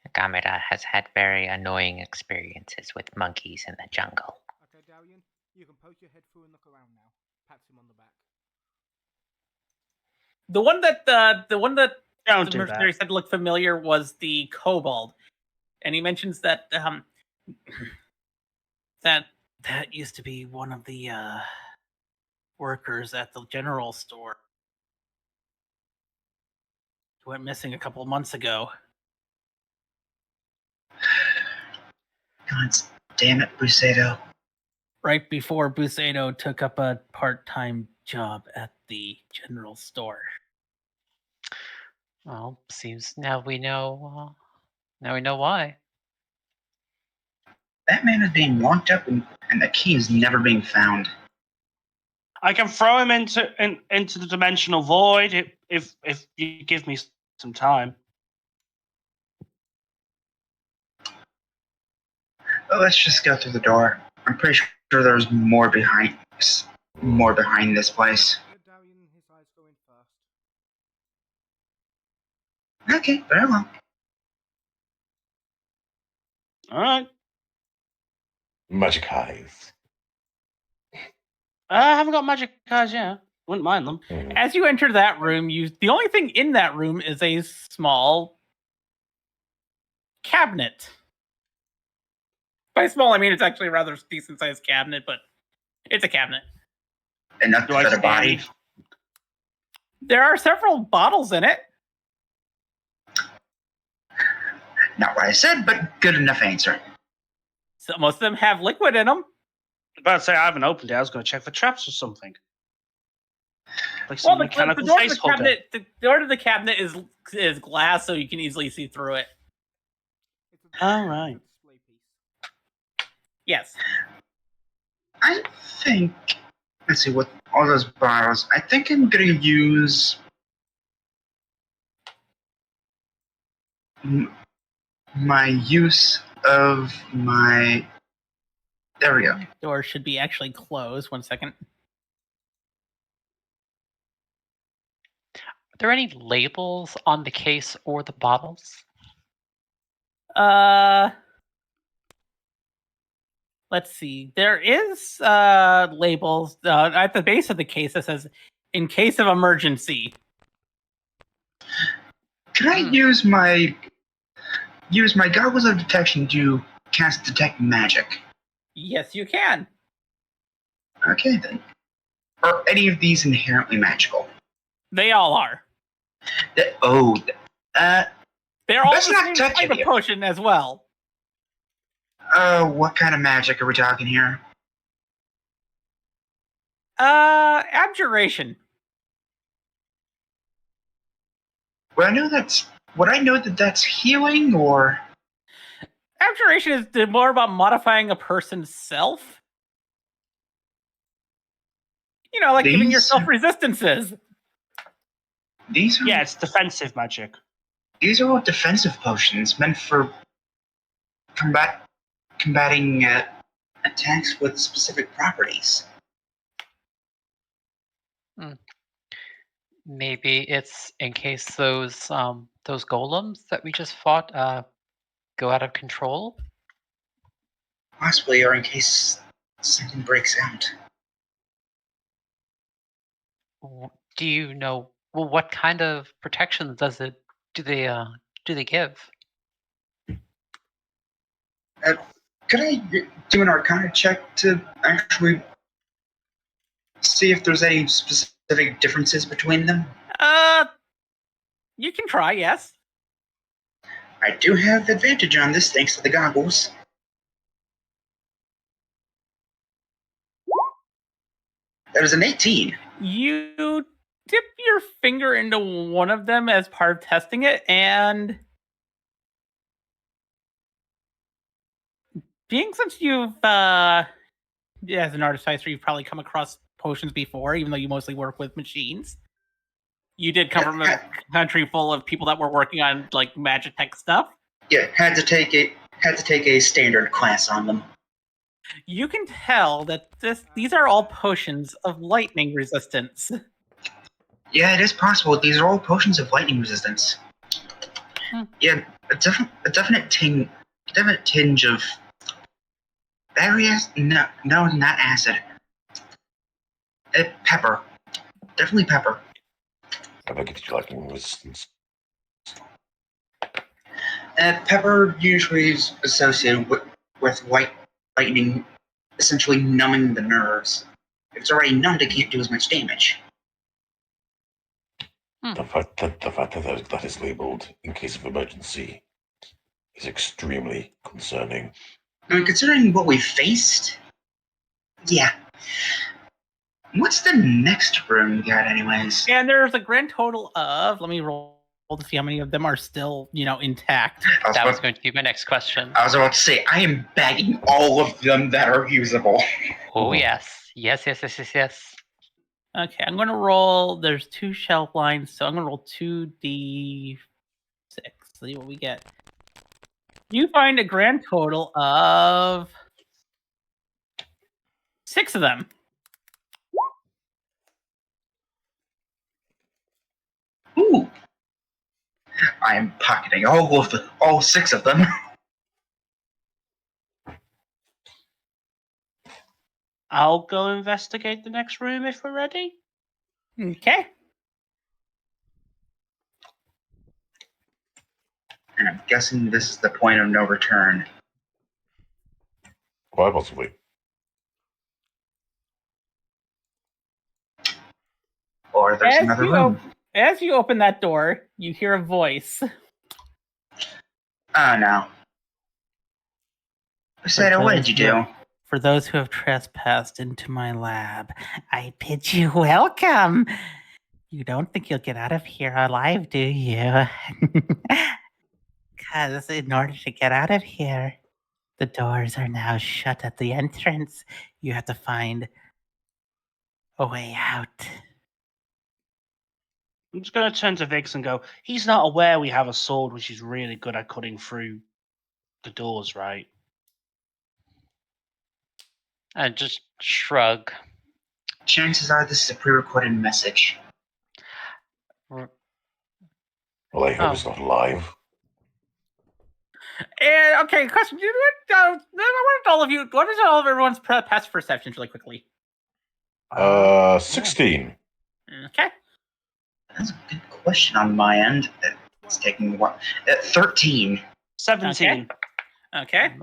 Agamida has had very annoying experiences with monkeys in the jungle.
Okay, Darian, you can poke your head through and look around now. Pats him on the back.
The one that
Don't
the
do
mercenary
that.
said looked familiar was the kobold, and he mentions that that used to be one of the workers at the general store. He went missing a couple of months ago.
God damn it, Busado.
Right before Busado took up a part-time job at the general store.
Well, seems now we know. Now we know why.
That man is being locked up, and the key is never being found.
I can throw him into the dimensional void if you give me some time.
Well, let's just go through the door. I'm pretty sure there's more behind this place.
Let Darian his eyes go in first.
Okay, very well.
All right.
Magic eyes.
I haven't got magic eyes yet. Wouldn't mind them.
As you enter that room, the only thing in that room is a small cabinet. By small, I mean it's actually a rather decent-sized cabinet, but it's a cabinet.
Enough
Do
to
I
fit a
see
body.
any-
There are several bottles in it.
Not what I said, but good enough answer.
So most of them have liquid in them.
About to say I haven't opened it. I was going to check for traps or something. Like
Well,
some mechanical face holder.
the door to the cabinet is glass, so you can easily see through it.
It's
All right.
display piece.
Yes.
I think. Let's see what all those bottles. I think I'm gonna use my use of my. There we go.
Door should be actually closed. 1 second.
Are there any labels on the case or the bottles?
Let's see. There is labels at the base of the case that says, "In case of emergency."
Can I use my goggles of detection to cast detect magic?
Yes, you can.
Okay then. Are any of these inherently magical?
They all are.
They're
They're all
Let's
the
not
same
touch
type
it
of
here.
potion as well.
What kind of magic are we talking here?
Abjuration.
Would I know that that's healing, or
Abjuration is more about modifying a person's self. You know, like giving
These-
yourself resistances.
these are
Yeah, it's defensive magic.
these are all defensive potions meant for combating attacks with specific properties.
Maybe it's in case those golems that we just fought go out of control.
Possibly, or in case something breaks out.
Do you know? Well, what kind of protection do they give?
Could I do an Arcana check to actually see if there's any specific differences between them?
You can try, yes.
I do have advantage on this thanks to the goggles. That is an 18.
You dip your finger into one of them as part of testing it, and being since you've as an artificer, you've probably come across potions before, even though you mostly work with machines. You did come from a country full of people that were working on like magic tech stuff.
Yeah, had to take a standard class on them.
You can tell that these are all potions of lightning resistance.
Yeah, it is possible. These are all potions of lightning resistance. Yeah, a definite tinge of various. No, not acid. Pepper. Definitely pepper.
I beg if you like resistance.
Pepper usually is associated with white lightning, essentially numbing the nerves. If it's already numbed, it can't do as much damage.
The fact that is labeled in case of emergency is extremely concerning.
I mean, considering what we faced, yeah. What's the next room we got, anyways?
And there's a grand total of. Let me roll to see how many of them are still, intact.
That was going to be my next question.
I was about to say, I am bagging all of them that are usable.
Oh, yes. Yes.
Okay, I'm going to roll. There's 2 shelf lines, so I'm going to roll 2d6. See what we get. You find a grand total of 6 of them.
Ooh. I am pocketing all 6 of them.
I'll go investigate the next room if we're ready.
Okay.
And I'm guessing this is the point of no return.
Quite possibly.
Or there's another room.
As you open that door, you hear a voice.
Oh, no. Sada, what did you do?
For those who have trespassed into my lab, I bid you welcome. You don't think you'll get out of here alive, do you? Because in order to get out of here, the doors are now shut at the entrance. You have to find a way out.
I'm just going to turn to Vix and go, he's not aware we have a sword which is really good at cutting through the doors, right?
And just shrug.
Chances are this is a pre-recorded message.
Well, I hope it's not live.
And okay, question: I want all of you. What is all of everyone's past perceptions, really quickly?
16.
Okay.
That's a good question on my end. It's taking what? 13.
17.
Okay.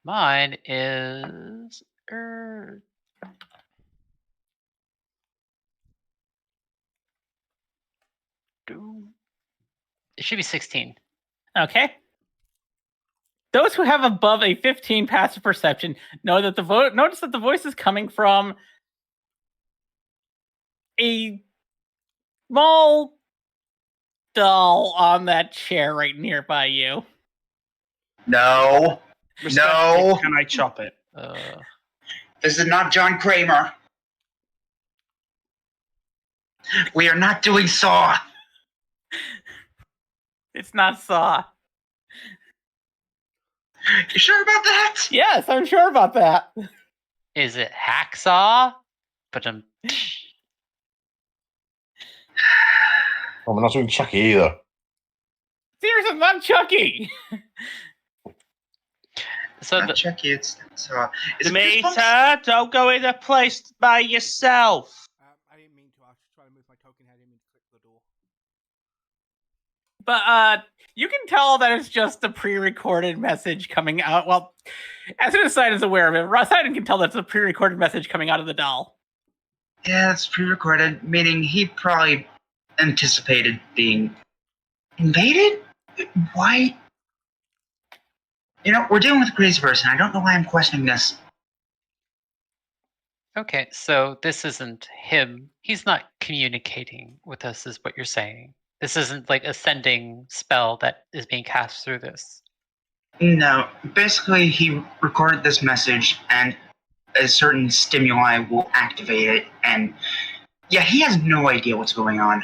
Mine is... It should be 16.
Okay. Those who have above a 15 passive perception know that notice that the voice is coming from a small doll on that chair right nearby you.
No. No.
Can I chop it?
This is not John Kramer. We are not doing Saw.
It's not Saw.
You sure about that?
Yes, I'm sure about that.
Is it Hacksaw? But
Oh, we're not doing Chucky either.
Seriously, not Chucky.
So
not Chucky, it's Saw.
Demeter, don't go in a place by yourself.
I didn't mean to. I was just trying to move my token head in and click the door.
But you can tell that it's just a pre-recorded message coming out. Well, as soon as Sidon's aware of it, Sidon can tell that's a pre-recorded message coming out of the doll.
Yeah, it's pre-recorded, meaning he probably anticipated being invaded? Why? We're dealing with a crazy person. I don't know why I'm questioning this.
Okay, so this isn't him. He's not communicating with us, is what you're saying. This isn't like a sending spell that is being cast through this.
No, basically he recorded this message and a certain stimuli will activate it, and yeah, he has no idea what's going on.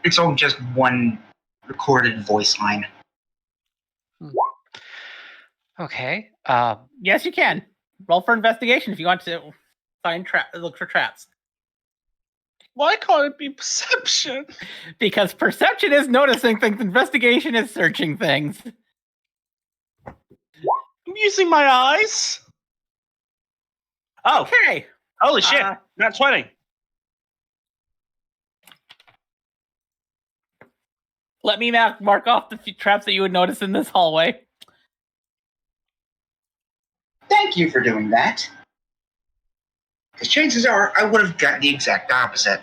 It's all just one recorded voice line.
Okay.
Yes, you can. Roll for investigation if you want to look for traps.
Why can't it be perception?
Because perception is noticing things, investigation is searching things.
I'm using my eyes. Oh,
okay.
Holy shit. Not 20.
Let me mark off the few traps that you would notice in this hallway.
Thank you for doing that. Because chances are I would have gotten the exact opposite.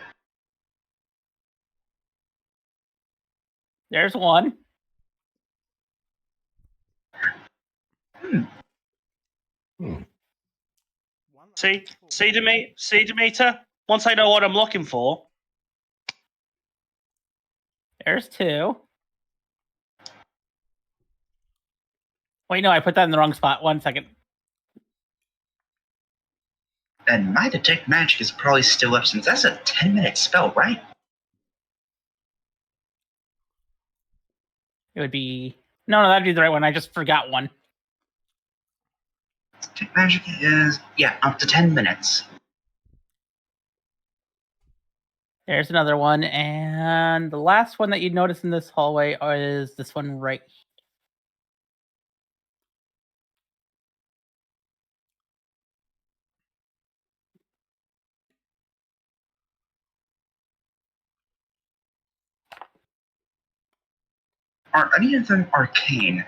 There's one.
See, Demeter? Once I know what I'm looking for.
There's two. Wait, no, I put that in the wrong spot. 1 second.
And my detect magic is probably still up since that's a 10-minute spell, right?
It would be... No, that'd be the right one. I just forgot one.
Detect magic is, yeah, up to 10 minutes.
There's another one. And the last one that you'd notice in this hallway is this one right here.
Are any of them arcane?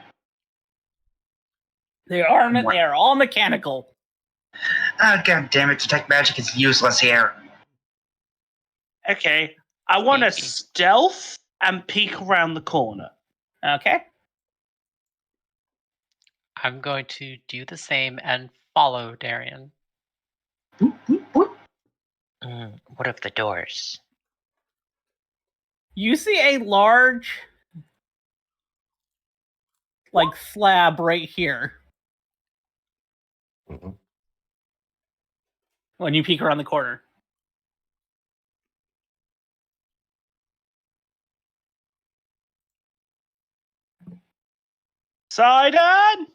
They are all mechanical.
God damn it, detect magic is useless here.
Okay, I want to stealth and peek around the corner.
Okay.
I'm going to do the same and follow Darian.
Boop, boop, boop.
What of the doors?
You see a large, slab right here.
Mhm.
When you peek around the corner.
Sidon!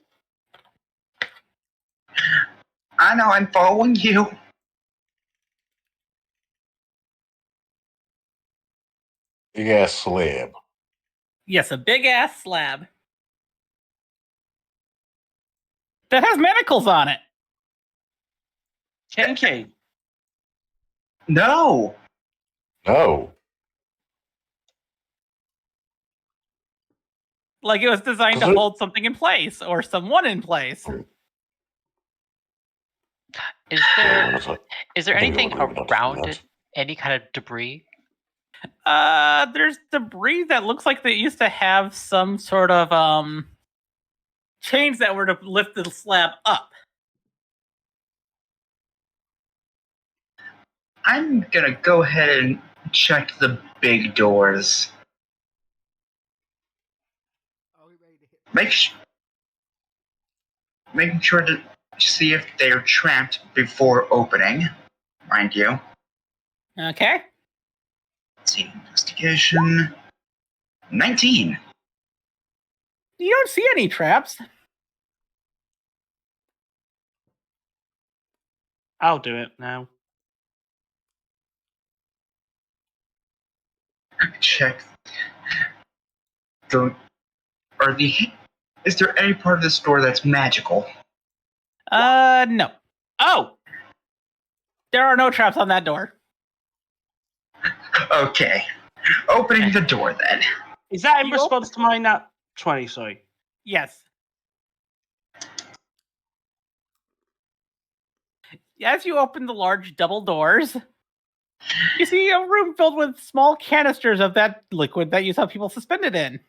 I know, I'm following you.
Big ass slab.
Yes, a big ass slab. That has manacles on it.
Kinky.
No.
No.
Like it was designed to
Does it-
hold something in place or someone in place.
Is there
I think
anything
I'll leave it up to
around
that.
it? Any kind of debris?
There's debris that looks like they used to have some sort of chains that were to lift the slab up.
I'm gonna go ahead and check the big doors. Making sure to see if they're trapped before opening, mind you.
Okay.
Let's see, investigation. 19.
You don't see any traps.
I'll do it now.
Check. Is there any part of the store that's magical?
No.
Oh!
There are no traps on that door.
Okay. Opening the door then.
Is that in
You
response to my nat 20, sorry?
Yes. As you open the large double doors, you see a room filled with small canisters of that liquid that you saw people suspended in.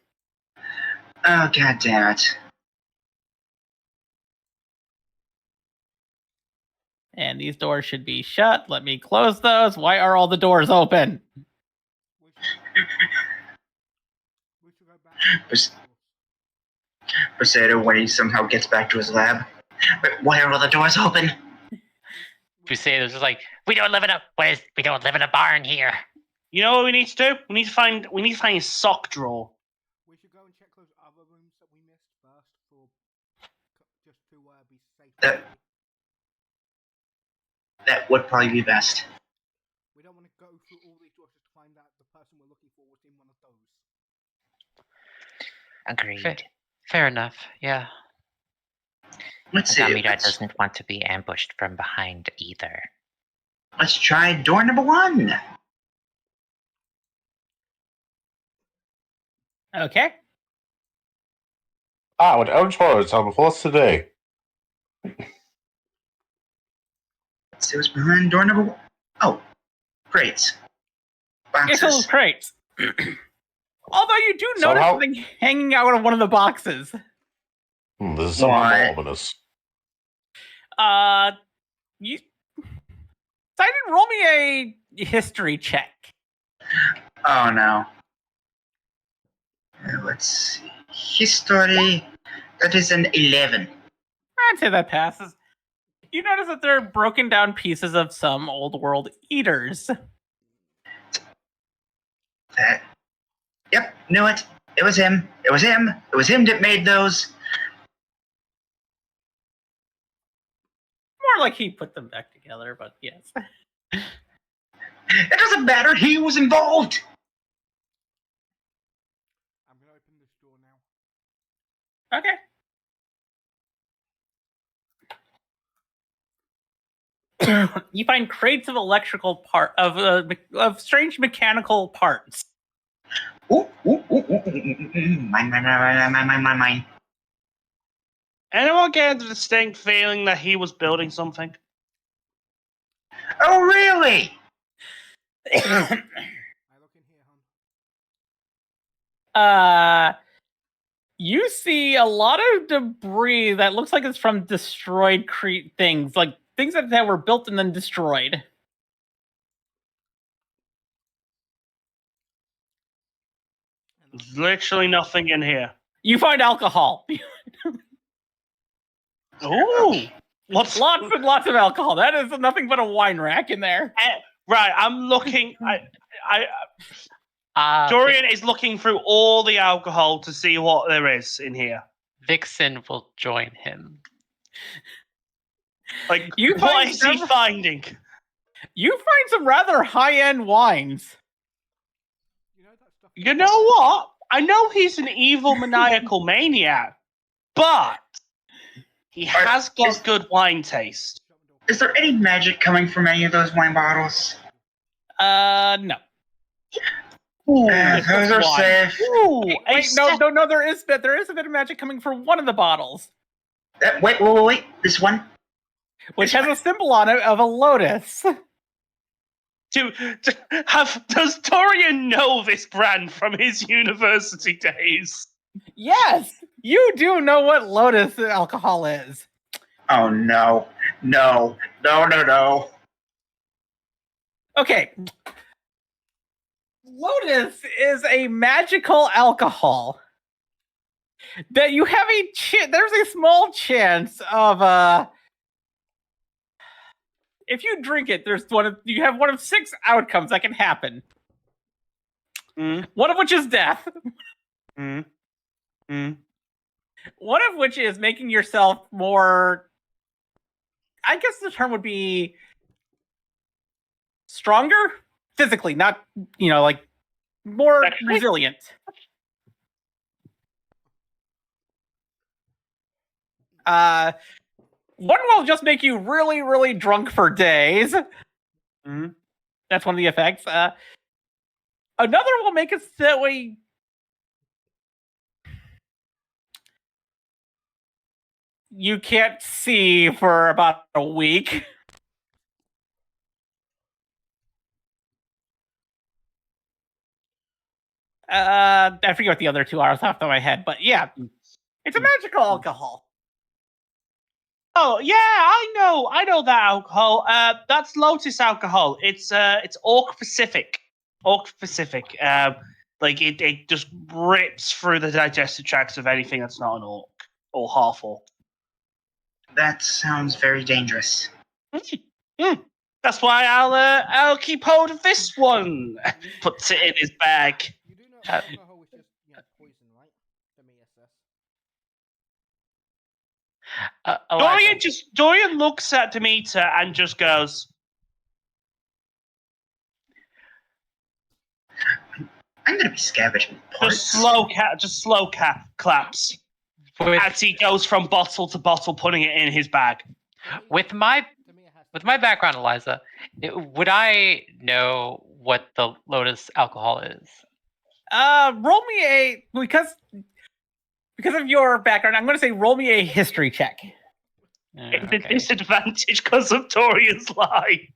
Oh, god damn it.
And these doors should be shut. Let me close those. Why are all the doors open?
Poseidon when he somehow gets back to his lab. But why are all the doors open?
Crusaders is like, we don't live in a barn here.
You know what we need to do? We need to find a sock drawer.
We should go and check those other rooms that we missed first for just to be safe.
That would probably be best.
We don't want to go through all these doors just to find out the person we're looking for was in one of those.
Agreed.
Fair enough. Yeah.
Let's see.
Agamida doesn't want to be ambushed from behind either.
Let's try door number 1.
Okay.
With orange words on before us today.
So it was behind door number 1. Oh, great.
It's those
Boxes.
crates. Although you do notice
Somehow-
something hanging out of one of the boxes.
This is somehow
What?
more ominous.
You decided roll me a history check.
Oh no. Let's see. History. That is an 11.
I'd say that passes. You notice that there are broken down pieces of some old world eaters.
That. Yep, knew it. It was him. It was him. It was him that made those.
More like he put them back together, but yes.
It doesn't matter. He was involved.
I'm gonna open this door now.
Okay. You find crates of electrical of strange mechanical parts.
Ooh, ooh, ooh, ooh, mine.
Anyone get the distinct feeling that he was building something?
Oh, really?
I look in here, hon.
You see a lot of debris that looks like it's from destroyed things, like things that were built and then destroyed.
There's literally nothing in here.
You find alcohol.
Ooh, what's
Lots and lots of alcohol. That is nothing but a wine rack in there.
right? I'm looking. Dorian is looking through all the alcohol to see what there is in here.
Vixen will join him.
Like,
You
what
find
is he finding?
You find some rather high-end wines.
You know that stuff.
You know what? I know he's an evil maniacal maniac, but he has got good wine taste.
Is there any magic coming from any of those wine bottles?
No.
Those are safe.
Ooh,
Wait, no. There is a bit of magic coming from one of the bottles,
Wait. This one?
which has a symbol on it of a lotus.
Does Dorian know this brand from his university days?
Yes, you do know what lotus alcohol is.
Oh, no. No.
Okay. Lotus is a magical alcohol that you have there's a small chance of if you drink it, you have one of 6 outcomes that can happen. One of which is death. One of which is making yourself more, I guess the term would be stronger physically, not, like more resilient. One will just make you really, really drunk for days. That's one of the effects. Another will make it that way. You can't see for about a week. I forget what the other 2 are off the top of my head, but yeah, it's a magical alcohol.
Oh yeah, I know that alcohol. That's Lotus alcohol. It's Orc Pacific. Like it just rips through the digestive tracts of anything that's not an orc or half orc.
That sounds very dangerous.
That's why I'll keep hold of this one. Puts it in his bag.
You do know alcohol is just poison, right? Let me assess.
Dorian looks at Demeter and just goes,
I'm gonna be scavenging parts.
just slow claps as he goes from bottle to bottle, putting it in his bag.
With my background, Eliza, would I know what the Lotus alcohol is?
Roll me a because of your background. I'm going to say roll me a history check.
It's a disadvantage because of Torian's lie.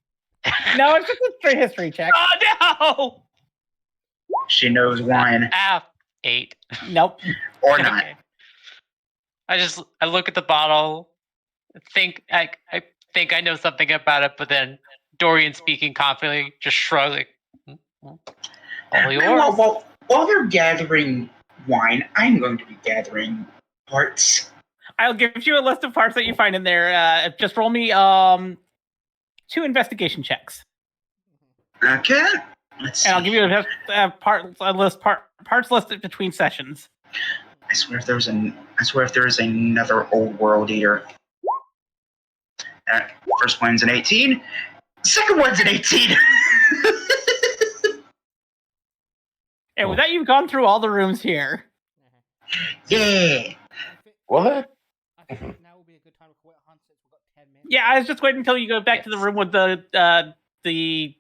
No, it's just a straight history check.
Oh no!
She knows wine
8.
Nope.
or not.
Okay. I look at the bottle, think I think I know something about it, but then Dorian speaking confidently, just shrugs. Like, all yours.
While they're gathering wine, I'm going to be gathering parts.
I'll give you a list of parts that you find in there. Just roll me 2 investigation checks.
Okay. Let's see.
And I'll give you a parts listed between sessions.
I swear if there is another old world eater. First one's an 18. Second one's an 18.
And with that, you've gone through all the rooms here.
Yeah.
What?
I think now will be a good time to quit hunt since we've got 10 minutes.
Yeah, I was just waiting until you go back to the room with the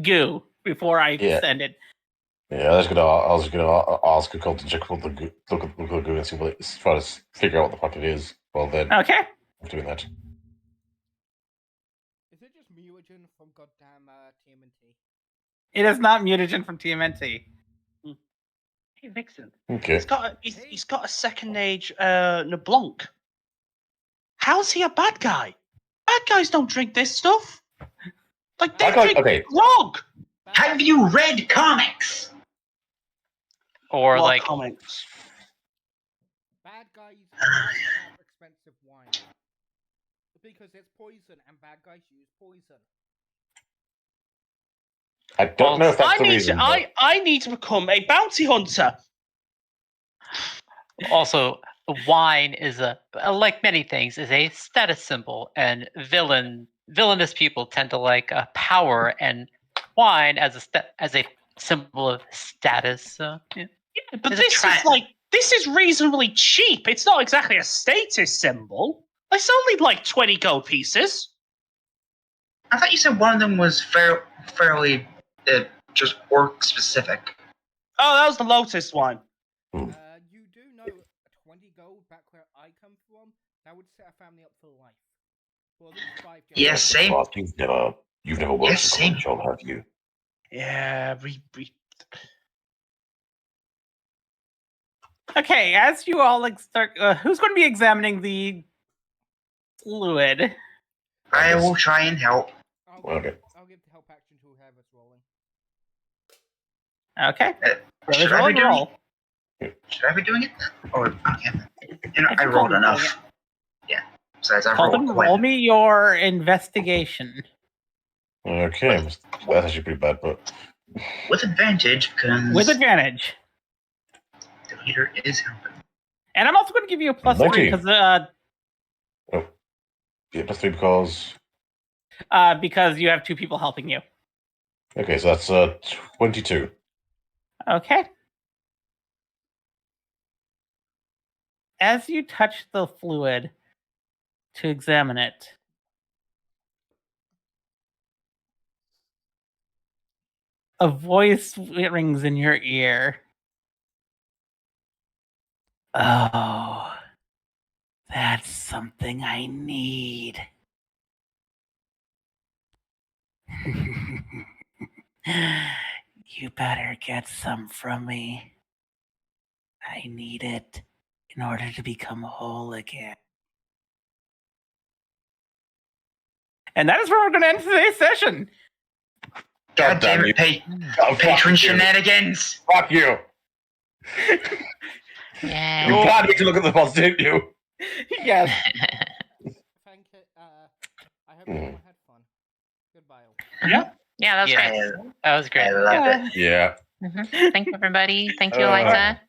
goo before I send it.
Yeah, I was gonna ask a cult to check for the goo, look at the goo and see try to figure out what the fuck it is. Well then,
Okay.
I'm doing that.
Is it just mutagen from goddamn TMNT?
It is not mutagen from TMNT.
Hey, Vixen.
Okay.
He's got a second age Neblanc. How's he a bad guy? Bad guys don't drink this stuff. Like they drink grog.
Have you read comics?
Or
What
like
comics?
Bad guys have expensive wine. Because it's poison and bad guys use poison.
I don't know if that's the reason.
I need to become a bounty hunter.
also wine is like many things is a status symbol, and villainous people tend to like power, and wine as a symbol of status. Yeah,
but this is reasonably cheap. It's not exactly a status symbol. It's only like 20 gold pieces.
I thought you said one of them was fairly just orc specific.
Oh, that was the Lotus one.
You do know 20 gold back where I come from, that would set a family up for life. For at least 5 days.
Yes, same.
Well, you've never worked
Yes,
for
same.
John, have you?
Yeah,
Okay, as you all start, who's going to be examining the fluid?
I will try and help.
I'll give the help action to whoever's rolling.
Okay.
Should I be doing it? Or okay. I rolled enough. Yeah. Besides, I rolled.
Roll me your investigation.
Okay, that's actually pretty bad, but
with advantage because
with advantage.
The leader is helping.
And I'm also going to give you a plus 3 because
plus 3
because you have 2 people helping you.
Okay, so that's 22.
Okay. As you touch the fluid to examine it, a voice rings in your ear. Oh, that's something I need. You better get some from me. I need it in order to become whole again. And that is where we're going to end today's session.
God damn it, patron shenanigans.
Fuck you.
Yeah.
You planned me to look at the boss, didn't you?
Yes.
Thank you. I hope everyone had fun. Goodbye.
Yeah.
Yeah, that was great.
That was great.
I love it.
Yeah.
Thank you, everybody. Thank you, Eliza.